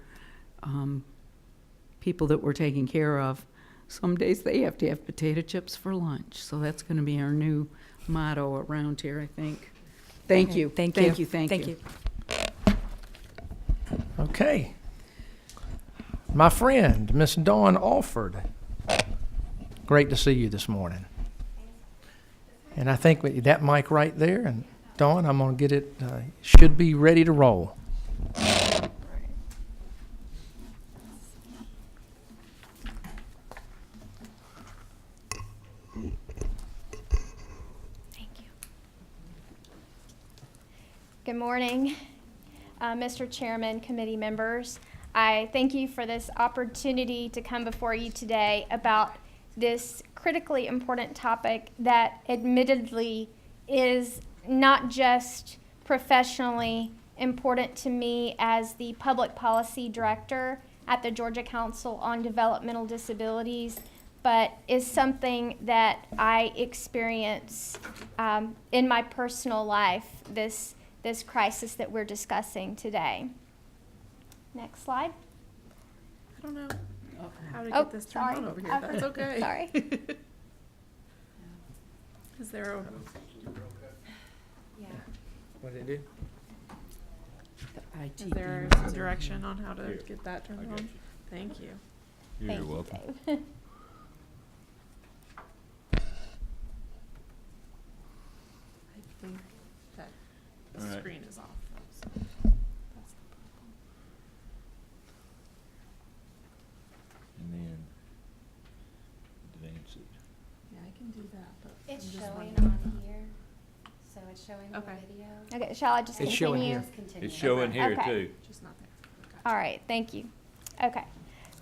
people that we're taking care of, some days they have to have potato chips for lunch. So that's going to be our new motto around here, I think. Thank you. Thank you. Thank you. Okay. My friend, Miss Dawn Alford. Great to see you this morning. And I think with that mic right there, and Dawn, I'm going to get it, should be ready to roll. Good morning, Mr. Chairman, committee members. I thank you for this opportunity to come before you today about this critically important topic that admittedly is not just professionally important to me as the public policy director at the Georgia Council on Developmental Disabilities, but is something that I experience in my personal life, this crisis that we're discussing today. Next slide. I don't know how to Oh, get this turned on over here. That's okay. Sorry. Is there a... Yeah. What did it do? Is there some direction on how to get that turned on? Thank you. Thank you, Dave. Okay. All right. Screen is off. And then advance it. Yeah, I can do that, but. It's I'm just showing wondering. on here, so it's showing on Okay. the video. Okay, shall I just It's continue? showing here. It's showing here Okay. too. Just not there. All right, thank you. Okay.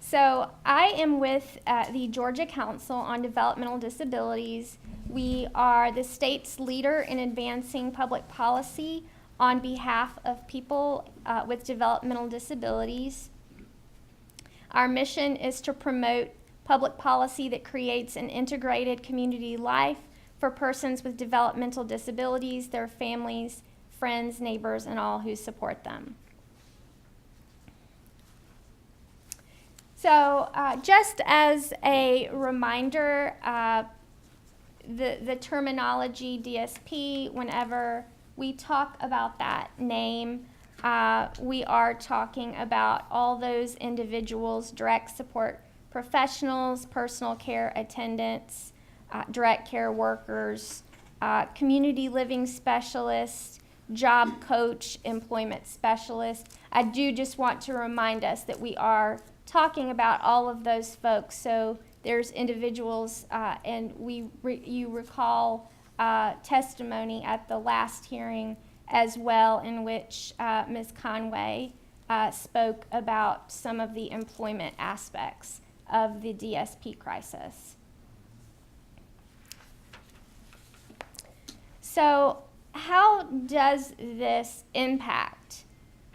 So I am with the Georgia Council on Developmental Disabilities. We are the state's leader in advancing public policy on behalf of people with developmental disabilities. Our mission is to promote public policy that creates an integrated community life for persons with developmental disabilities, their families, friends, neighbors, and all who support them. So just as a reminder, the terminology DSP, whenever we talk about that name, we are talking about all those individuals, direct support professionals, personal care attendants, direct care workers, community living specialists, job coach, employment specialist. I do just want to remind us that we are talking about all of those folks. So there's individuals, and you recall testimony at the last hearing as well, in which Ms. Conway spoke about some of the employment aspects of the DSP crisis. So how does this impact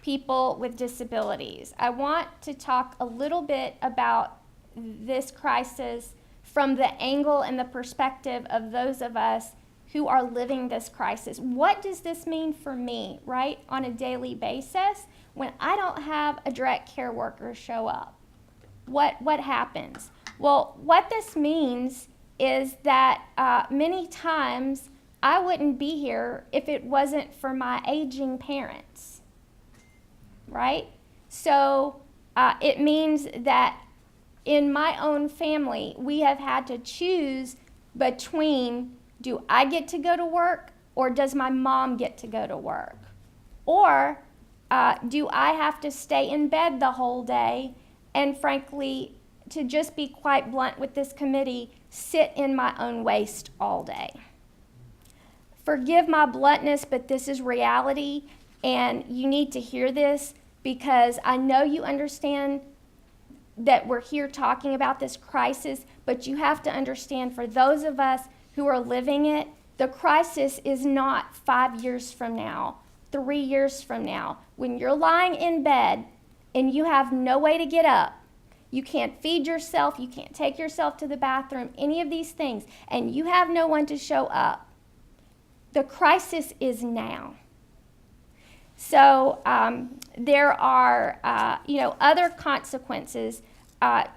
people with disabilities? I want to talk a little bit about this crisis from the angle and the perspective of those of us who are living this crisis. What does this mean for me, right, on a daily basis when I don't have a direct care worker show up? What happens? Well, what this means is that many times I wouldn't be here if it wasn't for my aging parents, right? So it means that in my own family, we have had to choose between, do I get to go to work or does my mom get to go to work? Or do I have to stay in bed the whole day and, frankly, to just be quite blunt with this committee, sit in my own waste all day? Forgive my bluntness, but this is reality, and you need to hear this because I know you understand that we're here talking about this crisis, but you have to understand, for those of us who are living it, the crisis is not 5 years from now, 3 years from now. When you're lying in bed and you have no way to get up, you can't feed yourself, you can't take yourself to the bathroom, any of these things, and you have no one to show up, the crisis is now. So there are, other consequences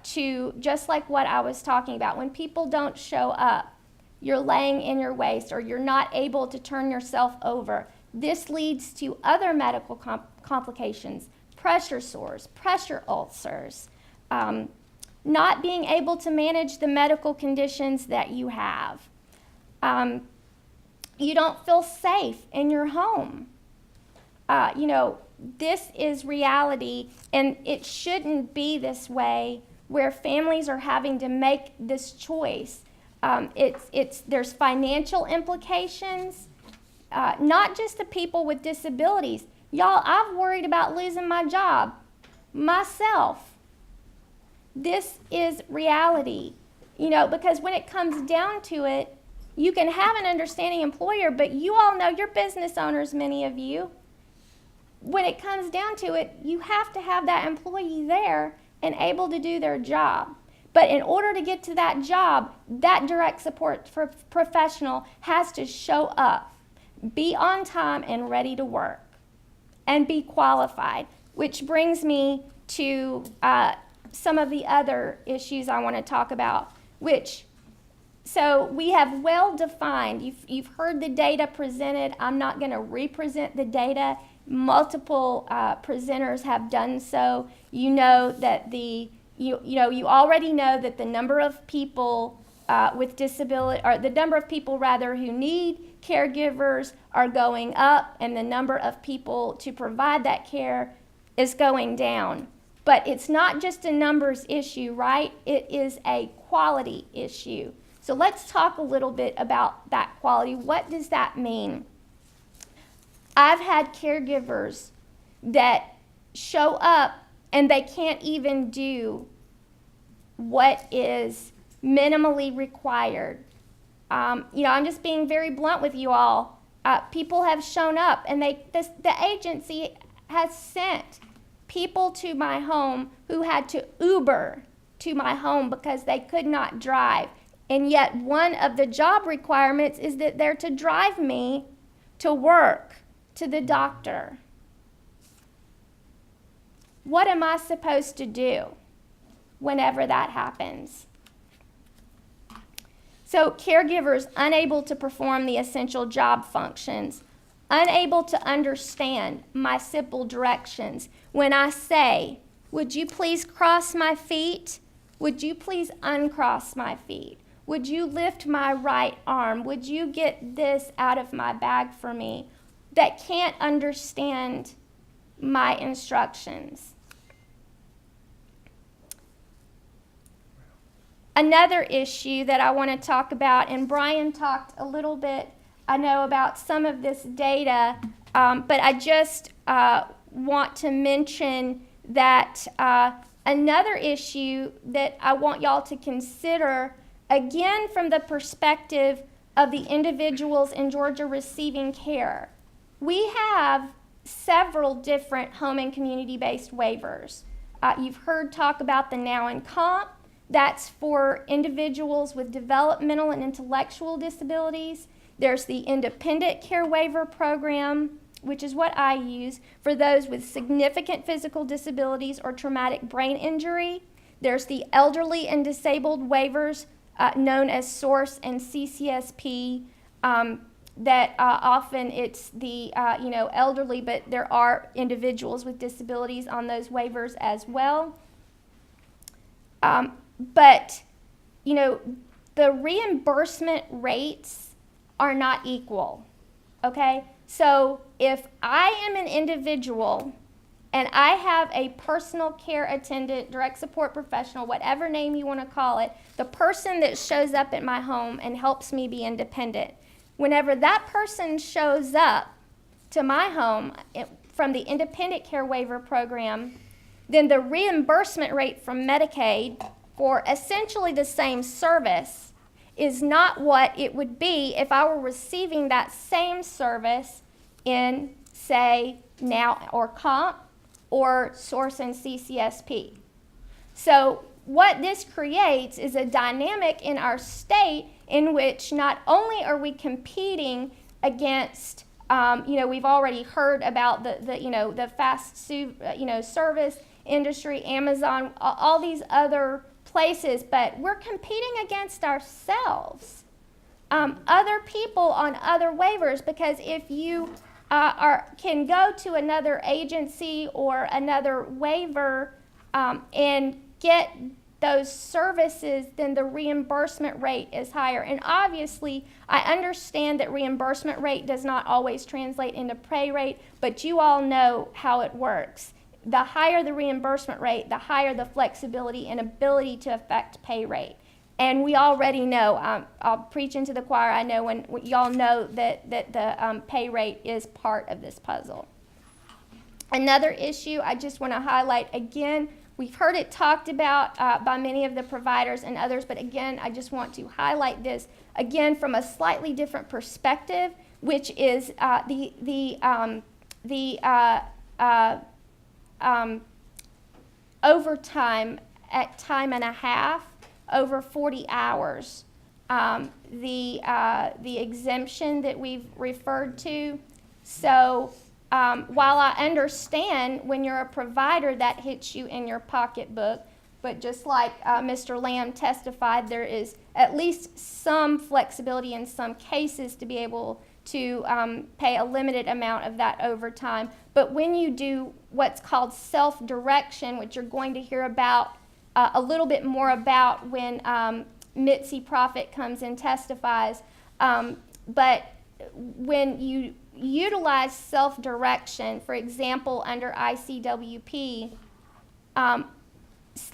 to just like what I was talking about. When people don't show up, you're laying in your waste or you're not able to turn yourself over. This leads to other medical complications, pressure sores, pressure ulcers, not being able to manage the medical conditions that you have. You don't feel safe in your home. This is reality, and it shouldn't be this way where families are having to make this choice. There's financial implications, not just the people with disabilities. Y'all, I've worried about losing my job myself. This is reality, because when it comes down to it, you can have an understanding employer, but you all know, you're business owners, many of you. When it comes down to it, you have to have that employee there and able to do their job. But in order to get to that job, that direct support professional has to show up, be on time and ready to work, and be qualified, which brings me to some of the other issues I want to talk about, so we have well defined, you've heard the data presented. I'm not going to represent the data. Multiple presenters have done so. You know that you already know that the number of people with disability, or the number of people rather who need caregivers are going up and the number of people to provide that care is going down. But it's not just a numbers issue, right? It is a quality issue. So let's talk a little bit about that quality. What does that mean? I've had caregivers that show up and they can't even do what is minimally required. I'm just being very blunt with you all. People have shown up and the agency has sent people to my home who had to Uber to my home because they could not drive. And yet one of the job requirements is that they're to drive me to work, to the doctor. What am I supposed to do whenever that happens? So caregivers unable to perform the essential job functions, unable to understand my simple directions. When I say, would you please cross my feet? Would you please uncross my feet? Would you lift my right arm? Would you get this out of my bag for me? That can't understand my instructions. Another issue that I want to talk about, and Brian talked a little bit, I know, about some of this data, but I just want to mention that another issue that I want y'all to consider, again from the perspective of the individuals in Georgia receiving care. We have several different home and community-based waivers. You've heard talk about the Now and Comp. That's for individuals with developmental and intellectual disabilities. There's the Independent Care Waiver Program, which is what I use, for those with significant physical disabilities or traumatic brain injury. There's the Elderly and Disabled Waivers, known as SOURCE and CCSP, that often it's the elderly, but there are individuals with disabilities on those waivers as well. But the reimbursement rates are not equal, okay? So if I am an individual and I have a personal care attendant, direct support professional, whatever name you want to call it, the person that shows up at my home and helps me be independent, whenever that person shows up to my home from the Independent Care Waiver Program, then the reimbursement rate from Medicaid for essentially the same service is not what it would be if I were receiving that same service in, say, Now or Comp or SOURCE and CCSP. So what this creates is a dynamic in our state in which not only are we competing against, we've already heard about the fast service industry, Amazon, all these other places, but we're competing against ourselves, other people on other waivers, because if you can go to another agency or another waiver and get those services, then the reimbursement rate is higher. And obviously, I understand that reimbursement rate does not always translate into pay rate, but you all know how it works. The higher the reimbursement rate, the higher the flexibility and ability to affect pay rate. And we already know, I'll preach into the choir, I know when y'all know that the pay rate is part of this puzzle. Another issue I just want to highlight again, we've heard it talked about by many of the providers and others, but again, I just want to highlight this again from a slightly different perspective, which is overtime at time and a half over 40 hours. The exemption that we've referred to. So while I understand when you're a provider that hits you in your pocketbook, but just like Mr. Lamb testified, there is at least some flexibility in some cases to be able to pay a limited amount of that overtime. But when you do what's called self-direction, which you're going to hear about a little bit more about when Mitzi Prophet comes and testifies, but when you utilize self-direction, for example, under ICWP,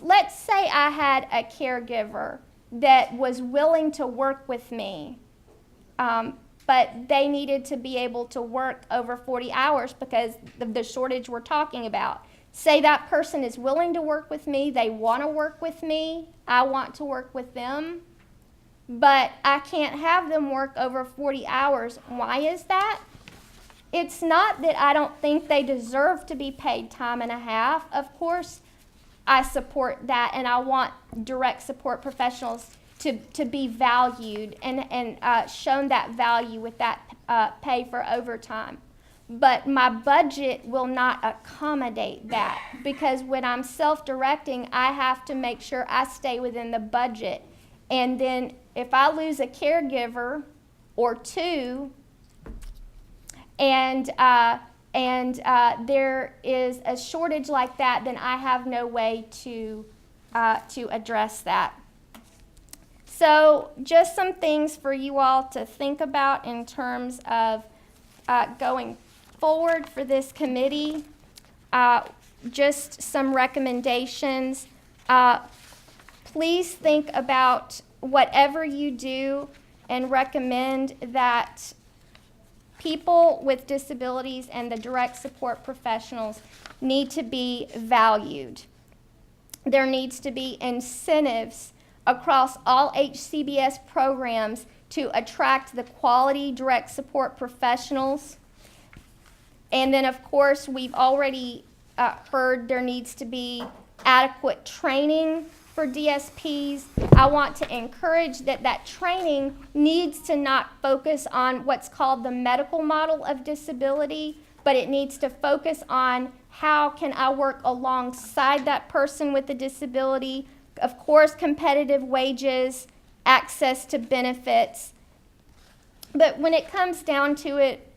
let's say I had a caregiver that was willing to work with me, but they needed to be able to work over 40 hours because of the shortage we're talking about. Say that person is willing to work with me, they want to work with me, I want to work with them, but I can't have them work over 40 hours. Why is that? It's not that I don't think they deserve to be paid time and a half. Of course, I support that, and I want direct support professionals to be valued and shown that value with that pay for overtime. But my budget will not accommodate that, because when I'm self-directing, I have to make sure I stay within the budget. And then if I lose a caregiver or two, and there is a shortage like that, then I have no way to address that. So just some things for you all to think about in terms of going forward for this committee. Just some recommendations. Please think about whatever you do and recommend that people with disabilities and the direct support professionals need to be valued. There needs to be incentives across all HCBS programs to attract the quality direct support professionals. And then, of course, we've already heard there needs to be adequate training for DSPs. I want to encourage that training needs to not focus on what's called the medical model of disability, but it needs to focus on how can I work alongside that person with a disability. Of course, competitive wages, access to benefits. But when it comes down to it,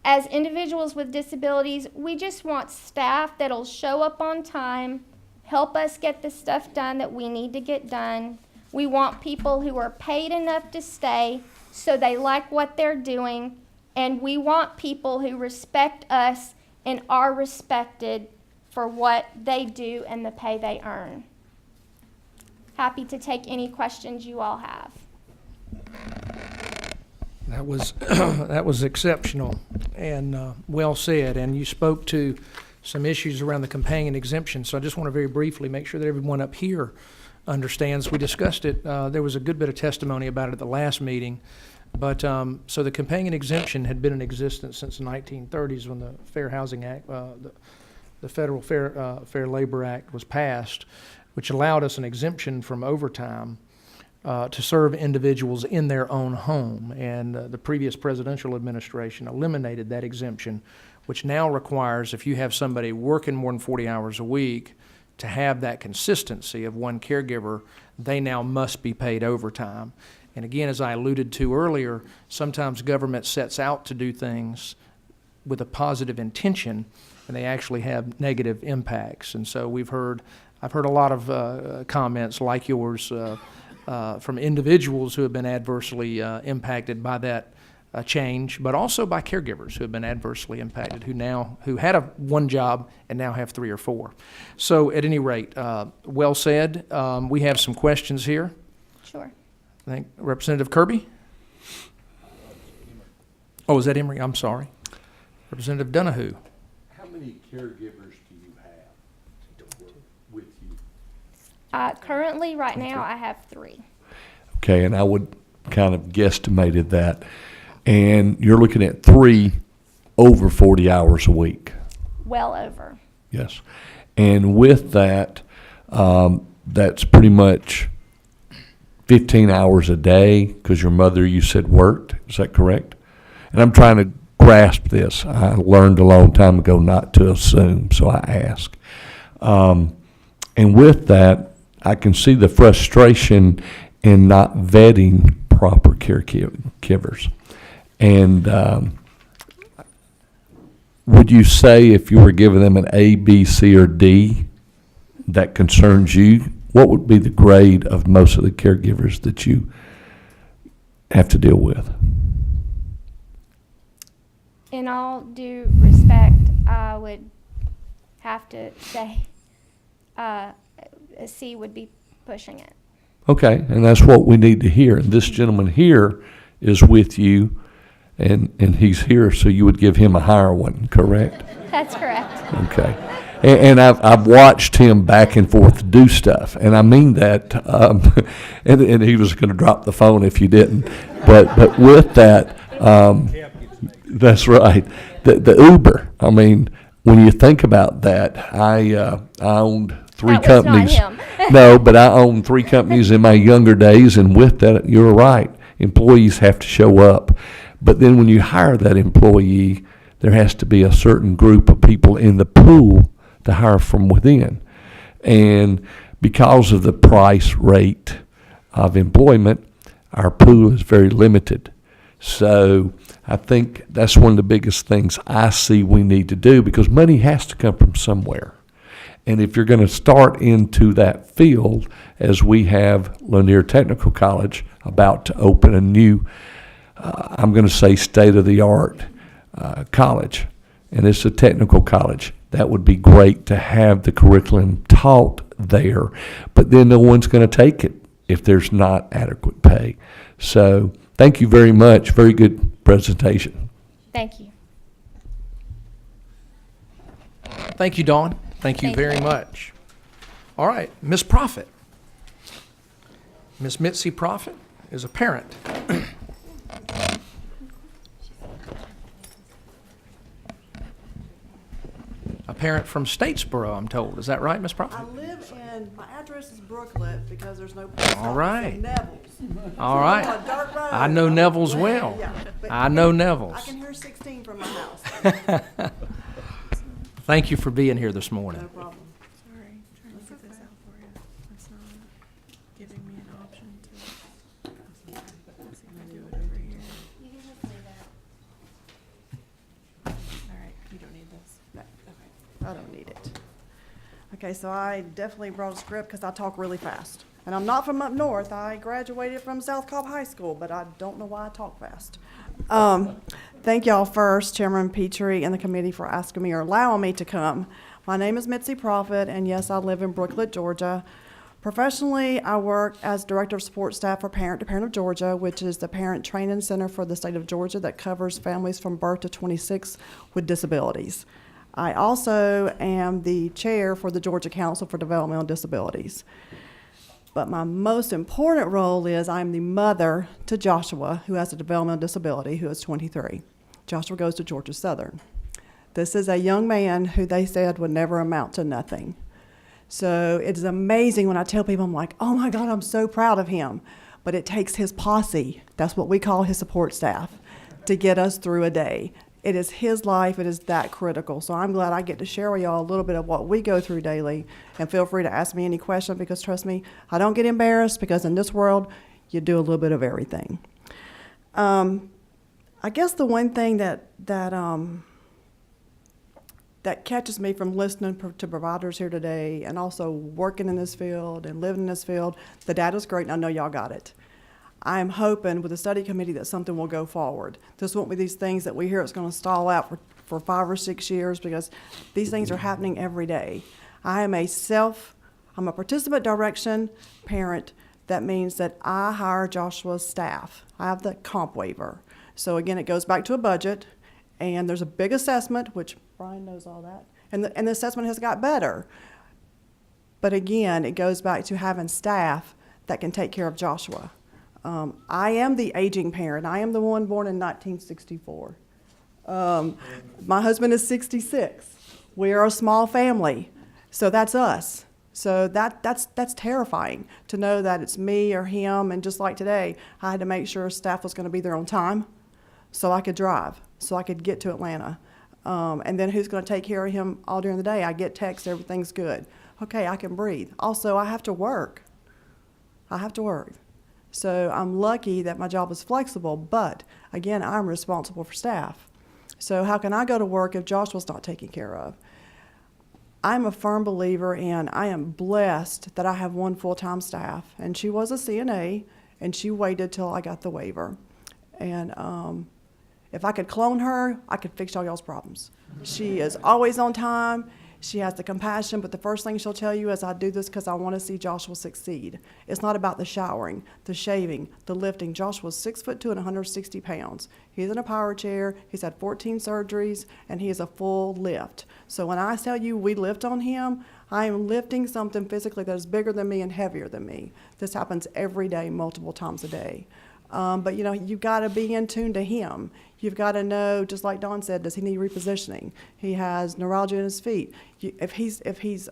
as individuals with disabilities, we just want staff that'll show up on time, help us get the stuff done that we need to get done. We want people who are paid enough to stay so they like what they're doing, and we want people who respect us and are respected for what they do and the pay they earn. Happy to take any questions you all have. That was exceptional and well said, and you spoke to some issues around the companion exemption, so I just want to very briefly make sure that everyone up here understands. We discussed it. There was a good bit of testimony about it at the last meeting, but so the companion exemption had been in existence since the 1930s when the Fair Housing Act, the Federal Fair Labor Act was passed, which allowed us an exemption from overtime to serve individuals in their own home. And the previous presidential administration eliminated that exemption, which now requires, if you have somebody working more than 40 hours a week, to have that consistency of one caregiver, they now must be paid overtime. And again, as I alluded to earlier, sometimes government sets out to do things with a positive intention, and they actually have negative impacts. And so I've heard a lot of comments like yours from individuals who have been adversely impacted by that change, but also by caregivers who have been adversely impacted, who had one job and now have 3 or 4. So at any rate, well said. We have some questions here. Sure. I think Representative Kirby? Oh, is that Emory? I'm sorry. Representative Donahue. How many caregivers do you have to work with you? Currently, right now, I have 3. Okay, and I would kind of guesstimated that. And you're looking at 3 over 40 hours a week. Well over. Yes. And with that, that's pretty much 15 hours a day because your mother, you said, worked. Is that correct? And I'm trying to grasp this. I learned a long time ago not to assume, so I ask. And with that, I can see the frustration in not vetting proper caregivers. And would you say if you were giving them an A, B, C, or D that concerns you, what would be the grade of most of the caregivers that you have to deal with? In all due respect, I would have to say a C would be pushing it. Okay, and that's what we need to hear. And this gentleman here is with you, and he's here, so you would give him a higher one, correct? That's correct. Okay. And I've watched him back and forth do stuff, and I mean that. And he was going to drop the phone if you didn't. But with that, that's right. The Uber. I mean, when you think about that, I owned three That was not companies. him. No, but I owned 3 companies in my younger days, and with that, you're right. Employees have to show up. But then when you hire that employee, there has to be a certain group of people in the pool to hire from within. And because of the price rate of employment, our pool is very limited. So I think that's one of the biggest things I see we need to do, because money has to come from somewhere. And if you're going to start into that field, as we have Lanier Technical College about to open a new, I'm going to say state-of-the-art college, and it's a technical college. That would be great to have the curriculum taught there, but then no one's going to take it if there's not adequate pay. So thank you very much. Very good presentation. Thank you. Thank you, Dawn. Thank you very much. All right, Ms. Prophet. Ms. Mitzi Prophet is a parent. A parent from Statesboro, I'm told. Is that right, Ms. Prophet? I live in, my address is Brooklet because there's no post All office right. in Neville's. All So right. I'm on a dirt road. I know Neville's well. Yeah, but I know I Neville's. can hear 16 from my house. Thank you for being here this morning. No problem. Sorry, trying to get this out for you. It's not giving me an option to. Let's see if I do it over here. All right, you don't need this. No, okay, I don't need it. Okay, so I definitely brought a script because I talk really fast. And I'm not from up north. I graduated from South Cobb High School, but I don't know why I talk fast. Thank y'all first, Chairman Petrie and the committee, for asking me or allowing me to come. My name is Mitzi Prophet, and yes, I live in Brooklet, Georgia. Professionally, I work as Director of Support Staff for Parent to Parent of Georgia, which is the parent training center for the state of Georgia that covers families from birth to 26 with disabilities. I also am the chair for the Georgia Council for Developmental Disabilities. But my most important role is I'm the mother to Joshua, who has a developmental disability, who is 23. Joshua goes to Georgia Southern. This is a young man who they said would never amount to nothing. So it's amazing when I tell people, I'm like, oh my God, I'm so proud of him. But it takes his posse, that's what we call his support staff, to get us through a day. It is his life, it is that critical. So I'm glad I get to share with y'all a little bit of what we go through daily. And feel free to ask me any question, because trust me, I don't get embarrassed, because in this world, you do a little bit of everything. I guess the one thing that catches me from listening to providers here today, and also working in this field and living in this field, the data's great, and I know y'all got it. I'm hoping with the study committee that something will go forward. This won't be these things that we hear it's going to stall out for 5 or 6 years, because these things are happening every day. I'm a participant direction parent. That means that I hire Joshua's staff. I have the comp waiver. So again, it goes back to a budget, and there's a big assessment, which Brian knows all that, and the assessment has got better. But again, it goes back to having staff that can take care of Joshua. I am the aging parent. I am the one born in 1964. My husband is 66. We are a small family, so that's us. So that's terrifying to know that it's me or him, and just like today, I had to make sure staff was going to be there on time so I could drive, so I could get to Atlanta. And then who's going to take care of him all during the day? I get texts, everything's good. Okay, I can breathe. Also, I have to work. So I'm lucky that my job is flexible, but again, I'm responsible for staff. So how can I go to work if Joshua's not taken care of? I'm a firm believer in, I am blessed that I have one full-time staff, and she was a CNA, and she waited till I got the waiver. And If I could clone her, I could fix all y'all's problems. She is always on time. She has the compassion, but the first thing she'll tell you is, I do this because I want to see Joshua succeed. It's not about the showering, the shaving, the lifting. Joshua's 6'2" and 160 pounds. He's in a power chair. He's had 14 surgeries, and he is a full lift. So when I tell you we lift on him, I am lifting something physically that is bigger than me and heavier than me. This happens every day, multiple times a day. But you've got to be in tune to him. You've got to know, just like Dawn said, does he need repositioning? He has neuralgia in his feet. If he's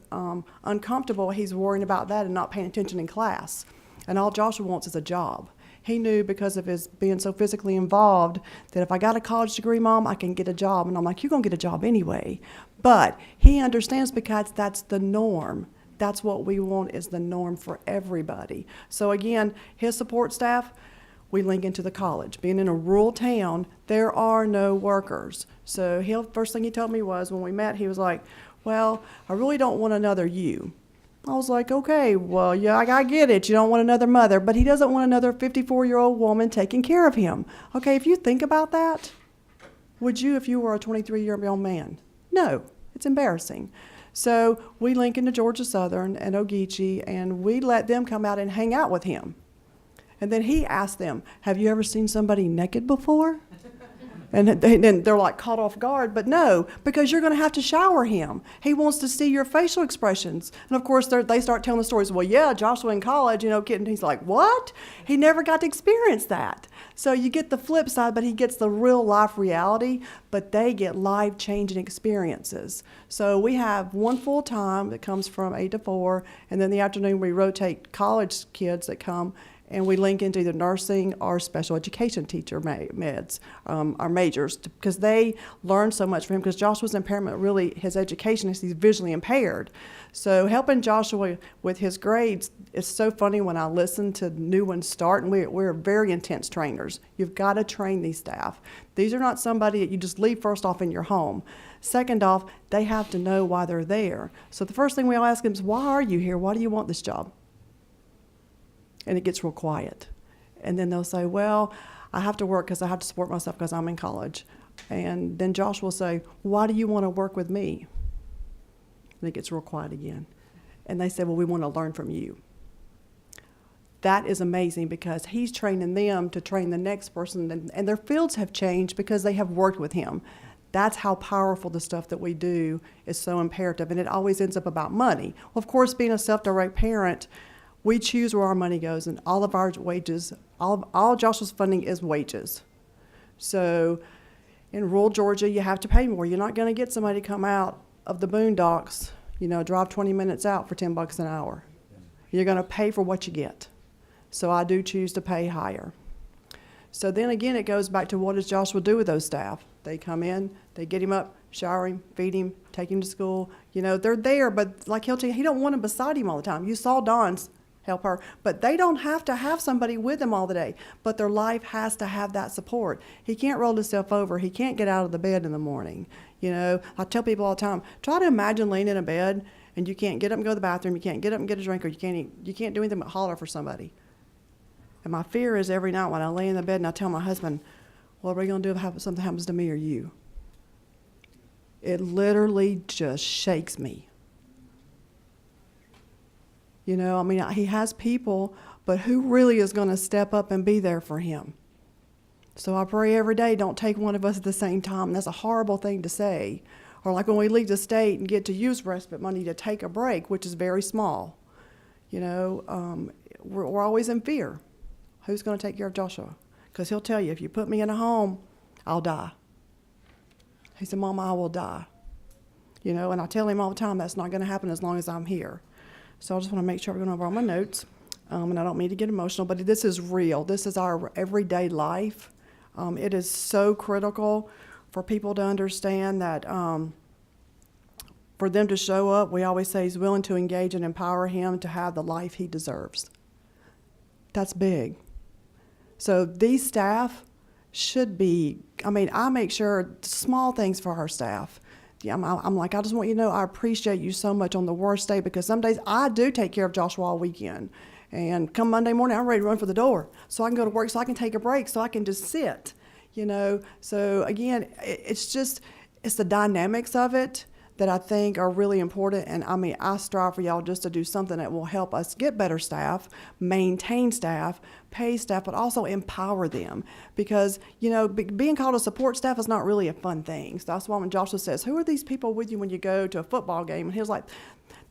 uncomfortable, he's worrying about that and not paying attention in class. And all Joshua wants is a job. He knew, because of his being so physically involved, that if I got a college degree, Mom, I can get a job. And I'm like, you're going to get a job anyway. But he understands, because that's the norm. That's what we want, is the norm for everybody. So again, his support staff, we link into the college. Being in a rural town, there are no workers. So first thing he told me was, when we met, he was like, well, I really don't want another you. I was like, okay, well, yeah, I get it. You don't want another mother, but he doesn't want another 54-year-old woman taking care of him. Okay, if you think about that, would you if you were a 23-year-old man? No, it's embarrassing. So we link into Georgia Southern and Ogeechee, and we let them come out and hang out with him. And then he asked them, have you ever seen somebody naked before? And then they're like caught off guard, but no, because you're going to have to shower him. He wants to see your facial expressions. And of course, they start telling the stories. Well, yeah, Joshua in college, kid, and he's like, what? He never got to experience that. So you get the flip side, but he gets the real life reality, but they get life-changing experiences. So we have one full time that comes from 8 to 4, and then the afternoon we rotate college kids that come, and we link into either nursing or special education teacher meds, our majors, because they learn so much from him, because Joshua's impairment, really, his education is he's visually impaired. So helping Joshua with his grades, it's so funny when I listen to new ones start, and we're very intense trainers. You've got to train these staff. These are not somebody that you just leave first off in your home. Second off, they have to know why they're there. So the first thing we all ask them is, why are you here? Why do you want this job? And it gets real quiet. And then they'll say, well, I have to work because I have to support myself because I'm in college. And then Josh will say, why do you want to work with me? And it gets real quiet again. And they say, well, we want to learn from you. That is amazing, because he's training them to train the next person, and their fields have changed because they have worked with him. That's how powerful the stuff that we do is so imperative, and it always ends up about money. Well, of course, being a self-direct parent, we choose where our money goes, and all of our wages, all Joshua's funding is wages. So in rural Georgia, you have to pay more. You're not going to get somebody to come out of the boondocks, drive 20 minutes out for $10 an hour. You're going to pay for what you get. So I do choose to pay higher. So then again, it goes back to, what does Joshua do with those staff? They come in, they get him up, shower him, feed him, take him to school. They're there, but like he'll tell you, he don't want him beside him all the time. You saw Dawn's help her, but they don't have to have somebody with them all the day, but their life has to have that support. He can't roll himself over. He can't get out of the bed in the morning. I tell people all the time, try to imagine laying in a bed and you can't get up and go to the bathroom, you can't get up and get a drink, or you can't do anything but holler for somebody. And my fear is, every night when I lay in the bed and I tell my husband, what are we going to do if something happens to me or you? It literally just shakes me. He has people, but who really is going to step up and be there for him? So I pray every day, don't take one of us at the same time. That's a horrible thing to say. Or like when we leave the state and get to use respite money to take a break, which is very small. We're always in fear. Who's going to take care of Joshua? Because he'll tell you, if you put me in a home, I'll die. He said, Mama, I will die. And I tell him all the time, that's not going to happen as long as I'm here. So I just want to make sure we're going over all my notes. And I don't mean to get emotional, but this is real. This is our everyday life. It is so critical for people to understand that for them to show up, we always say he's willing to engage and empower him to have the life he deserves. That's big. So these staff should be, I make sure small things for our staff. I'm like, I just want you to know I appreciate you so much on the worst day, because some days I do take care of Joshua all weekend. And come Monday morning, I'm ready to run for the door so I can go to work, so I can take a break, so I can just sit. you know. So again, it's the dynamics of it that I think are really important. And I mean, I strive for y'all just to do something that will help us get better staff, maintain staff, pay staff, but also empower them. Because, you know, being called a support staff is not really a fun thing. So that's why when Joshua says, who are these people with you when you go to a football game? And he was like,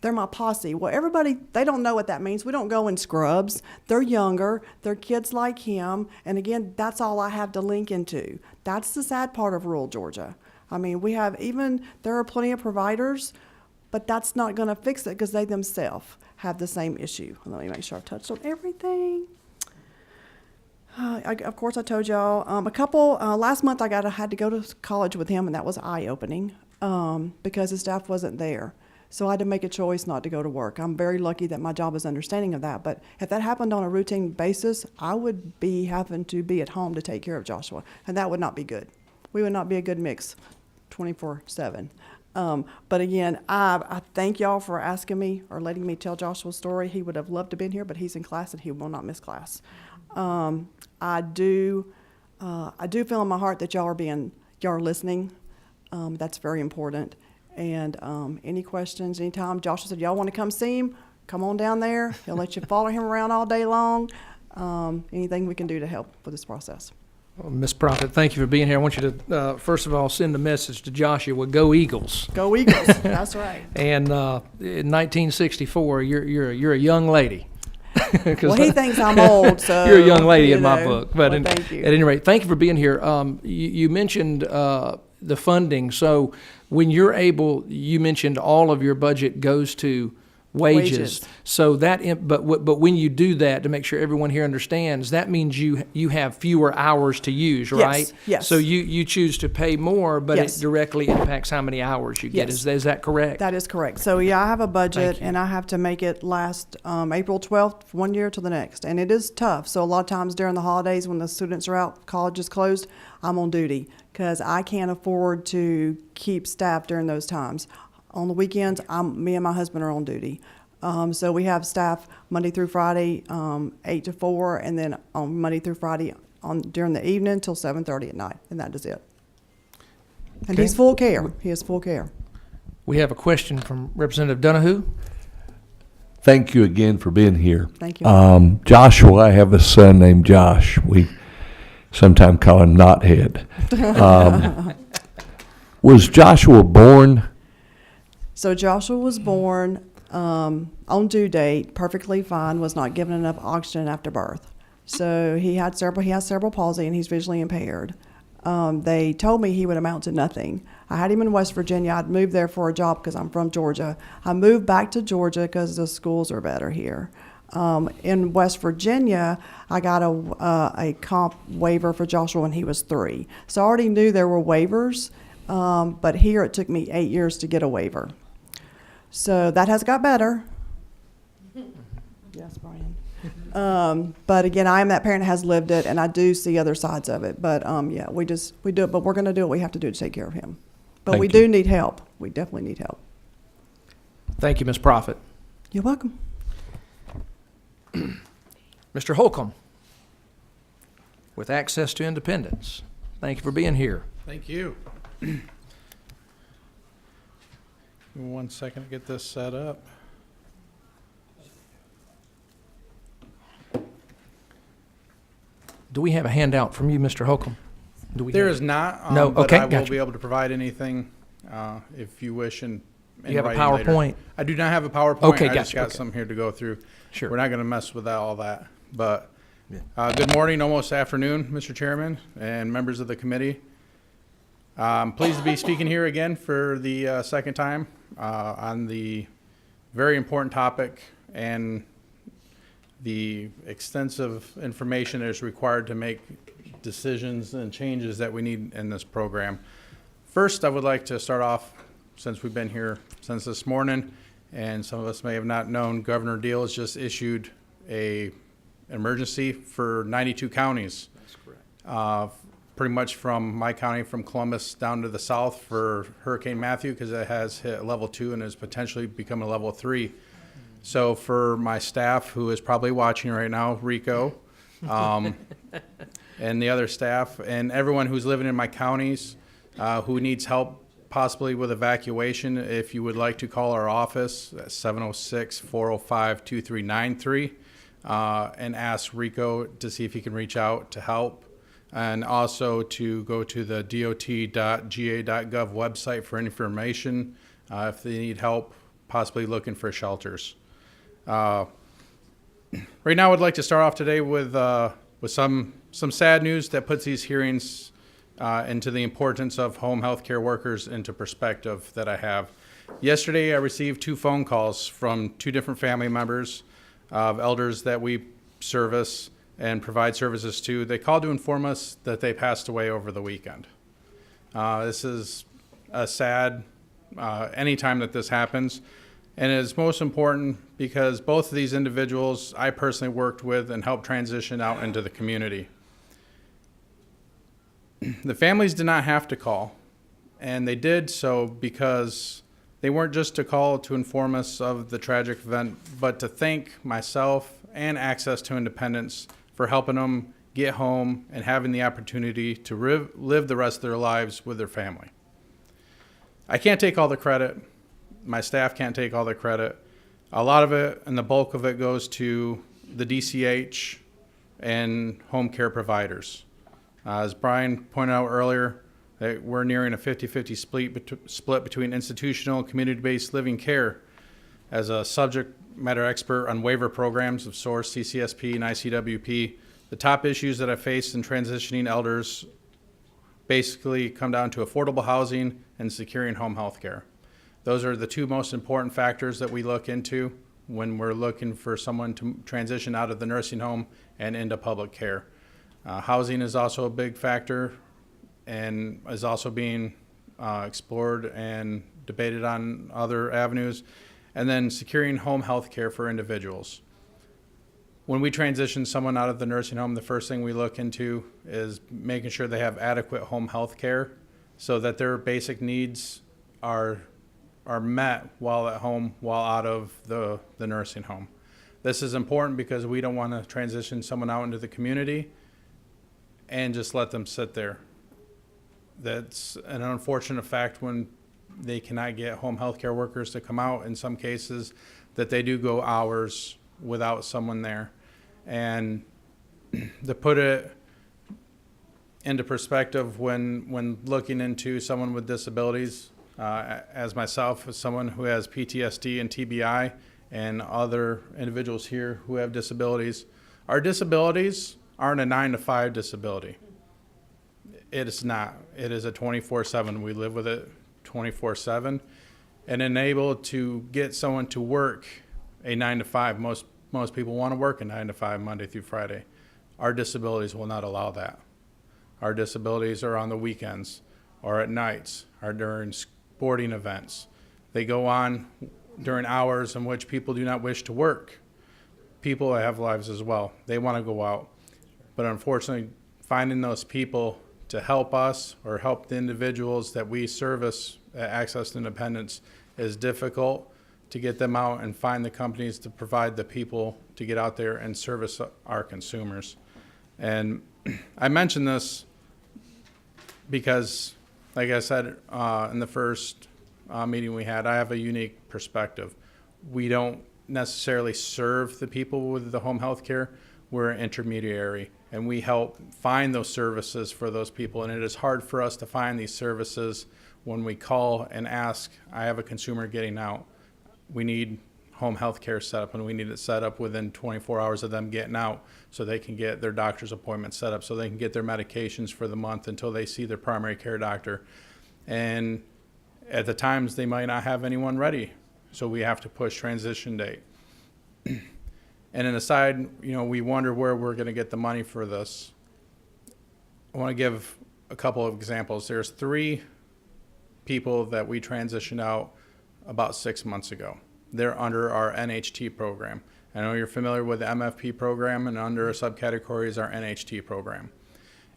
they're my posse. Well, everybody, they don't know what that means. We don't go in scrubs. They're younger. They're kids like him. And again, that's all I have to link into. That's the sad part of rural Georgia. I mean, there are plenty of providers, but that's not going to fix it because they themselves have the same issue. Let me make sure I've touched on everything. Of course, I told y'all last month I had to go to college with him, and that was eye-opening because his staff wasn't there. So I had to make a choice not to go to work. I'm very lucky that my job is understanding of that. But if that happened on a routine basis, I would be having to be at home to take care of Joshua, and that would not be good. We would not be a good mix 24/7. But again, I thank y'all for asking me or letting me tell Joshua's story. He would have loved to have been here, but he's in class and he will not miss class. I do feel in my heart that y'all are listening. That's very important. And any questions, anytime. Joshua said, y'all want to come see him? Come on down there. He'll let you follow him around all day long. Anything we can do to help with this process. Well, Ms. Prophet, thank you for being here. I want you to, first of all, send a message to Joshua, go Eagles. Go Eagles, that's right. And in 1964, you're a young lady. Well, he thinks I'm old, so. You're a young lady in my book. But thank you. At any rate, thank you for being here. You mentioned the funding. So when you're able, you mentioned all of your budget goes to wages. So that, but when you do that, to make sure everyone here understands, that means you have fewer hours to use, right? Yes. So you choose to pay more, but Yes. it directly impacts how many hours you get. Yes. Is that correct? That is correct. So yeah, I have a budget and I have to make it last April 12th, one year to the next. And it is tough. So a lot of times during the holidays when the students are out, college is closed, I'm on duty because I can't afford to keep staff during those times. On the weekends, me and my husband are on duty. So we have staff Monday through Friday, 8 to 4, and then on Monday through Friday during the evening till 7:30 at night, and that is it. And Okay. he's full care. He is full care. We have a question from Representative Donahue. Thank you again for being here. Thank you. Joshua, I have a son named Josh. We sometimes call him Knothead. Was Joshua born? So Joshua was born on due date, perfectly fine, was not given enough oxygen after birth. So he has cerebral palsy and he's visually impaired. They told me he would amount to nothing. I had him in West Virginia. I'd moved there for a job because I'm from Georgia. I moved back to Georgia because the schools are better here. In West Virginia, I got a comp waiver for Joshua when he was 3. So I already knew there were waivers, but here it took me 8 years to get a waiver. So that has got better. Yes, Brian. But again, I am that parent that has lived it, and I do see other sides of it. But yeah, we do it. But we're going to do what we have to do to take care of him. But we do need help. We definitely need help. Thank you, Ms. Prophet. You're welcome. Mr. Holcomb, with Access to Independence. Thank you for being here. Thank you. Give me 1 second to get this set up. Do we have a handout from you, Mr. Holcomb? There is not, No? but Okay, I will gotcha. be able to provide anything if you wish. In You have a writing later. PowerPoint? I do not have a PowerPoint. Okay, I just gotcha, got okay. some here to go through. Sure. We're not going to mess with all that. But good morning, almost afternoon, Mr. Chairman and members of the committee. I'm pleased to be speaking here again for the second time on the very important topic and the extensive information that is required to make decisions and changes that we need in this program. First, I would like to start off, since we've been here since this morning, and some of us may have not known, Governor Deal has just issued an emergency for 92 counties. That's correct. Pretty much from my county, from Columbus down to the south for Hurricane Matthew, because it has hit level 2 and is potentially becoming a level 3. So for my staff, who is probably watching right now, Rico, and the other staff, and everyone who's living in my counties who needs help possibly with evacuation. If you would like to call our office at 706-405-2393 and ask Rico to see if he can reach out to help, and also to go to the dot.ga.gov website for information if they need help possibly looking for shelters. Right now, I'd like to start off today with some sad news that puts these hearings into the importance of home health care workers into perspective that I have. Yesterday, I received 2 phone calls from 2 different family members of elders that we service and provide services to. They called to inform us that they passed away over the weekend. This is a sad anytime that this happens. And it's most important because both of these individuals I personally worked with and helped transition out into the community. The families did not have to call, and they did so because they weren't just to call to inform us of the tragic event, but to thank myself and Access to Independence for helping them get home and having the opportunity to live the rest of their lives with their family. I can't take all the credit. My staff can't take all the credit. A lot of it and the bulk of it goes to the DCH and home care providers. As Brian pointed out earlier, that we're nearing a 50-50 split between institutional and community-based living care. As a subject matter expert on waiver programs of SOURCE, CCSP, and ICWP, the top issues that I faced in transitioning elders basically come down to affordable housing and securing home health care. Those are the 2 most important factors that we look into when we're looking for someone to transition out of the nursing home and into public care. Housing is also a big factor and is also being explored and debated on other avenues. And then securing home health care for individuals. When we transition someone out of the nursing home, the first thing we look into is making sure they have adequate home health care so that their basic needs are met while at home, while out of the nursing home. This is important because we don't want to transition someone out into the community and just let them sit there. That's an unfortunate fact when they cannot get home health care workers to come out. In some cases, that they do go hours without someone there. And to put it into perspective, when looking into someone with disabilities, as myself, as someone who has PTSD and TBI, and other individuals here who have disabilities, our disabilities aren't a 9-to-5 disability. It is not. It is a 24/7. We live with it 24/7, and enable to get someone to work a 9-to-5. Most people want to work a 9-to-5 Monday through Friday. Our disabilities will not allow that. Our disabilities are on the weekends or at nights or during sporting events. They go on during hours in which people do not wish to work. People have lives as well. They want to go out. But unfortunately, finding those people to help us or help the individuals that we service at Access to Independence is difficult to get them out and find the companies to provide the people to get out there and service our consumers. And I mention this because, like I said in the first meeting we had, I have a unique perspective. We don't necessarily serve the people with the home health care. We're an intermediary, and we help find those services for those people. And it is hard for us to find these services when we call and ask, I have a consumer getting out. We need home health care set up, and we need it set up within 24 hours of them getting out so they can get their doctor's appointment set up, so they can get their medications for the month until they see their primary care doctor. And at the times, they might not have anyone ready, so we have to push transition date. And an aside, we wonder where we're going to get the money for this. I want to give a couple of examples. There's 3 people that we transitioned out about 6 months ago. They're under our NHT program. I know you're familiar with the MFP program, and under a subcategory is our NHT program.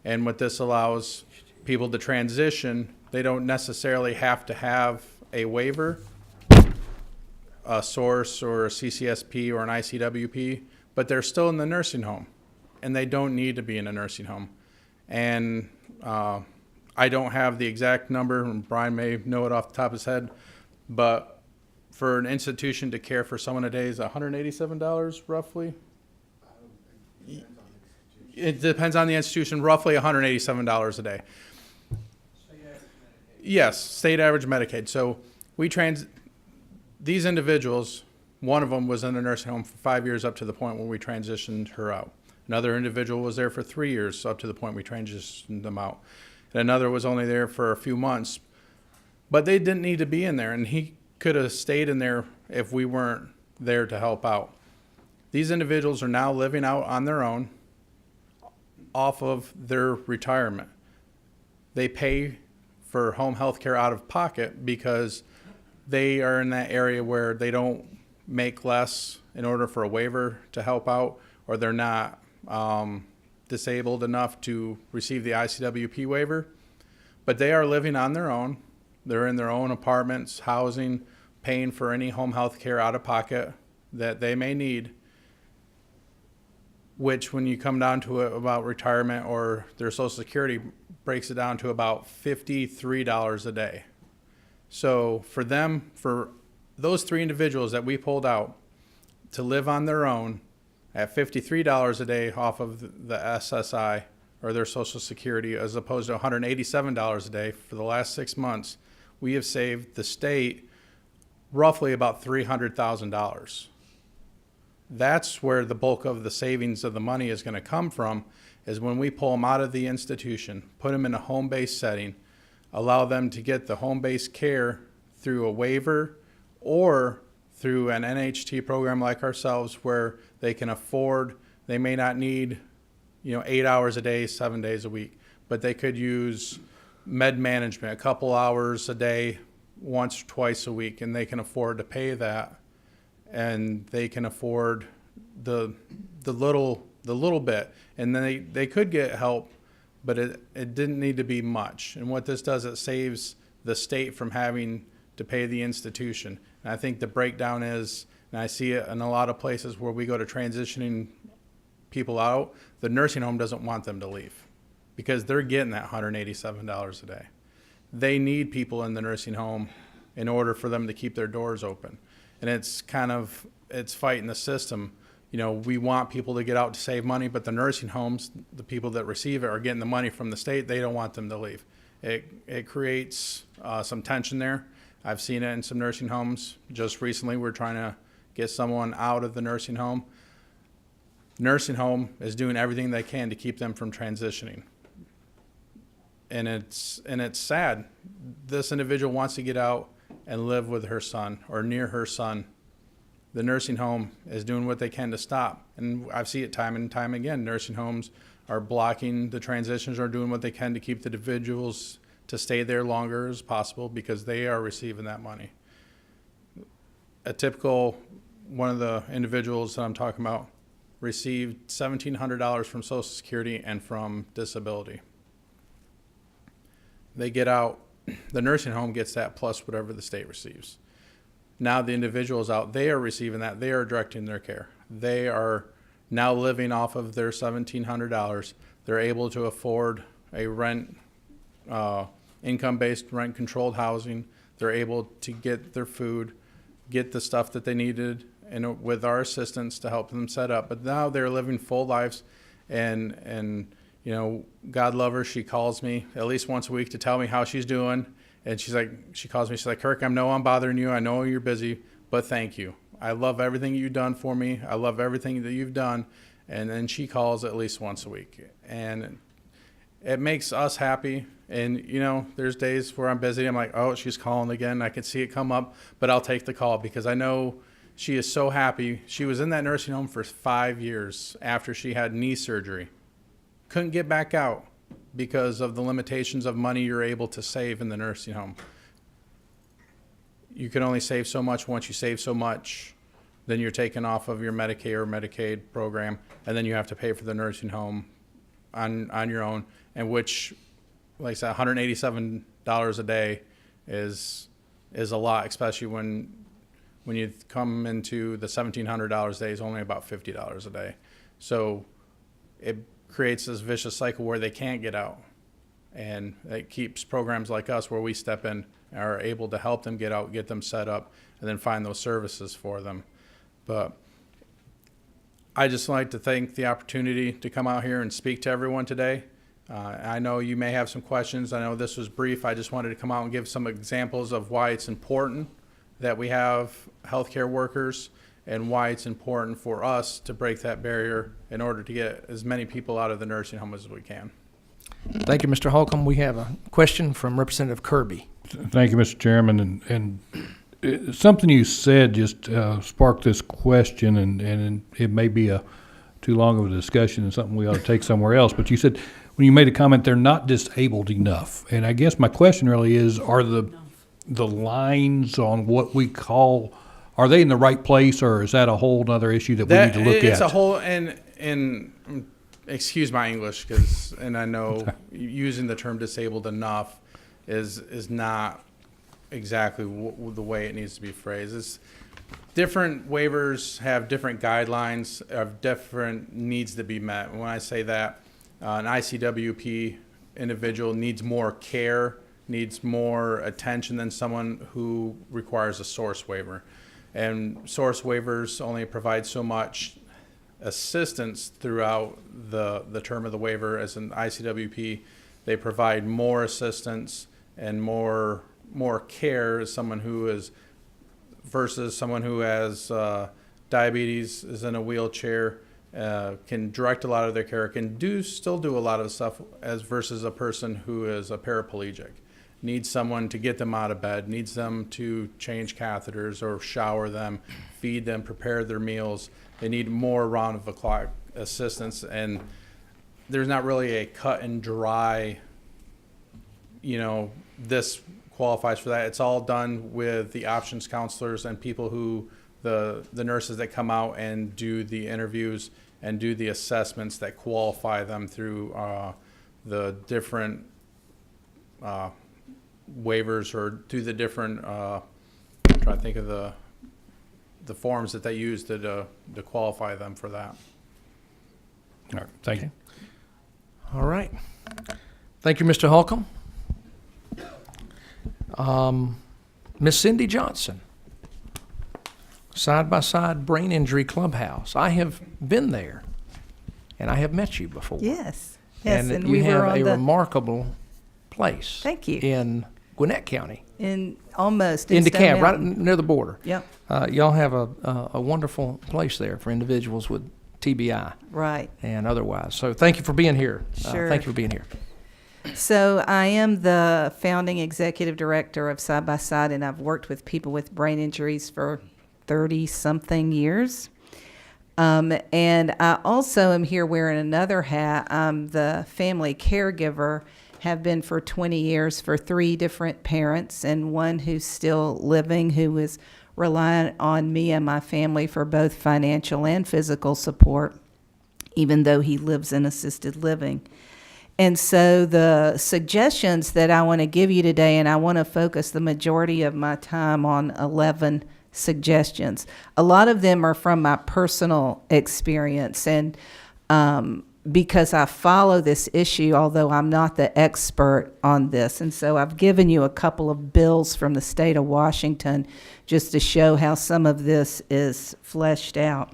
And what this allows people to transition, they don't necessarily have to have a waiver, a SOURCE or a CCSP or an ICWP, but they're still in the nursing home, and they don't need to be in a nursing home. And I don't have the exact number, and Brian may know it off the top of his head, but for an institution to care for someone a day is $187 roughly. It depends on the institution, roughly $187 a day. Yes, state average Medicaid. So these individuals, one of them was in a nursing home for 5 years up to the point where we transitioned her out. Another individual was there for 3 years up to the point we transitioned them out. And another was only there for a few months. But they didn't need to be in there, and he could have stayed in there if we weren't there to help out. These individuals are now living out on their own off of their retirement. They pay for home health care out of pocket because they are in that area where they don't make less in order for a waiver to help out, or they're not disabled enough to receive the ICWP waiver. But they are living on their own. They're in their own apartments, housing, paying for any home health care out of pocket that they may need, which when you come down to it about retirement or their Social Security breaks it down to about $53 a day. So for those three individuals that we pulled out to live on their own at $53 a day off of the SSI or their Social Security, as opposed to $187 a day for the last 6 months, we have saved the state roughly about $300,000. That's where the bulk of the savings of the money is going to come from, is when we pull them out of the institution, put them in a home-based setting, allow them to get the home-based care through a waiver or through an NHT program like ourselves, where they can afford, they may not need 8 hours a day, 7 days a week, but they could use med management a couple hours a day, once or twice a week, and they can afford to pay that, and they can afford the little bit, and then they could get help, but it didn't need to be much. And what this does, it saves the state from having to pay the institution. And I think the breakdown is, and I see it in a lot of places where we go to transitioning people out, the nursing home doesn't want them to leave because they're getting that $187 a day. They need people in the nursing home in order for them to keep their doors open. And it's fighting the system. We want people to get out to save money, but the nursing homes, the people that receive it are getting the money from the state. They don't want them to leave. It creates some tension there. I've seen it in some nursing homes. Just recently, we're trying to get someone out of the nursing home. Nursing home is doing everything they can to keep them from transitioning. And it's sad. This individual wants to get out and live with her son or near her son. The nursing home is doing what they can to stop. And I see it time and time again. Nursing homes are blocking the transitions or doing what they can to keep the individuals to stay there longer as possible because they are receiving that money. One of the individuals that I'm talking about received $1,700 from Social Security and from disability. They get out, the nursing home gets that plus whatever the state receives. Now the individual is out, they are receiving that, they are directing their care. They are now living off of their $1,700. They're able to afford a income-based rent-controlled housing. They're able to get their food, get the stuff that they needed, and with our assistance to help them set up. But now they're living full lives, and God love her, she calls me at least once a week to tell me how she's doing. And she calls me, she's like, Kirk, I know I'm bothering you. I know you're busy, but thank you. I love everything you've done for me. I love everything that you've done. And then she calls at least once a week. And it makes us happy. And, there's days where I'm busy. I'm like, oh, she's calling again. I can see it come up, but I'll take the call because I know she is so happy. She was in that nursing home for 5 years after she had knee surgery. Couldn't get back out because of the limitations of money you're able to save in the nursing home. You can only save so much. Once you save so much, then you're taken off of your Medicare or Medicaid program, and then you have to pay for the nursing home on your own, and which, like I said, $187 a day is a lot, especially when you come into the $1,700 a day is only about $50 a day. So it creates this vicious cycle where they can't get out. And it keeps programs like us where we step in and are able to help them get out, get them set up, and then find those services for them. But I just like to thank the opportunity to come out here and speak to everyone today. I know you may have some questions. I know this was brief. I just wanted to come out and give some examples of why it's important that we have healthcare workers and why it's important for us to break that barrier in order to get as many people out of the nursing home as we can. Thank you, Mr. Holcomb. We have a question from Representative Kirby. Thank you, Mr. Chairman. And something you said just sparked this question, and it may be too long of a discussion and something we ought to take somewhere else. But you said, when you made a comment, they're not disabled enough. And I guess my question really is, are the lines on what we call, are they in the right place, or is that a whole other issue that we need to look at? It's a whole, and excuse my English, and I know using the term disabled enough is not exactly the way it needs to be phrased. It's different waivers have different guidelines of different needs to be met. When I say that, an ICWP individual needs more care, needs more attention than someone who requires a source waiver. And source waivers only provide so much assistance throughout the term of the waiver. As an ICWP, they provide more assistance and more care as someone who is versus someone who has diabetes, is in a wheelchair, can direct a lot of their care, can still do a lot of stuff as versus a person who is a paraplegic. Needs someone to get them out of bed, needs them to change catheters or shower them, feed them, prepare their meals. They need more round-of-the-clock assistance, and there's not really a cut and dry, this qualifies for that. It's all done with the options counselors and people who, the nurses that come out and do the interviews and do the assessments that qualify them through the different waivers, or through the different, I'm trying to think of the forms that they use to qualify them for that. All right, thank you. All right. Thank you, Mr. Holcomb. Miss Cindy Johnson, Side by Side Brain Injury Clubhouse. I have been there, and I have met you before. Yes. And, and you we have were on a the, remarkable place. Thank you. In Gwinnett County. in almost In Stone DeKalb, right Mountain. near the border. Yep. Y'all have a wonderful place there for individuals with TBI. Right. And otherwise. So thank you for being here. Sure. Thank you for being here. So I am the founding executive director of Side by Side, and I've worked with people with brain injuries for 30-something years. And I also am here wearing another hat. I'm the family caregiver, have been for 20 years for 3 different parents, and one who's still living, who is reliant on me and my family for both financial and physical support, even though he lives in assisted living. And so the suggestions that I want to give you today, and I want to focus the majority of my time on 11 suggestions. A lot of them are from my personal experience, and because I follow this issue, although I'm not the expert on this. And so I've given you a couple of bills from the state of Washington just to show how some of this is fleshed out.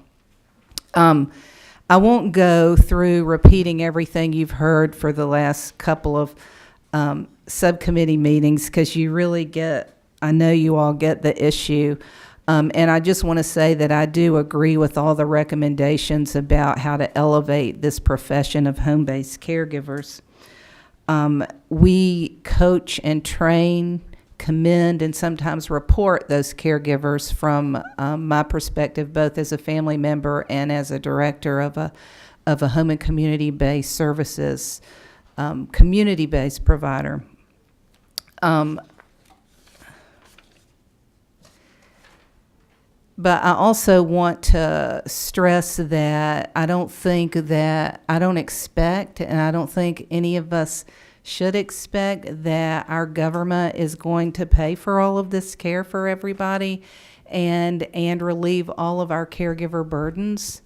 I won't go through repeating everything you've heard for the last couple of subcommittee meetings, because you really I know you all get the issue. And I just want to say that I do agree with all the recommendations about how to elevate this profession of home-based caregivers. We coach and train, commend, and sometimes report those caregivers from my perspective, both as a family member and as a director of a home and community-based services, community-based provider. But I also want to stress that I don't expect, and I don't think any of us should expect, that our government is going to pay for all of this care for everybody and relieve all of our caregiver burdens.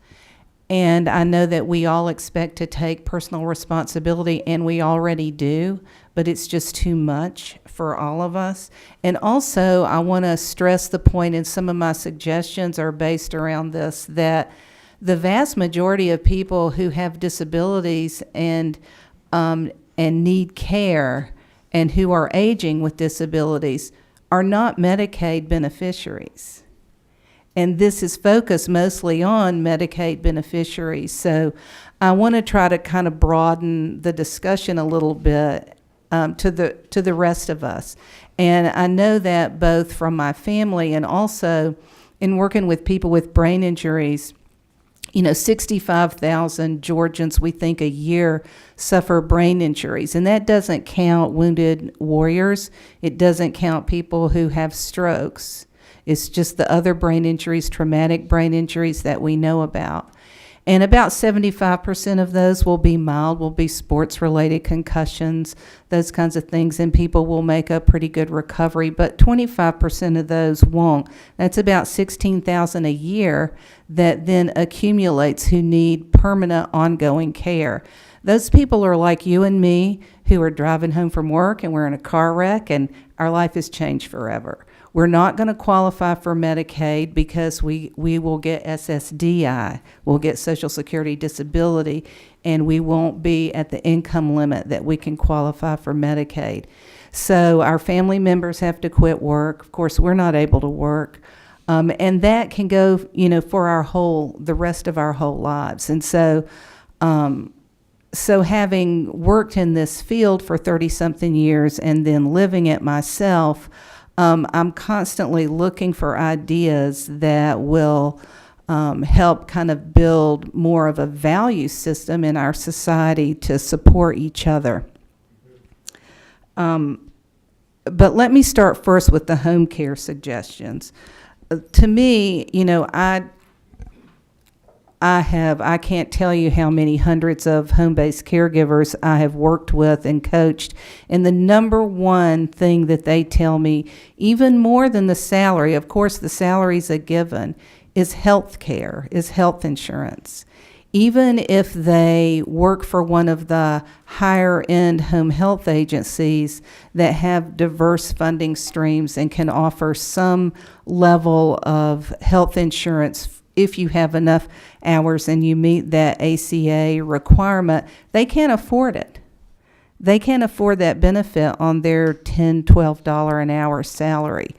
And I know that we all expect to take personal responsibility, and we already do, but it's just too much for all of us. And also, I want to stress the point, and some of my suggestions are based around this, that the vast majority of people who have disabilities and need care and who are aging with disabilities are not Medicaid beneficiaries. And this is focused mostly on Medicaid beneficiaries. So I want to try to kind of broaden the discussion a little bit to the rest of us. And I know that both from my family and also in working with people with brain injuries, 65,000 Georgians, we think, a year suffer brain injuries. And that doesn't count wounded warriors. It doesn't count people who have strokes. It's just the other brain injuries, traumatic brain injuries that we know about. And about 75% of those will be mild, will be sports-related concussions, those kinds of things, and people will make a pretty good recovery, but 25% of those won't. That's about 16,000 a year that then accumulates who need permanent ongoing care. Those people are like you and me who are driving home from work and we're in a car wreck and our life has changed forever. We're not going to qualify for Medicaid because we will get SSDI, we'll get Social Security Disability, and we won't be at the income limit that we can qualify for Medicaid. So our family members have to quit work. Of course, we're not able to work. And that can go, for the rest of our whole lives. And so, so having worked in this field for 30-something years and then living it myself, I'm constantly looking for ideas that will help kind of build more of a value system in our society to support each other. But let me start first with the home care suggestions. To me, I can't tell you how many hundreds of home-based caregivers I have worked with and coached, and the number one thing that they tell me, even more than the salary, of course the salary's a given, is health care, is health insurance. Even if they work for one of the higher-end home health agencies that have diverse funding streams and can offer some level of health insurance if you have enough hours and you meet that ACA requirement, they can't afford it. They can't afford that benefit on their $10, $12 an hour salary.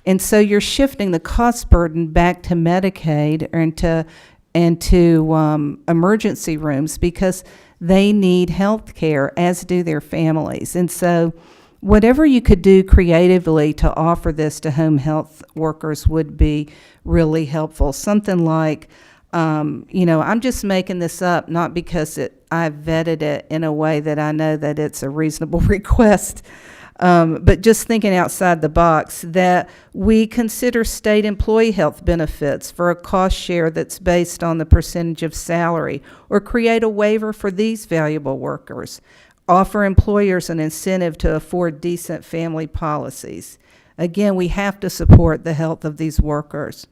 And so you're shifting the cost burden back to Medicaid and to emergency rooms because they need health care, as do their families. And so whatever you could do creatively to offer this to home health workers would be really helpful. Something like, I'm just making this up, not because I vetted it in a way that I know that it's a reasonable request, but just thinking outside the box, that we consider state employee health benefits for a cost share that's based on the percentage of salary, or create a waiver for these valuable workers. Offer employers an incentive to afford decent family policies. Again, we have to support the health of these workers.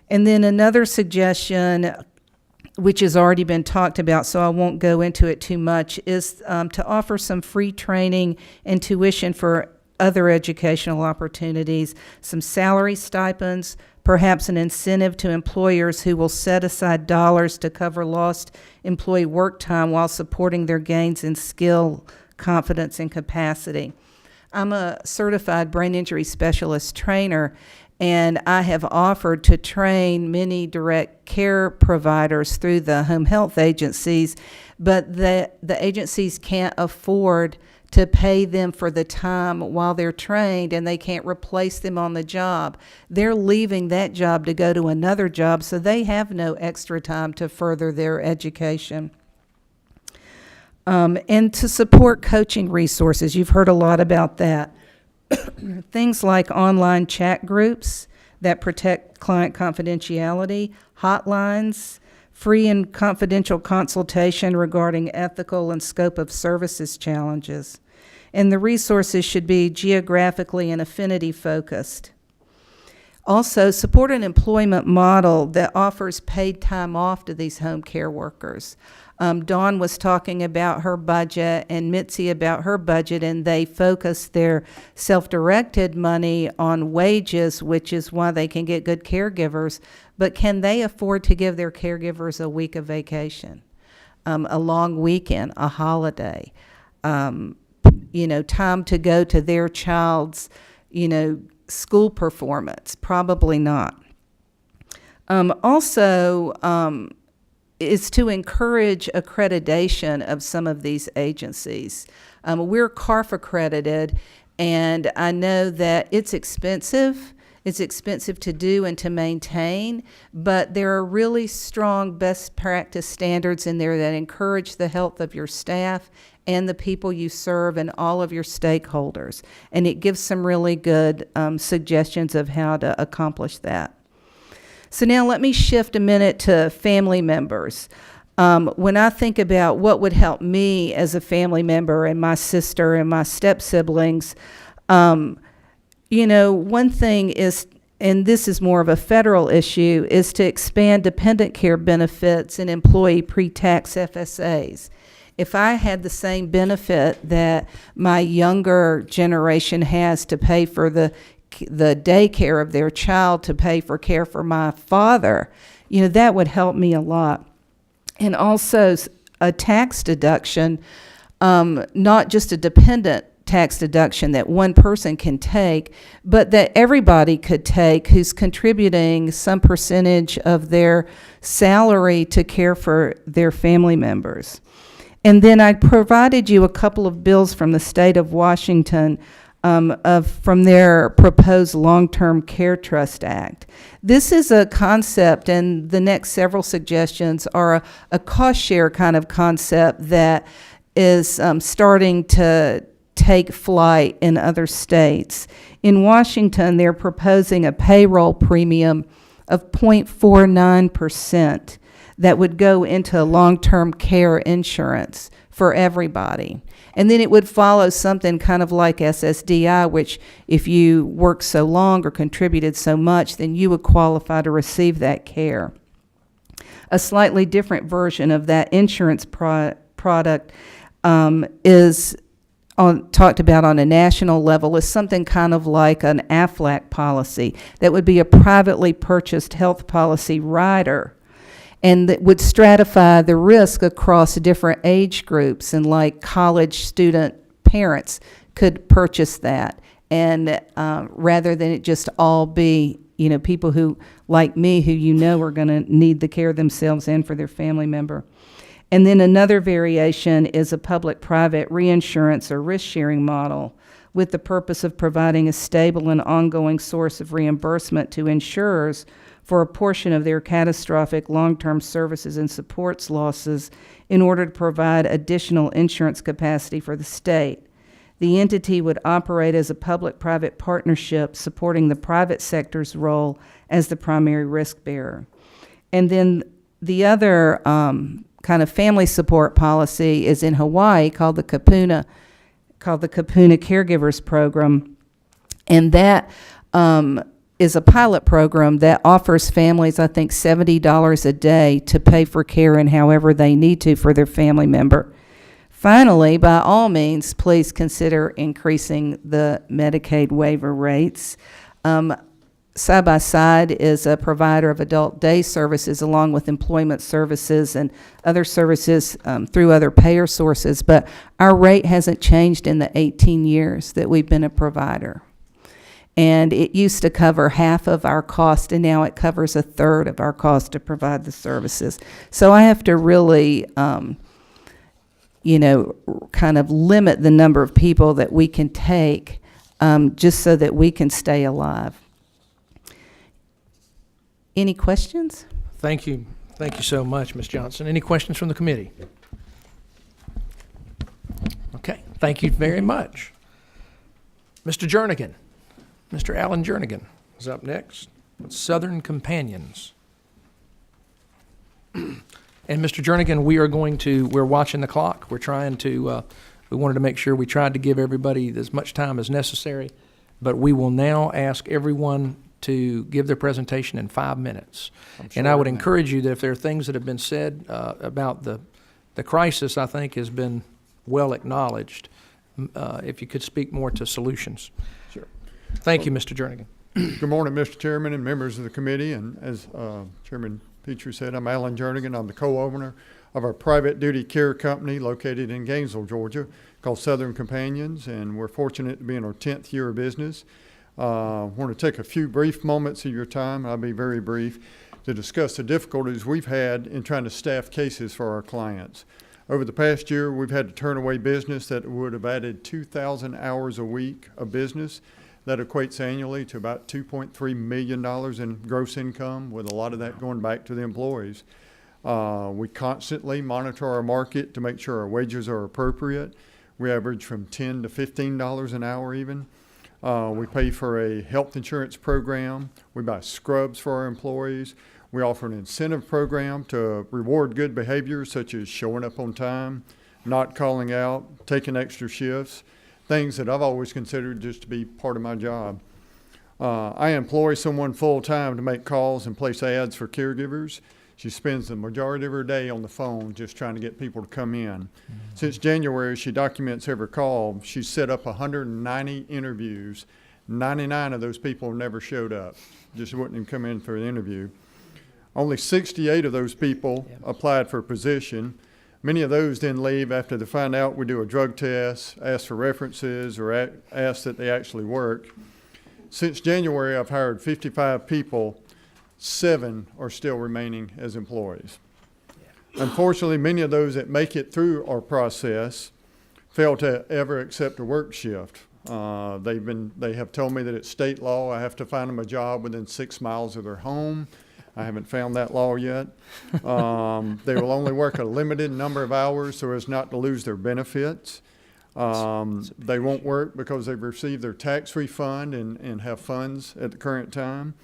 And then another suggestion, which has already been talked about, so I won't go into it too much, is to offer some free training and tuition for other educational opportunities, some salary stipends, perhaps an incentive to employers who will set aside dollars to cover lost employee work time while supporting their gains in skill, confidence, and capacity. I'm a certified brain injury specialist trainer, and I have offered to train many direct care providers through the home health agencies, but the agencies can't afford to pay them for the time while they're trained, and they can't replace them on the job. They're leaving that job to go to another job, so they have no extra time to further their education. And to support coaching resources, you've heard a lot about that. Things like online chat groups that protect client confidentiality, hotlines, free and confidential consultation regarding ethical and scope of services challenges. And the resources should be geographically and affinity focused. Also, support an employment model that offers paid time off to these home care workers. Dawn was talking about her budget and Mitzi about her budget, and they focus their self-directed money on wages, which is why they can get good caregivers. But can they afford to give their caregivers a week of vacation, a long weekend, a holiday, time to go to their child's, school performance? Probably not. Is to encourage accreditation of some of these agencies. We're CARF accredited, and I know that it's expensive. It's expensive to do and to maintain, but there are really strong best practice standards in there that encourage the health of your staff and the people you serve and all of your stakeholders. And it gives some really good suggestions of how to accomplish that. So now let me shift a minute to family members. When I think about what would help me as a family member and my sister and my step-siblings, one thing is, and this is more of a federal issue, is to expand dependent care benefits and employee pre-tax FSAs. If I had the same benefit that my younger generation has to pay for the daycare of their child, to pay for care for my father, that would help me a lot. And also a tax deduction, not just a dependent tax deduction that one person can take, but that everybody could take who's contributing some percentage of their salary to care for their family members. And then I provided you a couple of bills from the state of Washington from their proposed Long-Term Care Trust Act. This is a concept, and the next several suggestions are a cost share kind of concept that is starting to take flight in other states. In Washington, they're proposing a payroll premium of 0.49% that would go into long-term care insurance for everybody. And then it would follow something kind of like SSDI, which if you worked so long or contributed so much, then you would qualify to receive that care. A slightly different version of that insurance product is talked about on a national level is something kind of like an AFLAC policy that would be a privately purchased health policy rider, and that would stratify the risk across different age groups, and like college student parents could purchase that, and rather than it just all be people who, like me, who are going to need the care themselves and for their family member. And then another variation is a public-private reinsurance or risk-sharing model with the purpose of providing a stable and ongoing source of reimbursement to insurers for a portion of their catastrophic long-term services and supports losses in order to provide additional insurance capacity for the state. The entity would operate as a public-private partnership supporting the private sector's role as the primary risk bearer. And then the other kind of family support policy is in Hawaii called the Kapuna Caregivers Program, and that is a pilot program that offers families, I think, $70 a day to pay for care in however they need to for their family member. Finally, by all means, please consider increasing the Medicaid waiver rates. Side by Side is a provider of adult day services along with employment services and other services through other payer sources, but our rate hasn't changed in the 18 years that we've been a provider. And it used to cover half of our cost, and now it covers a third of our cost to provide the services. So I have to really, kind of limit the number of people that we can take just so that we can stay alive. Any questions? Thank you. Thank you so much, Ms. Johnson. Any questions from the committee? Okay, thank you very much. Mr. Jernigan, Mr. Alan Jernigan is up next with Southern Companions. And Mr. Jernigan, we're watching the clock. We're trying to, we wanted to make sure we tried to give everybody as much time as necessary, but we will now ask everyone to give their presentation in 5 minutes. And I would encourage you that if there are things that have been said about the crisis, I think has been well acknowledged, if you could speak more to solutions. Sure. Thank you, Mr. Jernigan. Good morning, Mr. Chairman and members of the committee. And as Chairman Petrie said, I'm Alan Jernigan. I'm the co-owner of our private duty care company located in Gainesville, Georgia, called Southern Companions, and we're fortunate to be in our 10th year of business. I want to take a few brief moments of your time, I'll be very brief, to discuss the difficulties we've had in trying to staff cases for our clients. Over the past year, we've had to turn away business that would have added 2,000 hours a week of business. That equates annually to about $2.3 million in gross income, with a lot of that going back to the employees. We constantly monitor our market to make sure our wages are appropriate. We average from $10 to $15 an hour even. We pay for a health insurance program. We buy scrubs for our employees. We offer an incentive program to reward good behaviors, such as showing up on time, not calling out, taking extra shifts, things that I've always considered just to be part of my job. I employ someone full-time to make calls and place ads for caregivers. She spends the majority of her day on the phone just trying to get people to come in. Since January, she documents every call. She's set up 190 interviews. 99 of those people have never showed up, just wouldn't even come in for the interview. Only 68 of those people applied for a position. Many of those then leave after they find out we do a drug test, ask for references, or ask that they actually work. Since January, I've hired 55 people. 7 are still remaining as employees. Unfortunately, many of those that make it through our process fail to ever accept a work shift. They have told me that it's state law. I have to find them a job within 6 miles of their home. I haven't found that law yet. They will only work a limited number of hours so as not to lose their benefits. They won't work because they've received their tax refund and have funds at the current time.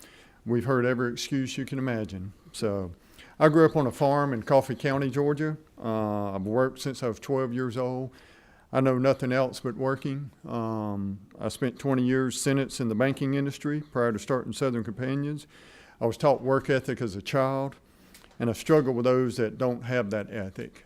We've heard every excuse you can imagine. So I grew up on a farm in Coffee County, Georgia. I've worked since I was 12 years old. I know nothing else but working. I spent 20 years sentenced in the banking industry prior to starting Southern Companions. I was taught work ethic as a child, and I struggle with those that don't have that ethic.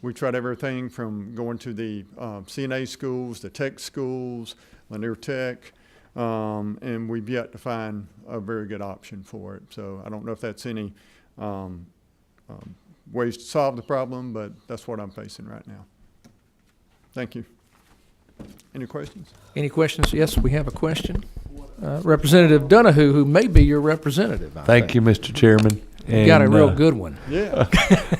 We tried everything from going to the CNA schools, the tech schools, Lanier Tech, and we've yet to find a very good option for it. So I don't know if that's any ways to solve the problem, but that's what I'm facing right now. Thank you. Any questions? Any questions? Yes, we have a question. Representative Donahue, who may be your representative. Thank you, Mr. Chairman. You got a real good one. Yeah.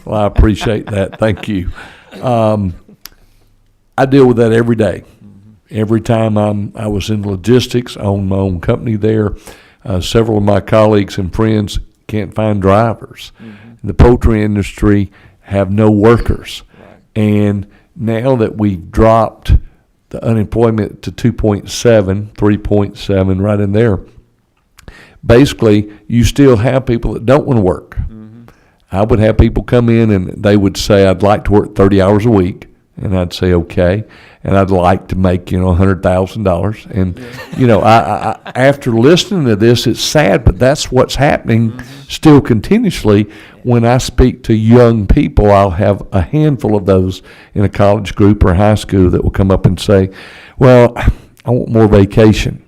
Well, I appreciate that. Thank you. I deal with that every day. Every time I was in logistics, I own my own company there. Several of my colleagues and friends can't find drivers. In the poultry industry, have no workers. Right. And now that we've dropped the unemployment to 2.7, 3.7, right in there, basically you still have people that don't want to work. I would have people come in and they would say, I'd like to work 30 hours a week. And I'd say, okay. And I'd like to make, $100,000. And, I after listening to this, it's sad, but that's what's happening still continuously. When I speak to young people, I'll have a handful of those in a college group or high school that will come up and say, well, I want more vacation.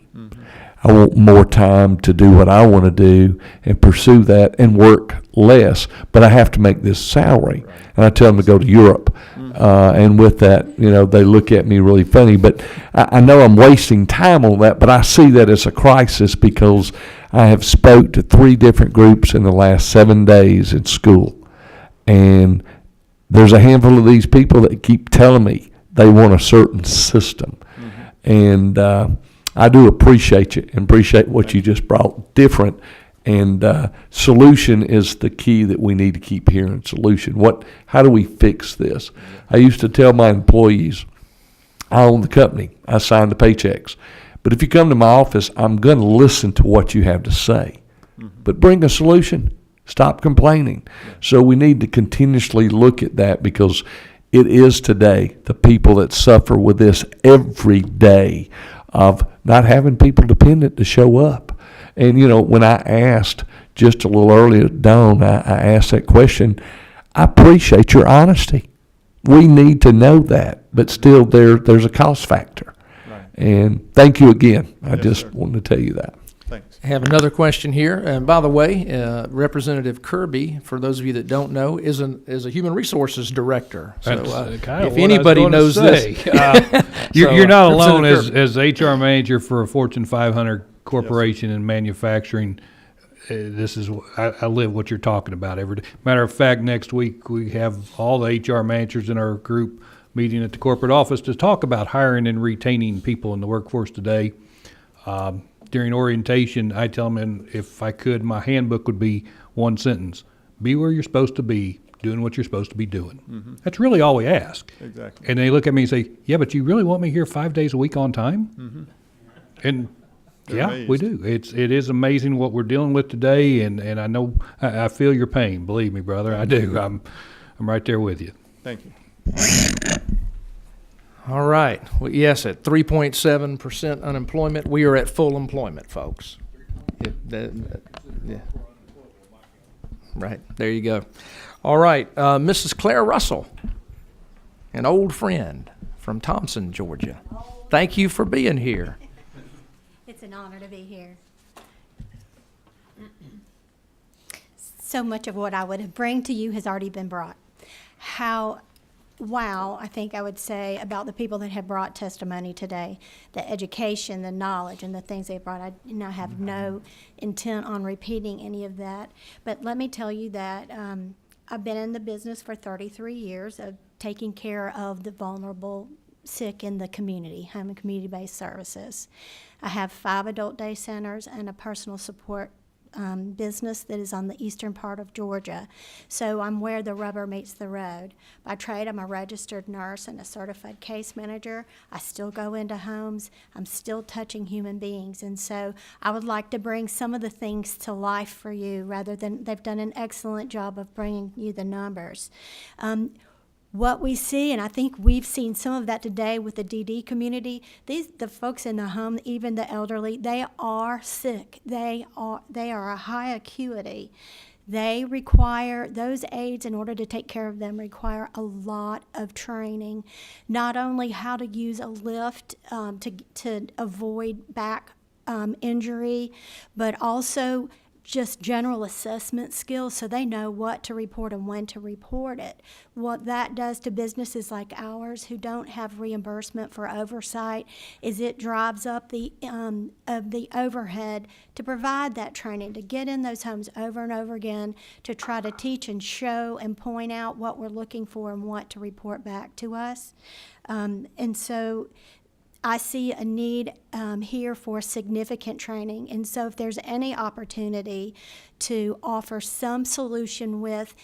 I want more time to do what I want to do and pursue that and work less, but I have to make this salary. Right. And I tell them to go to Europe. And with that, they look at me really funny. But I know I'm wasting time on that, but I see that as a crisis because I have spoke to 3 different groups in the last 7 days in school. And there's a handful of these people that keep telling me they want a certain system. And I do appreciate you and appreciate what you just brought different. And solution is the key that we need to keep hearing. Solution. How do we fix this? I used to tell my employees, I own the company. I sign the paychecks. But if you come to my office, I'm going to listen to what you have to say. But bring a solution. Stop complaining. So we need to continuously look at that because it is today the people that suffer with this every day of not having people dependent to show up. And, you know, when I asked just a little earlier, Dawn, I asked that question, I appreciate your honesty. We need to know that, but still there's a cost factor. Right. And thank you again. I Yes, just sir. wanted to tell you that. Thanks. I have another question here. And by the way, Representative Kirby, for those of you that don't know, is a human resources director. So That's kinda if what I was anybody gonna knows say. this, You're not alone Representative as HR manager for a Fortune 500 corporation in manufacturing. This is I live what you're talking about every day. Matter of fact, next week we have all the HR managers in our group meeting at the corporate office to talk about hiring and retaining people in the workforce today. During orientation, I tell them, if I could, my handbook would be one sentence: be where you're supposed to be, doing what you're supposed to be doing. Mm-hmm. That's really all we ask. Exactly. And they look at me and say, yeah, but you really want me here 5 days a week on time? Mm-hmm. And They're yeah, we amazed. do. It is amazing what we're dealing with today, and I know I feel your pain. Believe me, brother, I do. I'm right there with you. Thank you. All right. Well, yes, at 3.7% unemployment, we are at full employment, folks. Yeah. Right. There you go. All right. Mrs. Claire Russell, an old friend from Thompson, Georgia. Thank you for being here. It's an honor to be here. So much of what I would bring to you has already been brought. Wow, I think I would say about the people that have brought testimony today, the education, the knowledge, and the things they brought. I have no intent on repeating any of that. But let me tell you that I've been in the business for 33 years of taking care of the vulnerable, sick in the community, home and community-based services. I have 5 adult day centers and a personal support business that is on the eastern part of Georgia. So I'm where the rubber meets the road. By trade, I'm a registered nurse and a certified case manager. I still go into homes. I'm still touching human beings. And so I would like to bring some of the things to life for you rather than they've done an excellent job of bringing you the numbers. What we see, and I think we've seen some of that today with the DD community, the folks in the home, even the elderly, they are sick. They are a high acuity. They require, those aides, in order to take care of them, require a lot of training. Not only how to use a lift to avoid back injury, but also just general assessment skills so they know what to report and when to report it. What that does to businesses like ours who don't have reimbursement for oversight is it drives up the overhead to provide that training, to get in those homes over and over again, to try to teach and show and point out what we're looking for and what to report back to us. And so I see a need here for significant training. And so if there's any opportunity to offer some solution with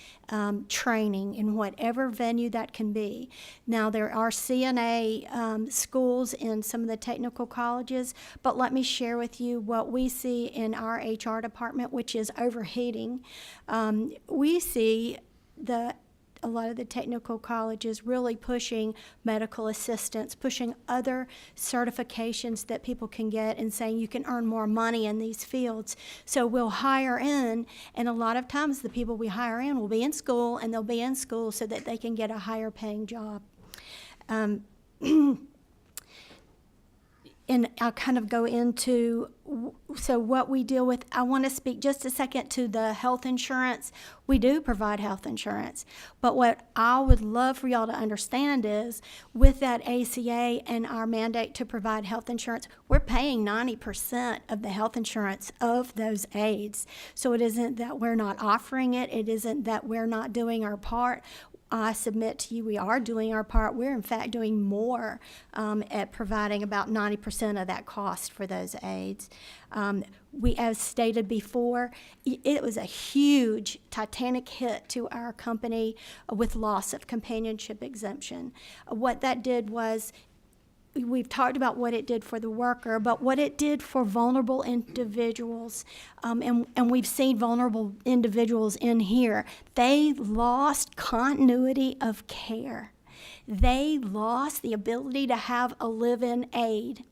training in whatever venue that can be. Now, there are CNA schools in some of the technical colleges, but let me share with you what we see in our HR department, which is overheating. We see a lot of the technical colleges really pushing medical assistance, pushing other certifications that people can get and saying you can earn more money in these fields. So we'll hire in, and a lot of times the people we hire in will be in school, and they'll be in school so that they can get a higher paying job. And I'll kind of go into, so what we deal with. I want to speak just a second to the health insurance. We do provide health insurance. But what I would love for y'all to understand is with that ACA and our mandate to provide health insurance, we're paying 90% of the health insurance of those aides. So it isn't that we're not offering it. It isn't that we're not doing our part. I submit to you we are doing our part. We're, in fact, doing more at providing about 90% of that cost for those aides. We, as stated before, it was a huge titanic hit to our company with loss of companionship exemption. What that did was, we've talked about what it did for the worker, but what it did for vulnerable individuals, and we've seen vulnerable individuals in here, they lost continuity of care. They lost the ability to have a live-in aide.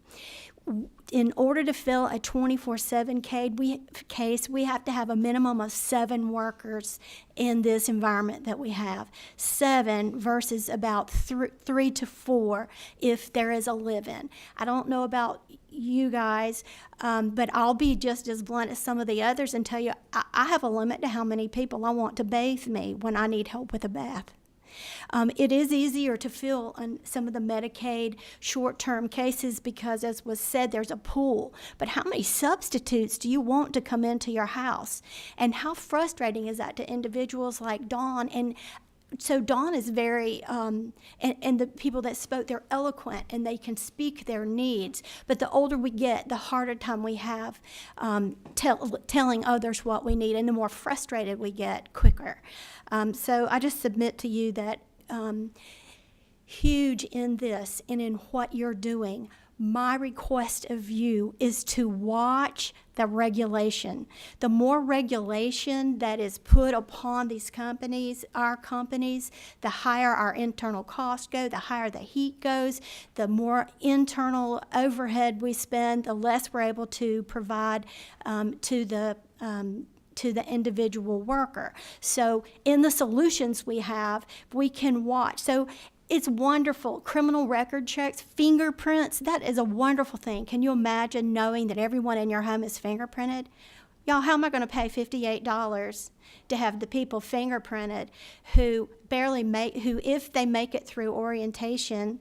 in order to fill a 24/7 case, we have to have a minimum of 7 workers in this environment that we have. 7 versus about 3 to 4 if there is a live-in. I don't know about you guys, but I'll be just as blunt as some of the others and tell you I have a limit to how many people I want to bathe me when I need help with a bath. It is easier to fill on some of the Medicaid short-term cases because, as was said, there's a pool. But how many substitutes do you want to come into your house? And how frustrating is that to individuals like Dawn? And so Dawn is very, and the people that spoke, they're eloquent and they can speak their needs. But the older we get, the harder time we have telling others what we need, and the more frustrated we get quicker. So I just submit to you that huge in this and in what you're doing, my request of you is to watch the regulation. The more regulation that is put upon these companies, our companies, the higher our internal costs go, the higher the heat goes, the more internal overhead we spend, the less we're able to provide to the individual worker. So in the solutions we have, we can watch. So it's wonderful. Criminal record checks, fingerprints, that is a wonderful thing. Can you imagine knowing that everyone in your home is fingerprinted? Y'all, how am I going to pay $58 to have the people fingerprinted who if they make it through orientation,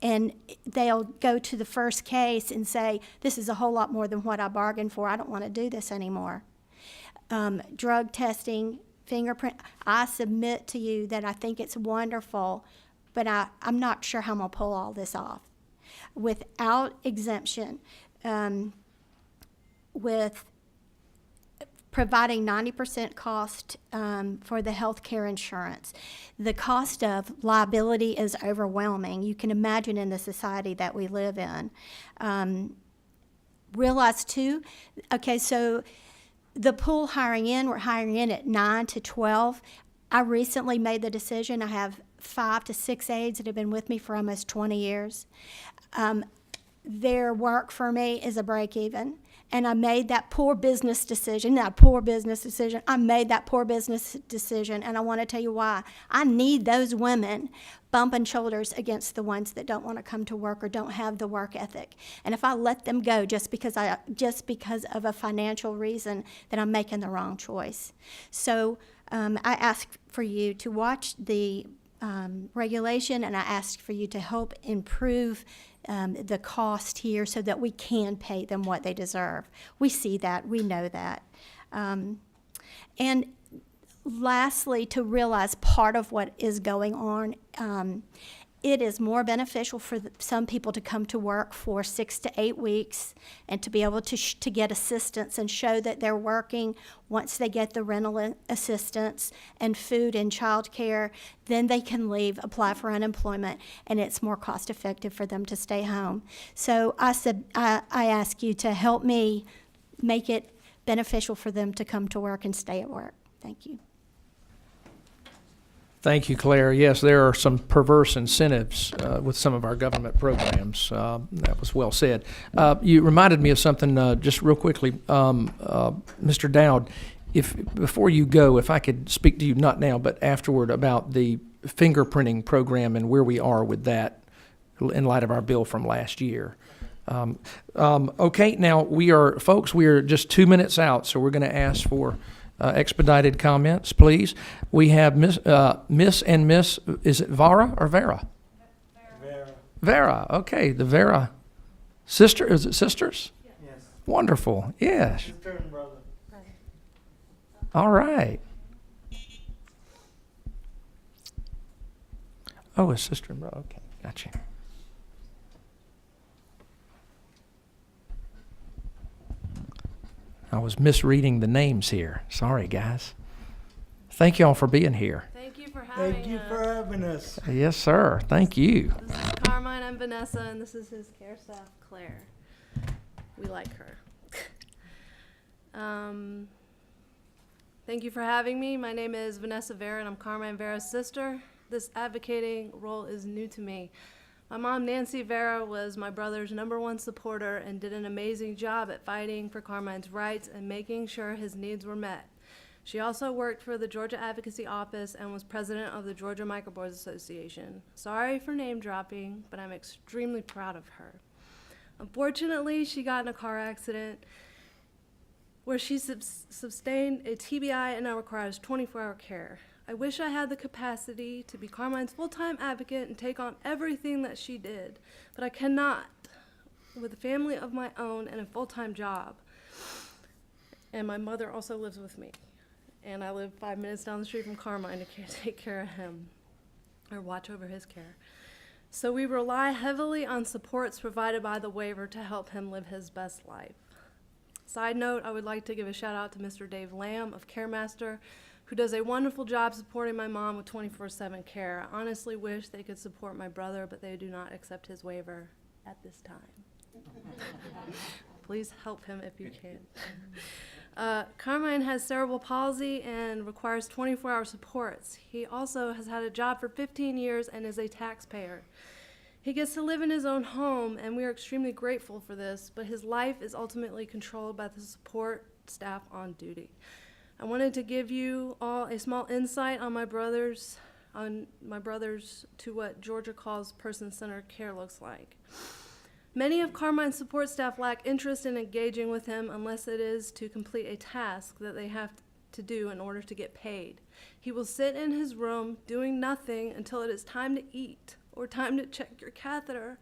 and they'll go to the first case and say, this is a whole lot more than what I bargained for. I don't want to do this anymore. Drug testing, fingerprint, I submit to you that I think it's wonderful, but I'm not sure how I'm going to pull all this off. Without exemption, with providing 90% cost for the health care insurance, the cost of liability is overwhelming. You can imagine in the society that we live in. Realize too, okay, so the pool we're hiring in at 9 to 12. I recently made the decision. I have 5 to 6 aides that have been with me for almost 20 years. Their work for me is a break even. And I made that poor business decision. I made that poor business decision, and I want to tell you why. I need those women bumping shoulders against the ones that don't want to come to work or don't have the work ethic. And if I let them go just because of a financial reason, then I'm making the wrong choice. So I ask for you to watch the regulation, and I ask for you to help improve the cost here so that we can pay them what they deserve. We see that, we know that. And lastly, to realize part of what is going on, it is more beneficial for some people to come to work for 6 to 8 weeks and to be able to get assistance and show that they're working. Once they get the rental assistance and food and child care, then they can leave, apply for unemployment, and it's more cost effective for them to stay home. So I ask you to help me make it beneficial for them to come to work and stay at work. Thank you. Thank you, Claire. Yes, there are some perverse incentives with some of our government programs. That was well said. You reminded me of something just real quickly. Mr. Dowd, before you go, if I could speak to you, not now, but afterward, about the fingerprinting program and where we are with that in light of our bill from last year. Okay, now we are just 2 minutes out, so we're going to ask for expedited comments, please. We have Miss and Miss, is it Vara or Vera? Vera. Vera, okay, the Vera sister, is it sisters? Yes. Wonderful, yes. Sister and brother. All right. Oh, a sister and brother, okay, gotcha. I was misreading the names here. Sorry, guys. Thank you all for being here. Thank you for having us. Yes, sir. Thank you. This is Carmine. I'm Vanessa, and this is his care staff, Claire. We like her. Thank you for having me. My name is Vanessa Vera, and I'm Carmine Vera's sister. This advocating role is new to me. My mom, Nancy Vera, was my brother's #1 supporter and did an amazing job at fighting for Carmine's rights and making sure his needs were met. She also worked for the Georgia Advocacy Office and was president of the Georgia Microboards Association. Sorry for name dropping, but I'm extremely proud of her. Unfortunately, she got in a car accident where she sustained a TBI and now requires 24-hour care. I wish I had the capacity to be Carmine's full-time advocate and take on everything that she did, but I cannot, with a family of my own and a full-time job. And my mother also lives with me. And I live 5 minutes down the street from Carmine to take care of him, or watch over his care. So we rely heavily on supports provided by the waiver to help him live his best life. Side note, I would like to give a shout out to Mr. Dave Lamb of CareMaster, who does a wonderful job supporting my mom with 24/7 care. I honestly wish they could support my brother, but they do not accept his waiver at this time. Please help him if you can. Carmine has cerebral palsy and requires 24-hour supports. He also has had a job for 15 years and is a taxpayer. He gets to live in his own home, and we are extremely grateful for this, but his life is ultimately controlled by the support staff on duty. I wanted to give you all a small insight on my brothers to what Georgia calls person-centered care looks like. Many of Carmine's support staff lack interest in engaging with him unless it is to complete a task that they have to do in order to get paid. He will sit in his room doing nothing until it is time to eat or time to check your catheter.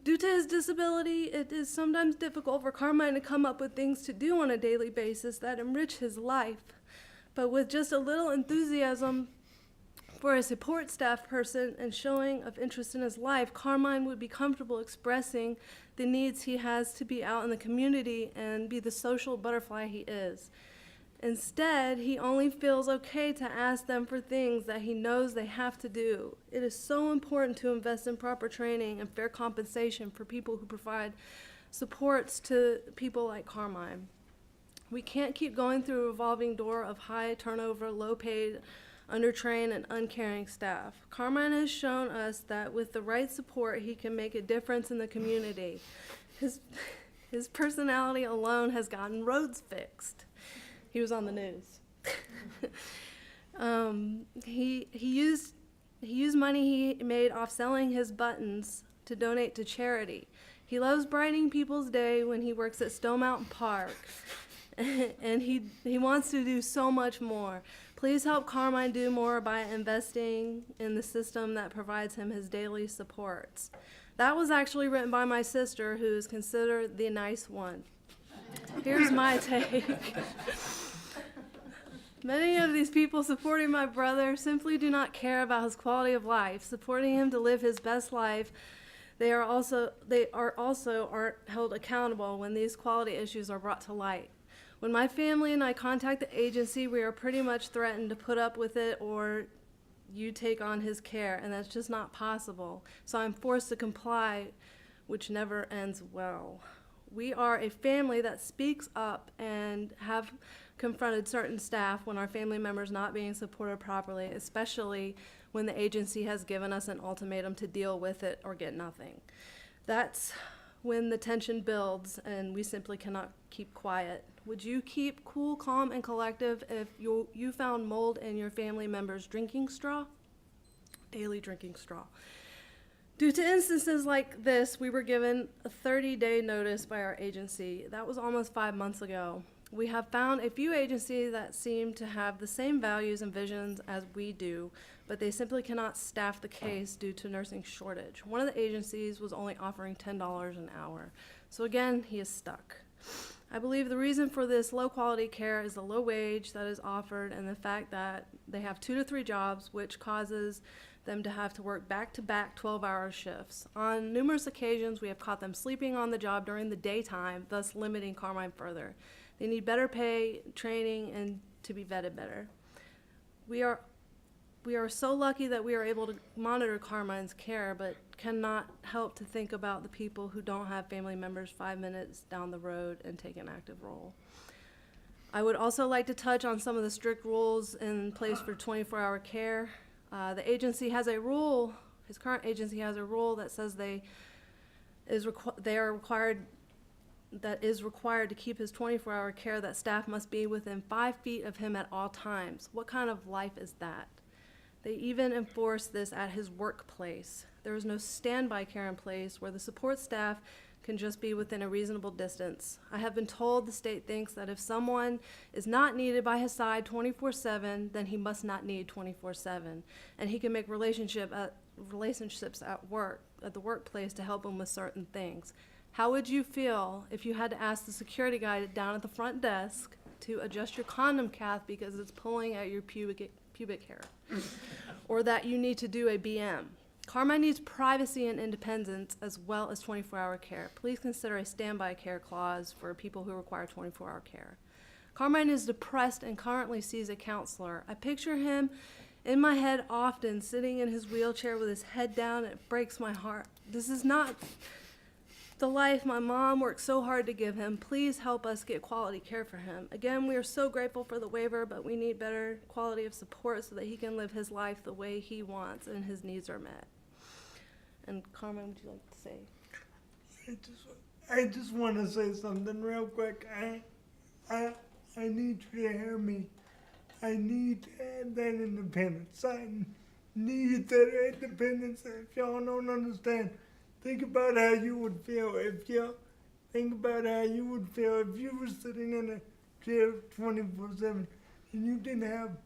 Due to his disability, it is sometimes difficult for Carmine to come up with things to do on a daily basis that enrich his life. But with just a little enthusiasm for a support staff person and showing of interest in his life, Carmine would be comfortable expressing the needs he has to be out in the community and be the social butterfly he is. Instead, he only feels okay to ask them for things that he knows they have to do. It is so important to invest in proper training and fair compensation for people who provide supports to people like Carmine. We can't keep going through a revolving door of high turnover, low-paid, undertrained, and uncaring staff. Carmine has shown us that with the right support, he can make a difference in the community. His personality alone has gotten roads fixed. He was on the news. He used money he made off selling his buttons to donate to charity. He loves brightening people's day when he works at Stone Mountain Park. And he wants to do so much more. Please help Carmine do more by investing in the system that provides him his daily supports. That was actually written by my sister, who is considered the nice one. Here's my take. Many of these people supporting my brother simply do not care about his quality of life. Supporting him to live his best life, they are also aren't held accountable when these quality issues are brought to light. When my family and I contact the agency, we are pretty much threatened to put up with it or you take on his care, and that's just not possible. So I'm forced to comply, which never ends well. We are a family that speaks up and have confronted certain staff when our family members not being supported properly, especially when the agency has given us an ultimatum to deal with it or get nothing. That's when the tension builds and we simply cannot keep quiet. Would you keep cool, calm, and collective if you found mold in your family member's drinking straw? Daily drinking straw. Due to instances like this, we were given a 30-day notice by our agency. That was almost 5 months ago. We have found a few agencies that seem to have the same values and visions as we do, but they simply cannot staff the case due to nursing shortage. One of the agencies was only offering $10 an hour. So again, he is stuck. I believe the reason for this low quality care is the low wage that is offered and the fact that they have 2 to 3 jobs, which causes them to have to work back-to-back 12-hour shifts. On numerous occasions, we have caught them sleeping on the job during the daytime, thus limiting Carmine further. They need better pay, training, and to be vetted better. We are so lucky that we are able to monitor Carmine's care, but cannot help to think about the people who don't have family members 5 minutes down the road and take an active role. I would also like to touch on some of the strict rules in place for 24-hour care. The agency has a rule His current agency has a rule that says that is required to keep his 24-hour care, that staff must be within 5 feet of him at all times. What kind of life is that? They even enforce this at his workplace. There is no standby care in place where the support staff can just be within a reasonable distance. I have been told the state thinks that if someone is not needed by his side 24/7, then he must not need 24/7, and he can make relationships at work, at the workplace, to help him with certain things. How would you feel if you had to ask the security guy down at the front desk to adjust your condom cap because it's pulling at your pubic hair, or that you need to do a BM? Carmine needs privacy and independence as well as 24-hour care. Please consider a standby care clause for people who require 24-hour care. Carmine is depressed and currently sees a counselor. I picture him in my head often sitting in his wheelchair with his head down, and it breaks my heart. This is not the life my mom worked so hard to give him. Please help us get quality care for him. Again, we are so grateful for the waiver, but we need better quality of support so that he can live his life the way he wants and his needs are met. And Carmen, would you like to say? I just want to say something real quick. I need you to hear me. I need that independence. I need that independence. If y'all don't understand, think about how you would feel if you were sitting in a chair 24/7 and you didn't have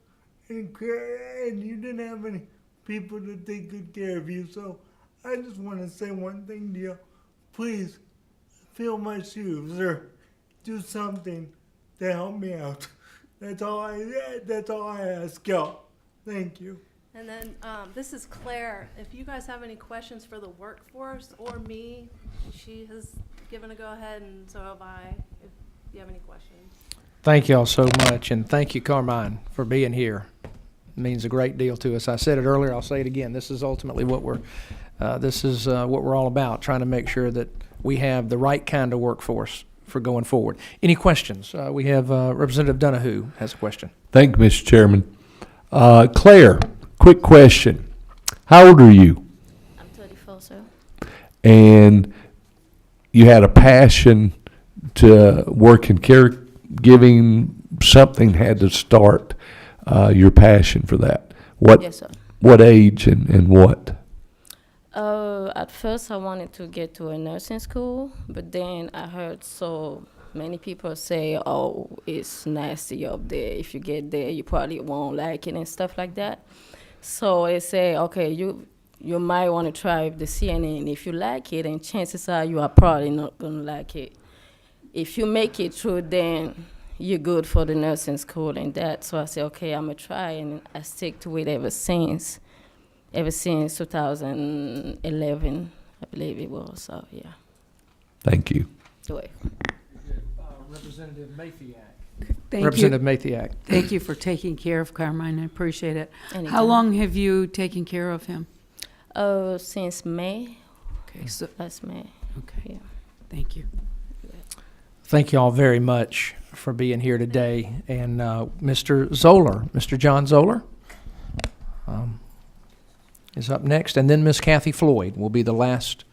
any care and you didn't have any people to take good care of you. So I just want to say one thing to you. Please fill my shoes or do something to help me out. That's all I ask y'all. Thank you. And then this is Claire. If you guys have any questions for the workforce or me, she has given a go-ahead, and so have I, if you have any questions. Thank you all so much, and thank you, Carmine, for being here. It means a great deal to us. I said it earlier, I'll say it again. This is ultimately what we're all about, trying to make sure that we have the right kind of workforce for going forward. Any questions? We have Representative Donahue has a question. Thank you, Mr. Chairman. Claire, quick question. How old are you? I'm 34, sir. And you had a passion to work in caregiving. Something had to start your passion for that. Yes, sir. What age and what? At first, I wanted to get to a nursing school, but then I heard so many people say, oh, it's nasty up there. If you get there, you probably won't like it and stuff like that. So they say, okay, you might want to try the CNA. If you like it, and chances are you are probably not going to like it. If you make it through, then you're good for the nursing school and that. So I said, okay, I'm going to try, and I stick to it ever since 2011, I believe it was. So, yeah. Thank you. Do it. Representative Mathiak. Representative Mathiak. Thank you for taking care of Carmine. I appreciate it. Anytime. How long have you taken care of him? Since May. Okay, so last May. Okay. Yeah. Thank you. Thank you all very much for being here today. And Mr. Zoller, Mr. John Zoller, is up next. And then Miss Kathy Floyd will be the last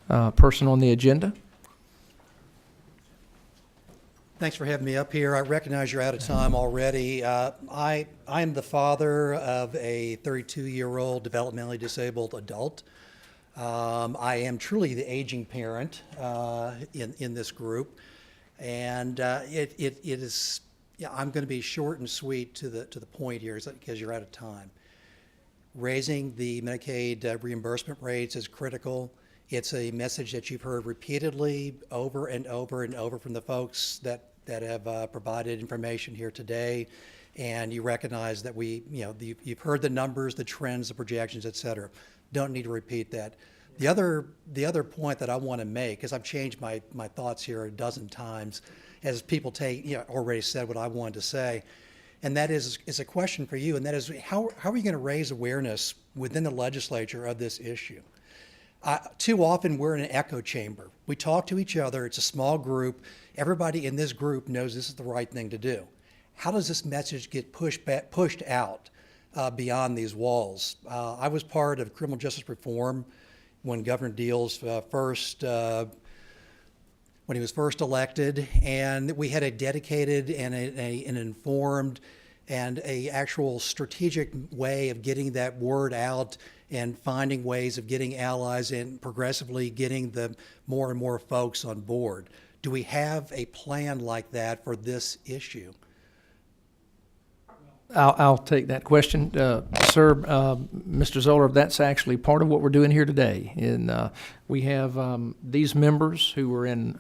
person on the agenda. Thanks for having me up here. I recognize you're out of time already. I am the father of a 32-year-old developmentally disabled adult. I am truly the aging parent in this group, and it is. Yeah, I'm going to be short and sweet to the point here, because you're out of time. Raising the Medicaid reimbursement rates is critical. It's a message that you've heard repeatedly over and over and over from the folks that have provided information here today, and you recognize that you've heard the numbers, the trends, the projections, et cetera. Don't need to repeat that. The other point that I want to make, because I've changed my thoughts here a dozen times, as people already said what I wanted to say, and that is a question for you, and that is how are you going to raise awareness within the legislature of this issue? Too often we're in an echo chamber. We talk to each other. It's a small group. Everybody in this group knows this is the right thing to do. How does this message get pushed out beyond these walls. I was part of criminal justice reform when Governor Deals when he was first elected, and we had a dedicated and an informed and a actual strategic way of getting that word out and finding ways of getting allies and progressively getting the more and more folks on board. Do we have a plan like that for this issue? I'll take that question. Sir, Mr. Zoller, that's actually part of what we're doing here today. We have these members who are in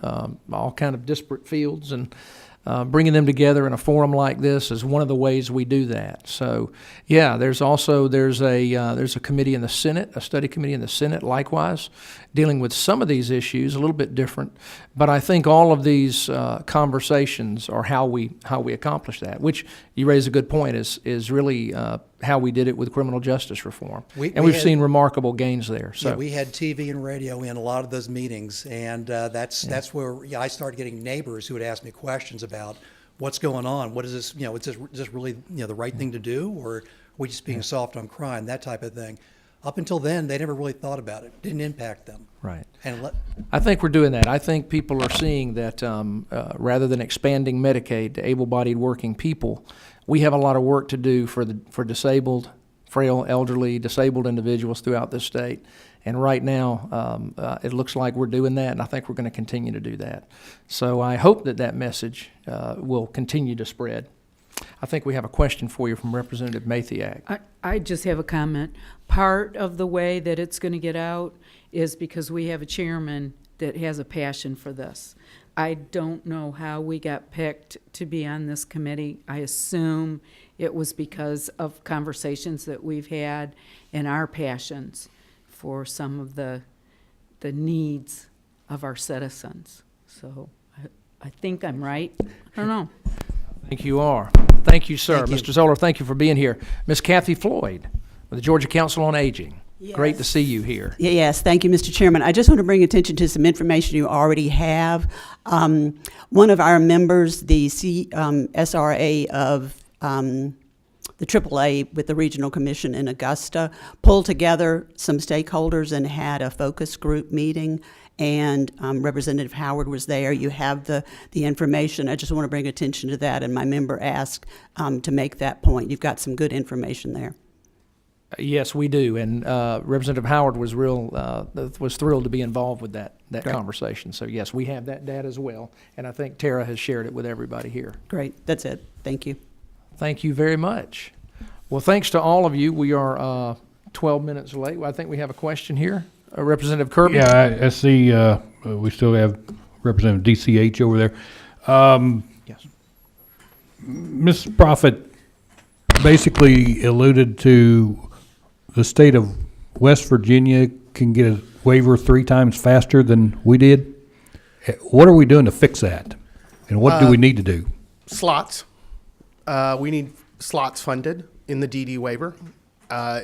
all kind of disparate fields, and bringing them together in a forum like this is one of the ways we do that. So, yeah, there's a committee in the Senate, a study committee in the Senate, likewise, dealing with some of these issues, a little bit different. But I think all of these conversations are how we accomplish that. Which you raise a good point is really how we did it with criminal justice reform, and we've seen remarkable gains there. So yeah, we had TV and radio in a lot of those meetings, and that's where I started getting neighbors who would ask me questions about what's going on. What is this? Is this really the right thing to do, or are we just being soft on crime? That type of thing. Up until then, they never really thought about it. Didn't impact them. Right. And I think we're doing that. I think people are seeing that rather than expanding Medicaid to able-bodied working people, we have a lot of work to do for disabled, frail, elderly, disabled individuals throughout this state. And right now, it looks like we're doing that, and I think we're going to continue to do that. So I hope that message will continue to spread. I think we have a question for you from Representative Mathiak. I just have a comment. Part of the way that it's going to get out is because we have a chairman that has a passion for this. I don't know how we got picked to be on this committee. I assume it was because of conversations that we've had and our passions for some of the needs of our citizens. So I think I'm right. I don't know. I think you are. Thank you, sir. Thank you. Mr. Zoller, thank you for being here. Ms. Kathy Floyd with the Georgia Council on Aging. Yes. Great to see you here. Yes, thank you, Mr. Chairman. I just want to bring attention to some information you already have. One of our members, the SRA of the AAA with the Regional Commission in Augusta, pulled together some stakeholders and had a focus group meeting, and Representative Howard was there. You have the information. I just want to bring attention to that, and my member asked to make that point. You've got some good information there. Yes, we do, and Representative Howard was thrilled to be involved with that conversation. So yes, we have that data as well, and I think Tara has shared it with everybody here. Great, that's it. Thank you. Thank you very much. Well, thanks to all of you. We are 12 minutes late. Well, I think we have a question here. Representative Kirby? Yeah, I see we still have Representative DCH over there. Yes. Ms. Profit basically alluded to the state of West Virginia can get a waiver 3 times faster than we did. What are we doing to fix that? And what do we need to do? Slots. We need slots funded in the DD waiver. All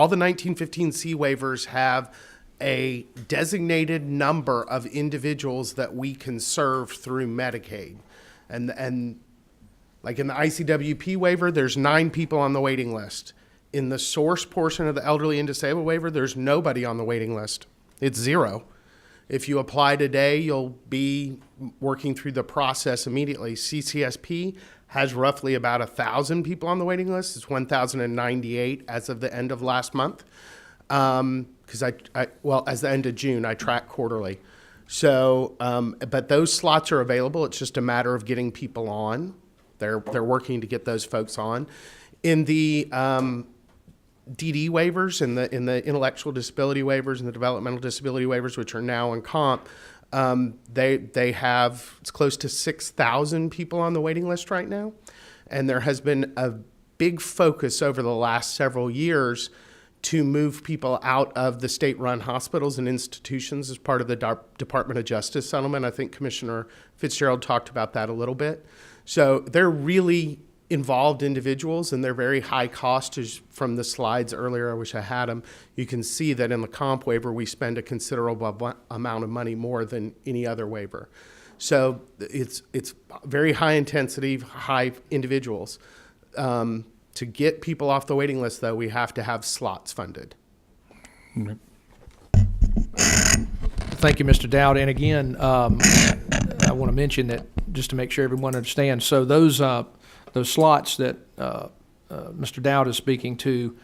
the 1915C waivers have a designated number of individuals that we can serve through Medicaid. And like in the ICWP waiver, there's 9 people on the waiting list. In the source portion of the elderly and disabled waiver, there's nobody on the waiting list. It's 0. If you apply today, you'll be working through the process immediately. CCSP has roughly about 1,000 people on the waiting list. It's 1,098 as of the end of last month. Because as the end of June, I track quarterly. So, but those slots are available. It's just a matter of getting people on. They're working to get those folks on. In the DD waivers, in the intellectual disability waivers and the developmental disability waivers, which are now in comp, they have, it's close to 6,000 people on the waiting list right now. And there has been a big focus over the last several years to move people out of the state-run hospitals and institutions as part of the Department of Justice settlement. I think Commissioner Fitzgerald talked about that a little bit. So they're really involved individuals, and they're very high cost. As from the slides earlier, I wish I had them, you can see that in the comp waiver we spend a considerable amount of money more than any other waiver. So it's very high intensity, high individuals. To To get people off the waiting list, though, we have to have slots funded. Thank you, Mr. Dowd. And again, I want to mention that, just to make sure everyone understands, so those slots that Mr. Dowd is speaking to,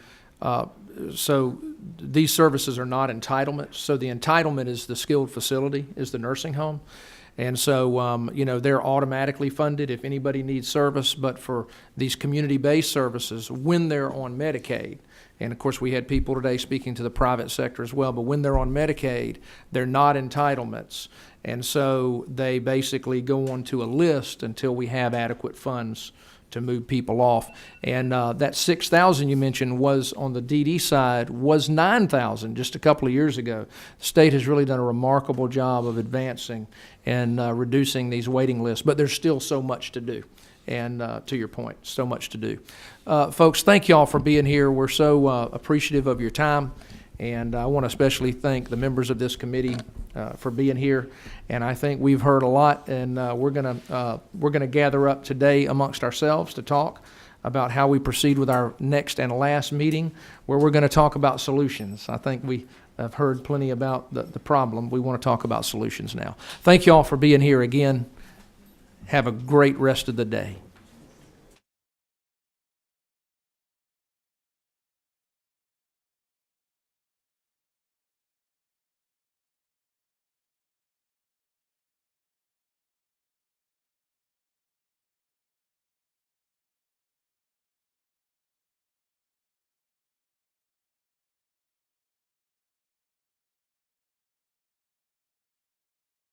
so these services are not entitlements. So the entitlement is the skilled facility, is the nursing home. And so, they're automatically funded if anybody needs service, but for these community-based services, when they're on Medicaid, and of course we had people today speaking to the private sector as well, but when they're on Medicaid, they're not entitlements. And so they basically go onto a list until we have adequate funds to move people off. And that 6,000 you mentioned was on the DD side was 9,000 just a couple of years ago. The state has really done a remarkable job of advancing and reducing these waiting lists, but there's still so much to do. And to your point, so much to do. Folks, thank you all for being here. We're so appreciative of your time. And I want to especially thank the members of this committee for being here. And I think we've heard a lot, and we're gonna gather up today amongst ourselves to talk about how we proceed with our next and last meeting, where we're going to talk about solutions. I think we have heard plenty about the problem. We want to talk about solutions now. Thank you all for being here again. Have a great rest of the day.